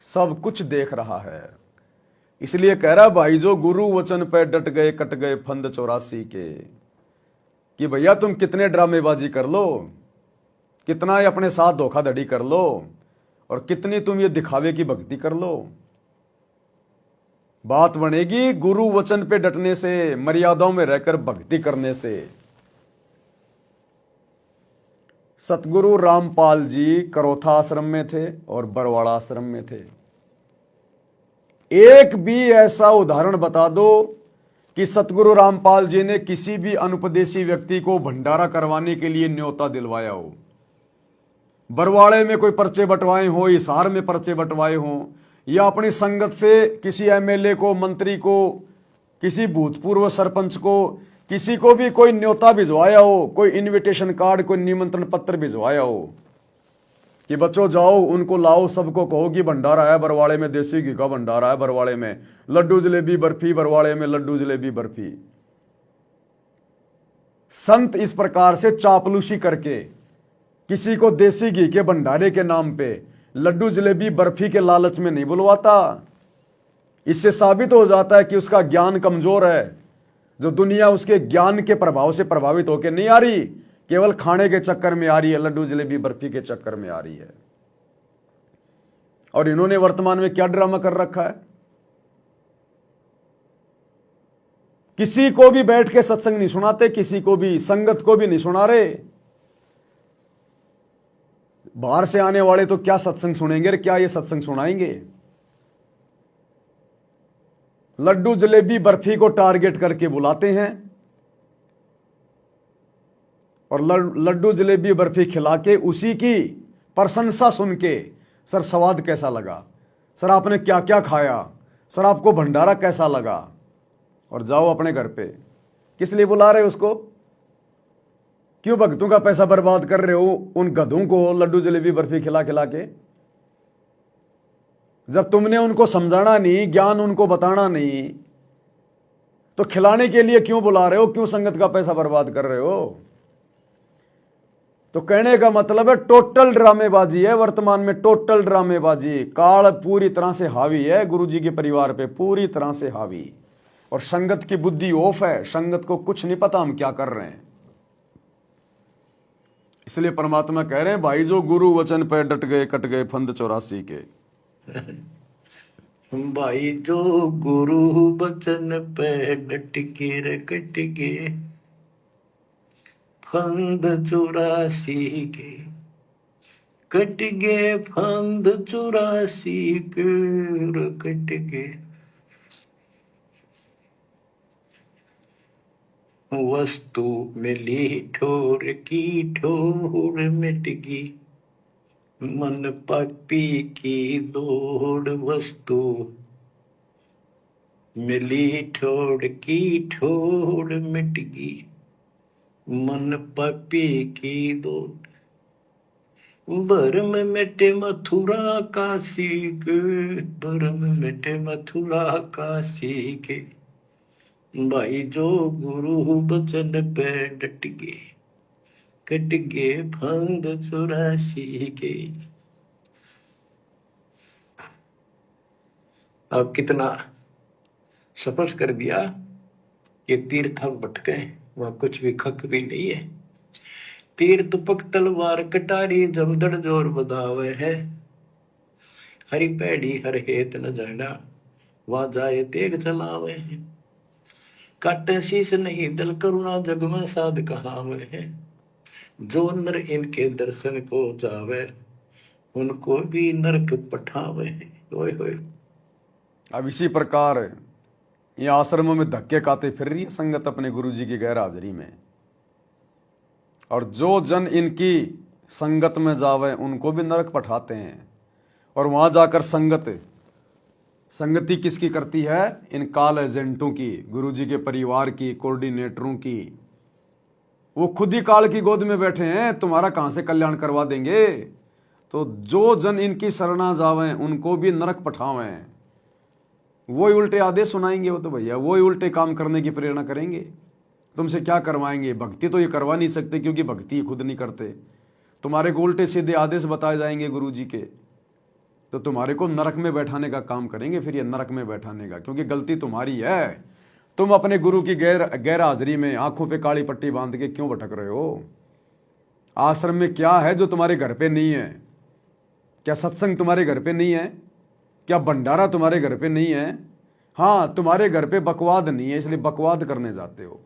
Speaker 1: सब कुछ देख रहा है। इसलिए कह रहा भाई जो गुरु वचन पे डट गए कट गए फंद 84 के, कि भैया तुम कितने ड्रामेबाजी कर लो, कितना ही अपने साथ धोखाधड़ी कर लो, और कितनी तुम ये दिखावे की भक्ति कर लो, बात बनेगी गुरु वचन पे डटने से, मर्यादाओं में रहकर भक्ति करने से। सतगुरु रामपाल जी करोथा आश्रम में थे और बरवाड़ा आश्रम में थे। एक भी ऐसा उदाहरण बता दो कि सतगुरु रामपाल जी ने किसी भी अनुपदेशी व्यक्ति को भंडारा करवाने के लिए न्योता दिलवाया हो। बरवाड़े में कोई पर्चे बंटवाए हो, हिसार में पर्चे बंटवाए हो, या अपनी संगत से किसी एमएलए को, मंत्री को, किसी भूतपूर्व सरपंच को, किसी को भी कोई न्योता भिजवाया हो, कोई इनविटेशन कार्ड, कोई निमंत्रण पत्र भिजवाया हो कि बच्चों जाओ उनको लाओ, सबको कहो कि भंडारा है बरवाड़े में, देसी घी का भंडारा है बरवाड़े में, लड्डू जलेबी बर्फी बरवाड़े में, लड्डू जलेबी बर्फी। संत इस प्रकार से चापलूसी करके किसी को देसी घी के भंडारे के नाम पे लड्डू जलेबी बर्फी के लालच में नहीं बुलवाता। इससे साबित हो जाता है कि उसका ज्ञान कमजोर है। जो दुनिया उसके ज्ञान के प्रभाव से प्रभावित होकर नहीं आ रही, केवल खाने के चक्कर में आ रही है, लड्डू जलेबी बर्फी के चक्कर में आ रही है। और इन्होंने वर्तमान में क्या ड्रामा कर रखा है? किसी को भी बैठ के सत्संग नहीं सुनाते, किसी को भी, संगत को भी नहीं सुना रहे। बाहर से आने वाले तो क्या सत्संग सुनेंगे, क्या ये सत्संग सुनाएंगे? लड्डू जलेबी बर्फी को टारगेट करके बुलाते हैं और लड्डू जलेबी बर्फी खिला के उसी की प्रशंसा सुन के, सर स्वाद कैसा लगा, सर आपने क्या क्या खाया, सर आपको भंडारा कैसा लगा, और जाओ अपने घर पे। किस लिए बुला रहे हो उसको? क्यों भक्तों का पैसा बर्बाद कर रहे हो उन गधों को लड्डू जलेबी बर्फी खिला खिला के? जब तुमने उनको समझाना नहीं, ज्ञान उनको बताना नहीं, तो खिलाने के लिए क्यों बुला रहे हो? क्यों संगत का पैसा बर्बाद कर रहे हो? तो कहने का मतलब है टोटल ड्रामेबाजी है वर्तमान में, टोटल ड्रामेबाजी। काल पूरी तरह से हावी है गुरु जी के परिवार पे, पूरी तरह से हावी। और संगत की बुद्धि ऑफ है, संगत को कुछ नहीं पता हम क्या कर रहे हैं। इसलिए परमात्मा कह रहे हैं भाई जो गुरु वचन पे डट गए कट गए फंद 84 के।
Speaker 2: भाई जो गुरु वचन पे डट के रे कट के फंद 84 के, कट गए फंद 84 के, कट गए। वस्तु मिली ठोर की, ठोर मिट गई, मन पापी की दौड़। वस्तु मिली ठोर की, ठोर मिट गई, मन पापी की दौड़। भरम मिटे मथुरा काशी के, भरम मिटे मथुरा काशी के, भाई जो गुरु बचन पे डट गए, कट गए फंद 84 के। अब कितना स्पष्ट कर दिया कि तीर्थ भटके, वहां कुछ भी खक भी नहीं है। तीर्थ पक तलवार कटारी, जमदड़ जोर बधावे है, हरि पैड़ी हर हेत न जाना, वहां जाए तेग चलावे है। काटे शीश नहीं दिल करुणा, जग में साध कहावे है। जो नर इनके दर्शन को जावे, उनको भी नरक पठावे है। ओए होए।
Speaker 1: अब इसी प्रकार ये आश्रमों में धक्के खाते फिर रही है संगत अपने गुरु जी की गैर हाजिरी में, और जो जन इनकी संगत में जावे उनको भी नरक पठाते हैं। और वहां जाकर संगति किसकी करती है? इन काल एजेंटों की, गुरु जी के परिवार की, कोऑर्डिनेटरों की। वो खुद ही काल की गोद में बैठे हैं, तुम्हारा कहां से कल्याण करवा देंगे। तो जो जन इनकी शरणा जावे उनको भी नरक पठावे, वही उल्टे आदेश सुनाएंगे। वो तो भैया वही उल्टे काम करने की प्रेरणा करेंगे। तुमसे क्या करवाएंगे? भक्ति तो ये करवा नहीं सकते, क्योंकि भक्ति खुद नहीं करते। तुम्हारे को उल्टे सीधे आदेश बताए जाएंगे गुरु जी के, तो तुम्हारे को नरक में बैठाने का काम करेंगे। फिर ये नरक में बैठाने का, क्योंकि गलती तुम्हारी है। तुम अपने गुरु की गैर हाजिरी में आंखों पे काली पट्टी बांध के क्यों भटक रहे हो? आश्रम में क्या है जो तुम्हारे घर पे नहीं है? क्या सत्संग तुम्हारे घर पे नहीं है? क्या भंडारा तुम्हारे घर पे नहीं है? हाँ, तुम्हारे घर पे बकवाद नहीं है, इसलिए बकवाद करने जाते हो।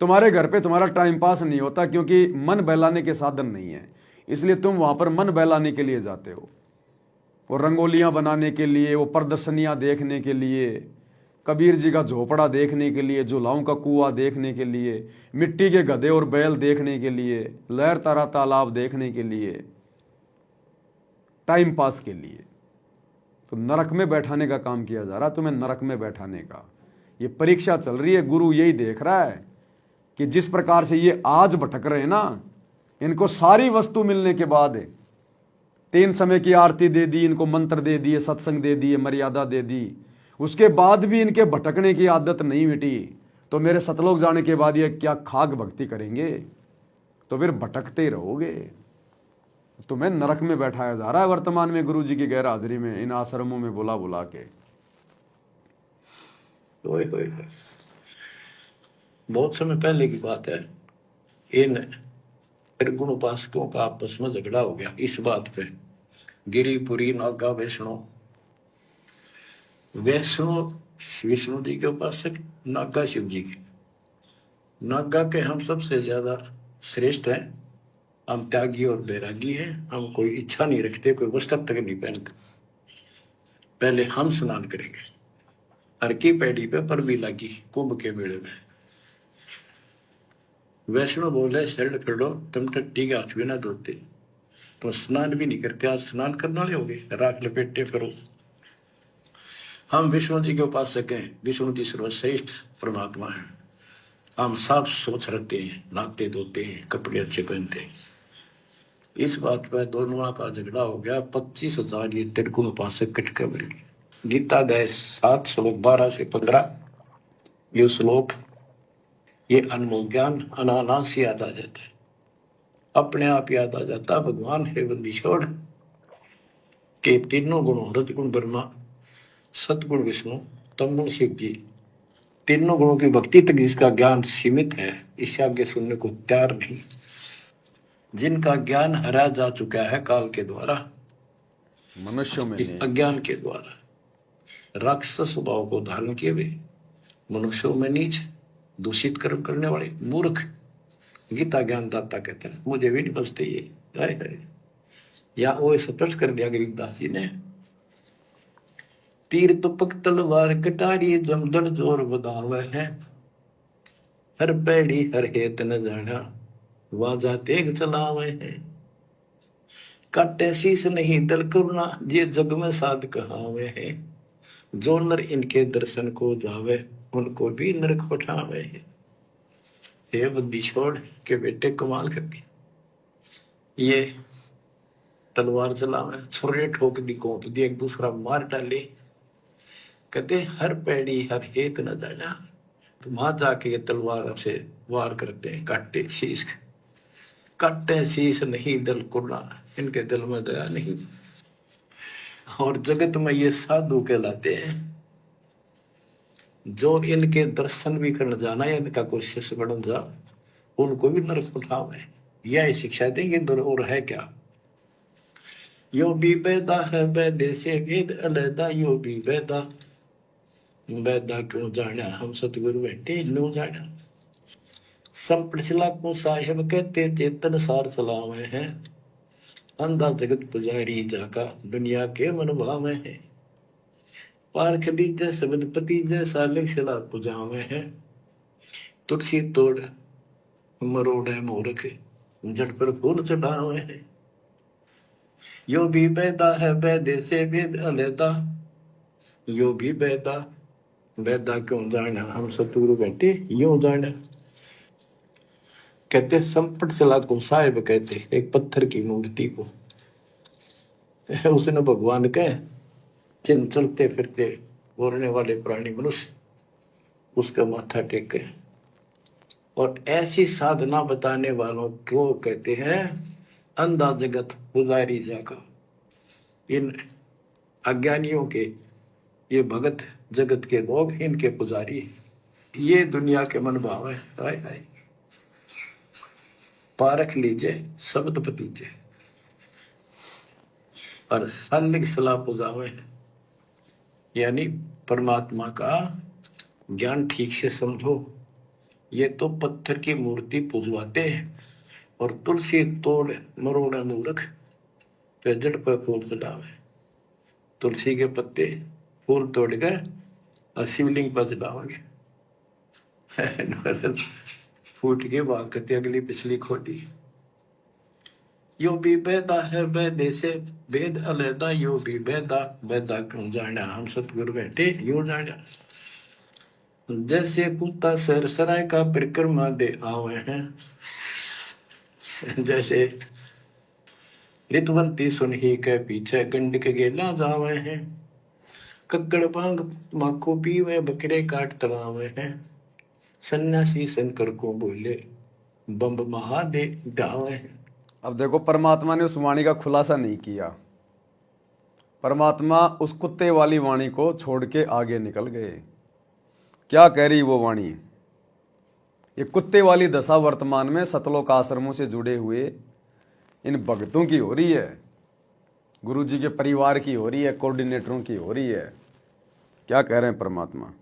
Speaker 1: तुम्हारे घर पे तुम्हारा टाइम पास नहीं होता, क्योंकि मन बहलाने के साधन नहीं है, इसलिए तुम वहां पर मन बहलाने के लिए जाते हो। वो रंगोलियां बनाने के लिए, वो प्रदर्शनियां देखने के लिए, कबीर जी का झोपड़ा देखने के लिए, झूलाओं का कुआं देखने के लिए, मिट्टी के गधे और बैल देखने के लिए, लहर तारा तालाब देखने के लिए, टाइम पास के लिए। तो नरक में बैठाने का काम किया जा रहा है, तुम्हें नरक में बैठाने का। ये परीक्षा चल रही है। गुरु यही देख रहा है कि जिस प्रकार से ये आज भटक रहे हैं ना, इनको सारी वस्तु मिलने के बाद 3 समय की आरती दे दी, इनको मंत्र दे दिए, सत्संग दे दिए, मर्यादा दे दी, उसके बाद भी इनके भटकने की आदत नहीं मिटी। तो मेरे सतलोक जाने के बाद ये क्या खाक भक्ति करेंगे? तो फिर भटकते ही रहोगे। तुम्हें नरक में बैठाया जा रहा है वर्तमान में गुरु जी की गैर हाजिरी में, इन आश्रमों में बुला बुला के।
Speaker 2: बहुत समय पहले की बात है, इन त्रिगुण उपासकों का आपस में झगड़ा हो गया इस बात पे। गिरिपुरी नागा वैष्णो विष्णु जी के उपासक, नागा शिव जी के। नागा के हम सबसे ज्यादा श्रेष्ठ हैं, हम त्यागी और बैरागी हैं, हम कोई इच्छा नहीं रखते, कोई वस्त्र तक नहीं पहनते। पहले हम स्नान करेंगे, हर की पैड़ी पे पर भी लगी कुंभ के मेले में। वैष्णो बोले शरण फिरो, तुम टट्टी के हाथ भी ना धोते, तुम स्नान भी नहीं करते, आज स्नान करने वाले होगे, राख लपेटे फिरो। हम विष्णु जी के उपासक हैं, विष्णु जी सर्वश्रेष्ठ परमात्मा है, हम साफ सोच रखते हैं, नहाते धोते हैं, कपड़े अच्छे पहनते हैं। इस बात पर दोनों का झगड़ा हो गया। 25,000 ये त्रिगुण उपासक कटके मर गए। गीता अध्याय 7 श्लोक 12 से 15 ये श्लोक, ये अनमोल ज्ञान अनायास याद आ जाता है, अपने आप याद आ जाता। भगवान है बंदी छोड़ के तीनों गुणों, रजगुण ब्रह्मा, सतगुण विष्णु, तमगुण शिव जी, तीनों गुणों की भक्ति तक जिसका ज्ञान सीमित है, इससे आगे सुनने को तैयार नहीं। जिनका ज्ञान हरा जा चुका है काल के द्वारा,
Speaker 1: मनुष्यों में
Speaker 2: इस अज्ञान के द्वारा, राक्षस स्वभाव को धारण किए हुए, मनुष्यों में नीच, दूषित कर्म करने वाले, मूर्ख, गीता ज्ञानदाता कहते हैं, मुझे भी नहीं बचते ये। हाय हाय। या वो स्पष्ट कर दिया गरीबदास जी ने, तीर तुपक तलवार कटारी जमदर जोर बदावे है, हर पैड़ी हर हेत न जाना वाजा तेग चलावे है, काटे शीस नहीं दल करुणा ये जग में साध कहावे है, जो नर इनके दर्शन को जावे उनको भी नरक पठावे है। हे बुद्धि छोड़ के बेटे कमाल कर दी, ये तलवार चलावे, छुरे ठोक दी, कोप दी, एक दूसरा मार डाले, कहते हर पैड़ी हर हेत न जाना। तो वहां जाके ये तलवार से वार करते हैं, काटे शीश नहीं दल कुर्रा, इनके दिल में दया नहीं। और जगत में ये साधु कहलाते हैं, जो इनके दर्शन भी करने जाना या इनका कोई शिष्य बन जा, उनको भी नरक उठावे। यह शिक्षा देंगे और है क्या, यो भी बेदा है बेदे से भेद अलैदा, यो भी बेदा बेदा क्यों जाना हम सतगुरु बैठे नो जाना। संप्रशिला को साहेब कहते चेतन सार चलावे हैं, अंधा जगत पुजारी जाका दुनिया के मन भावे हैं, पारख लीजे शब्द पति जैसा लिखला पुजावे हैं, तुलसी तोड़ मरोड़े मूर्ख जट पर फूल चढ़ावे हैं, यो भी बेदा है बेदे से भेद अलैदा, यो भी बेदा बेदा क्यों जाना हम सतगुरु बैठे यूं जाना। कहते संपट चला को साहिब कहते एक पत्थर की मूर्ति को, उसने भगवान के चिन्ह चलते फिरते बोलने वाले प्राणी मनुष्य उसका माथा टेके, और ऐसी साधना बताने वालों को कहते हैं अंधा जगत पुजारी जाका। इन अज्ञानियों के ये भगत जगत के लोग इनके पुजारी, ये दुनिया के मन भाव है। हाय हाय। पारख लीजिए शब्द पतीजे और सालिक सलाह पुजावे, यानी परमात्मा का ज्ञान ठीक से समझो। ये तो पत्थर की मूर्ति पुजवाते हैं और तुलसी तोड़ मरोड़ा मूर्ख पे जड़ पर फूल चढ़ावे, तुलसी के पत्ते फूल तोड़कर और शिवलिंग पर चढ़ाओगे फूट के बाकते अगली पिछली खोटी। यो भी बेदा है बेदे से भेद अलैदा, यो भी बेदा बेदा क्यों जाना हम सतगुरु बैठे यूं जाना। जैसे कुत्ता सर सराय का परिक्रमा दे आवे हैं, जैसे ऋतवंती सुन ही के पीछे गंड के गेला जावे हैं, कक्कड़ भांग माखो पीवे बकरे काट तलावे हैं, सन्यासी शंकर को बोले बम्ब महादे डावे हैं।
Speaker 1: अब देखो परमात्मा ने उस वाणी का खुलासा नहीं किया, परमात्मा उस कुत्ते वाली वाणी को छोड़ के आगे निकल गए। क्या कह रही वो वाणी, ये कुत्ते वाली दशा वर्तमान में सतलोक आश्रमों से जुड़े हुए इन भक्तों की हो रही है, गुरु जी के परिवार की हो रही है, कोऑर्डिनेटरों की हो रही है। क्या कह रहे हैं परमात्मा,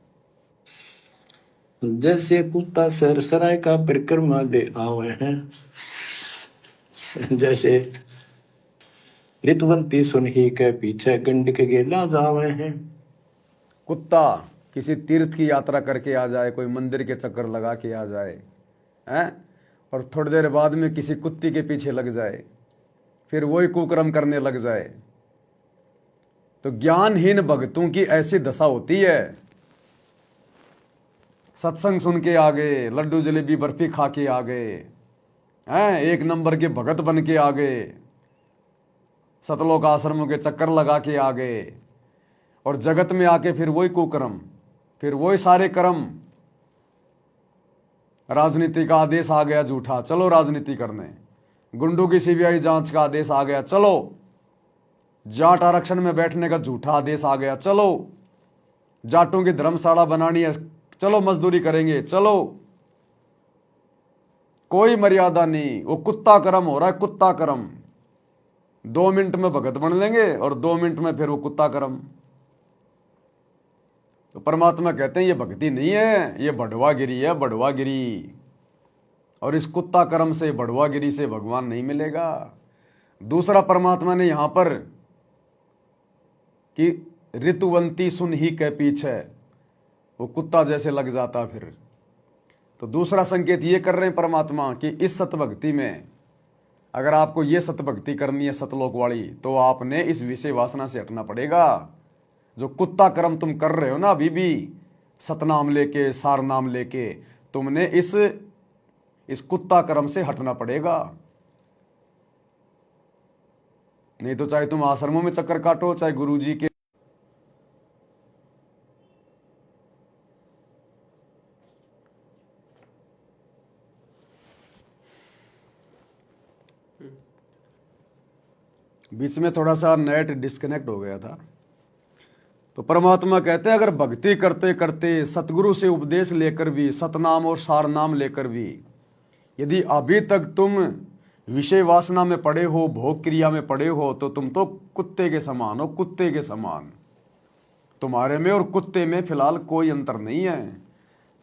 Speaker 2: जैसे कुत्ता सर सराय का परिक्रमा दे आवे हैं, जैसे ऋतवंती सुन ही के पीछे गंड के गेला जावे हैं।
Speaker 1: कुत्ता किसी तीर्थ की यात्रा करके आ जाए, कोई मंदिर के चक्कर लगा के आ जाए हैं, और थोड़ी देर बाद में किसी कुत्ती के पीछे लग जाए, फिर वही कुकर्म करने लग जाए, तो ज्ञानहीन भक्तों की ऐसी दशा होती है। सत्संग सुन के आ गए, लड्डू जलेबी बर्फी खा के आ गए हैं, एक नंबर के भगत बन के आ गए, सतलोक आश्रमों के चक्कर लगा के आ गए, और जगत में आके फिर वही कुकर्म, फिर वही सारे कर्म। राजनीति का आदेश आ गया झूठा, चलो राजनीति करने, गुंडों की सीबीआई जांच का आदेश आ गया, चलो जाट आरक्षण में बैठने का झूठा आदेश आ गया, चलो जाटों की धर्मशाला बनानी है, चलो मजदूरी करेंगे, चलो कोई मर्यादा नहीं, वो कुत्ता कर्म हो रहा है, कुत्ता कर्म। 2 मिनट में भगत बन लेंगे और 2 मिनट में फिर वो कुत्ता कर्म। तो परमात्मा कहते हैं ये भक्ति नहीं है, ये बढ़वागिरी है, बढ़वागिरी। और इस कुत्ता कर्म से, बड़वागिरी से भगवान नहीं मिलेगा। दूसरा परमात्मा ने यहां पर कि ऋतुवंती सुन ही के पीछे, वो कुत्ता जैसे लग जाता फिर। तो दूसरा संकेत ये कर रहे हैं परमात्मा कि इस सतभक्ति में, अगर आपको ये सतभक्ति करनी है सतलोक वाली, तो आपने इस विषय वासना से हटना पड़ेगा। जो कुत्ता कर्म तुम कर रहे हो ना अभी भी, सतनाम लेके, सार नाम लेके, तुमने इस कुत्ता कर्म से हटना पड़ेगा। नहीं तो चाहे तुम आश्रमों में चक्कर काटो, चाहे गुरुजी के बीच में थोड़ा सा नेट डिस्कनेक्ट हो गया था। तो परमात्मा कहते हैं अगर भक्ति करते करते, सतगुरु से उपदेश लेकर भी, सतनाम और सार नाम लेकर भी, यदि अभी तक तुम विषय वासना में पड़े हो, भोग क्रिया में पड़े हो, तो तुम तो कुत्ते के समान हो, कुत्ते के समान। तुम्हारे में और कुत्ते में फिलहाल कोई अंतर नहीं है।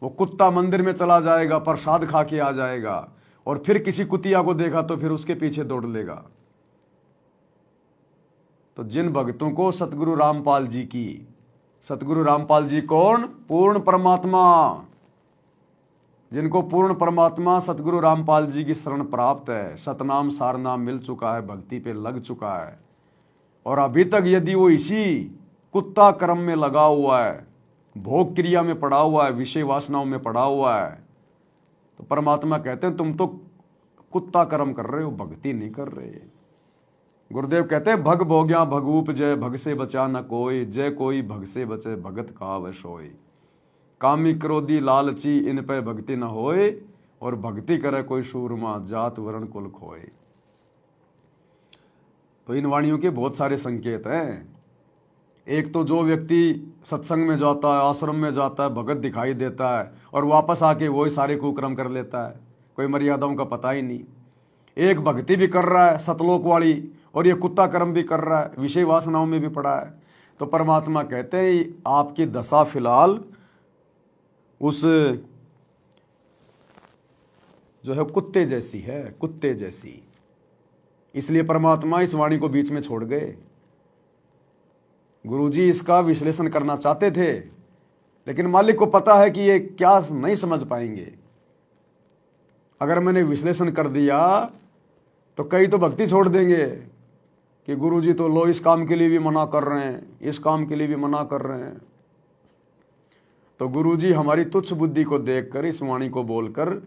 Speaker 1: वो कुत्ता मंदिर में चला जाएगा, प्रसाद खा के आ जाएगा, और फिर किसी कुतिया को देखा तो फिर उसके पीछे दौड़ लेगा। तो जिन भक्तों को सतगुरु रामपाल जी की, सतगुरु रामपाल जी कौन? पूर्ण परमात्मा। जिनको पूर्ण परमात्मा सतगुरु रामपाल जी की शरण प्राप्त है, सतनाम सारनाम मिल चुका है, भक्ति पे लग चुका है, और अभी तक यदि वो इसी कुत्ता कर्म में लगा हुआ है, भोग क्रिया में पड़ा हुआ है, विषय वासनाओं में पड़ा हुआ है, तो परमात्मा कहते हैं तुम तो कुत्ता कर्म कर रहे हो, भक्ति नहीं कर रहे। गुरुदेव कहते हैं भग भोग्या भगूप जय, भग से बचा न कोई, जय कोई भग से बचे, भगत कहावै सोई। कामी क्रोधी लालची इन पे भक्ति न होए, और भक्ति करे कोई सूरमा, जात वर्ण कुल खोए। तो इन वाणियों के बहुत सारे संकेत हैं। एक तो जो व्यक्ति सत्संग में जाता है, आश्रम में जाता है, भगत दिखाई देता है, और वापस आके वही सारे कुकर्म कर लेता है, कोई मर्यादाओं का पता ही नहीं। एक भक्ति भी कर रहा है सतलोक वाली, और ये कुत्ता कर्म भी कर रहा है, विषय वासनाओं में भी पड़ा है। तो परमात्मा कहते हैं आपकी दशा फिलहाल उस जो है कुत्ते जैसी है, कुत्ते जैसी। इसलिए परमात्मा इस वाणी को बीच में छोड़ गए। गुरुजी इसका विश्लेषण करना चाहते थे, लेकिन मालिक को पता है कि ये क्या नहीं समझ पाएंगे। अगर मैंने विश्लेषण कर दिया तो कई तो भक्ति छोड़ देंगे कि गुरुजी तो लो इस काम के लिए भी मना कर रहे हैं, इस काम के लिए भी मना कर रहे हैं। तो गुरुजी हमारी तुच्छ बुद्धि को देखकर, इस वाणी को बोलकर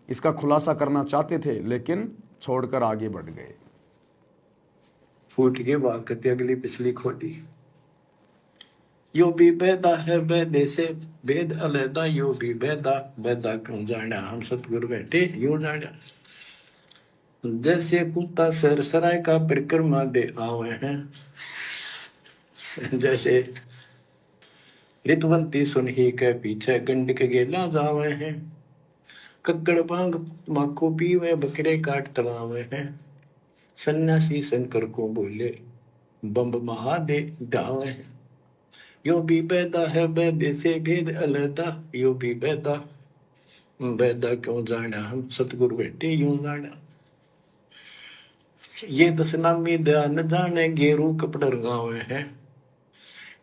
Speaker 1: इसका खुलासा करना चाहते थे, लेकिन छोड़कर आगे बढ़ गए।
Speaker 2: फूट के बात करते अगली पिछली खोटी। यो भी बेदा है बेदे से भेद अलहदा, यो भी बेदा बेदा क्यों जाना, हम सतगुरु बैठे यूं जाना। जैसे कुत्ता सरसराय का परिक्रमा दे आवे हैं, जैसे ऋतुवंती सुन ही के पीछे गंड के गेला जावे हैं, कक्कड़ बांग माखो पीवे बकरे काट तलावे हैं। सन्यासी शंकर को बोले बम्ब महादे डावे हैं। यो भी बैदा है बैदे से भेद अलहदा, यो भी बैदा बैदा क्यों जाना, हम सतगुरु बैठे यूं जाना। ये दसनामी दया न जाने, गेरू कपड़ रंगावे हैं,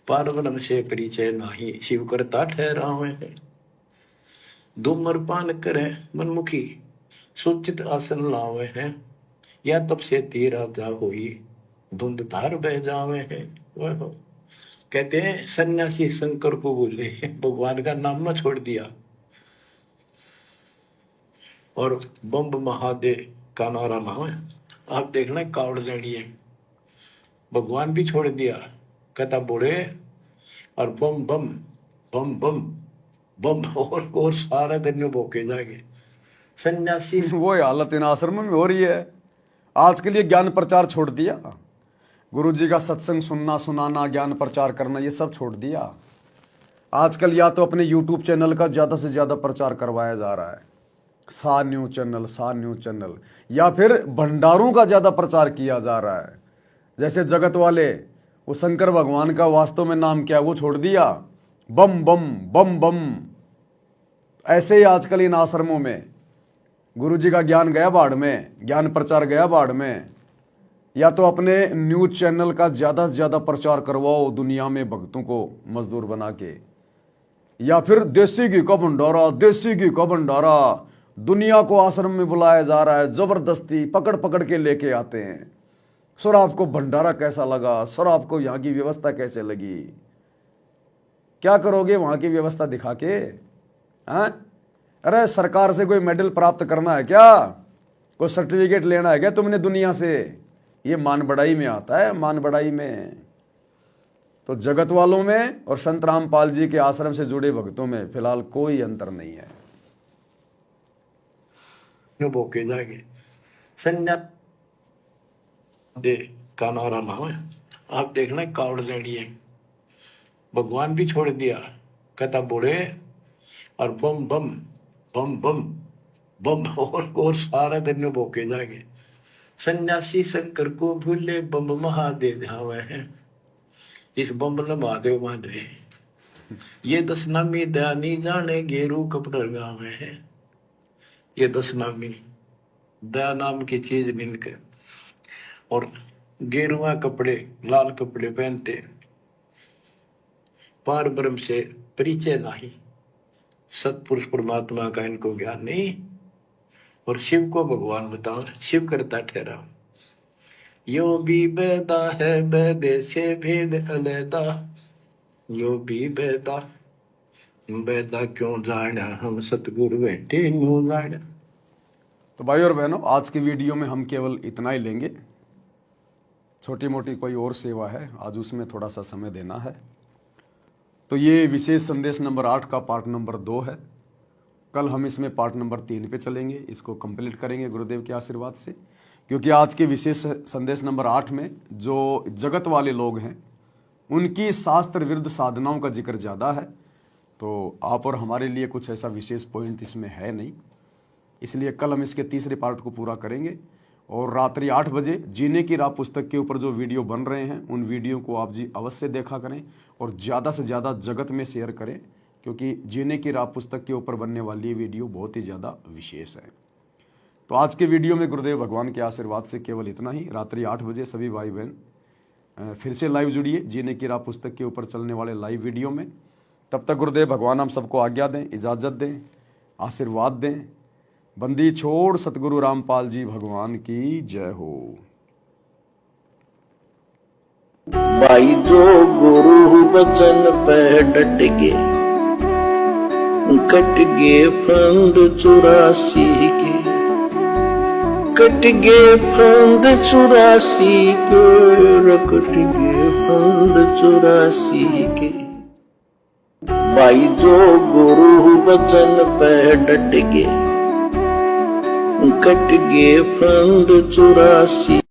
Speaker 2: पारवनम से परिचय नाही, शिव करता ठहरावे हैं। धूम्रपान करे मनमुखी, सूचित आसन लावे हैं, या तब से तीरा जा होई, धुंध धार बह जावे हैं। वह कहते हैं सन्यासी शंकर को बोले भगवान का नाम न छोड़ दिया, और बम्ब महादेव का नारा लावे। आप देखना कावड़ लेनी है, भगवान भी छोड़ दिया, कहता बोले और बम बम बम बम बम, और सारा दिन भोके जाएंगे सन्यासी।
Speaker 1: वो हालत इन आश्रम में हो रही है। आज के लिए ज्ञान प्रचार छोड़ दिया, गुरुजी का सत्संग सुनना सुनाना, ज्ञान प्रचार करना, ये सब छोड़ दिया। आजकल या तो अपने यूट्यूब चैनल का ज्यादा से ज्यादा प्रचार करवाया जा रहा है, सा न्यूज चैनल, या फिर भंडारों का ज्यादा प्रचार किया जा रहा है। जैसे जगत वाले वो शंकर भगवान का वास्तव में नाम क्या है वो छोड़ दिया, बम बम बम बम। ऐसे ही आजकल इन आश्रमों में गुरु जी का ज्ञान गया बाढ़ में, ज्ञान प्रचार गया बाढ़ में। या तो अपने न्यूज चैनल का ज्यादा से ज्यादा प्रचार करवाओ दुनिया में भक्तों को मजदूर बना के, या फिर देसी घी का भंडारा, देसी घी का भंडारा दुनिया को आश्रम में बुलाया जा रहा है, जबरदस्ती पकड़ पकड़ के लेके आते हैं। सर आपको भंडारा कैसा लगा, सर आपको यहाँ की व्यवस्था कैसे लगी, क्या करोगे वहां की व्यवस्था दिखा के? हैं? अरे सरकार से कोई मेडल प्राप्त करना है क्या, कोई सर्टिफिकेट लेना है क्या तुमने दुनिया से? ये मान बढ़ाई में आता है, मान बढ़ाई में। तो जगत वालों में और संत रामपाल जी के आश्रम से जुड़े भक्तों में फिलहाल कोई अंतर नहीं है।
Speaker 2: बोके जाएंगे संन्यास दे का नारा ना है। आप देखना कावड़ लेनी है, भगवान भी छोड़ दिया, कहता बोले और बम बम बम बम बम और सारा दिन बोके जाएंगे। सन्यासी शंकर को भूले बम महादेव धावे हैं, इस बम ने महादेव मान रहे। ये दशनामी दयानी जाने गेरू कपड़े गावे हैं, ये दशनामी दया नाम की चीज मिलकर और गेरुआ कपड़े लाल कपड़े पहनते, पार ब्रह्म से परिचय नहीं, सतपुरुष परमात्मा का इनको ज्ञान नहीं, और शिव को भगवान बताओ, शिव करता ठहरा। यो भी बेदा है बेदे से भेद अलैदा, यो भी बेदा बेदा क्यों जाना, हम सतगुरु बैठे न्यू जाना।
Speaker 1: तो भाई और बहनों, आज की वीडियो में हम केवल इतना ही लेंगे। छोटी मोटी कोई और सेवा है आज, उसमें थोड़ा सा समय देना है। तो ये विशेष संदेश नंबर 8 का पार्ट नंबर 2 है। कल हम इसमें पार्ट नंबर 3 पे चलेंगे, इसको कंप्लीट करेंगे गुरुदेव के आशीर्वाद से। क्योंकि आज के विशेष संदेश नंबर 8 में जो जगत वाले लोग हैं उनकी शास्त्र विरुद्ध साधनाओं का जिक्र ज़्यादा है। तो आप और हमारे लिए कुछ ऐसा विशेष पॉइंट इसमें है नहीं, इसलिए कल हम इसके तीसरे पार्ट को पूरा करेंगे। और रात्रि 8 बजे जीने की राह पुस्तक के ऊपर जो वीडियो बन रहे हैं उन वीडियो को आप जी अवश्य देखा करें और ज़्यादा से ज़्यादा जगत में शेयर करें, क्योंकि जीने की राह पुस्तक के ऊपर बनने वाली ये वीडियो बहुत ही ज़्यादा विशेष है। तो आज के वीडियो में गुरुदेव भगवान के आशीर्वाद से केवल इतना ही। रात्रि 8 बजे सभी भाई बहन फिर से लाइव जुड़िए जीने की राह पुस्तक के ऊपर चलने वाले लाइव वीडियो में। तब तक गुरुदेव भगवान हम सबको आज्ञा दें, इजाज़त दें, आशीर्वाद दें। बंदी छोड़ सतगुरु रामपाल जी भगवान की जय हो।
Speaker 3: भाई जो गुरु बचन पे डट के, कट गे फंद 84 के, कट गे फंद 84 के, कट गे फंद 84 के। भाई जो गुरु बचन पे डट के, कट गे फंद 84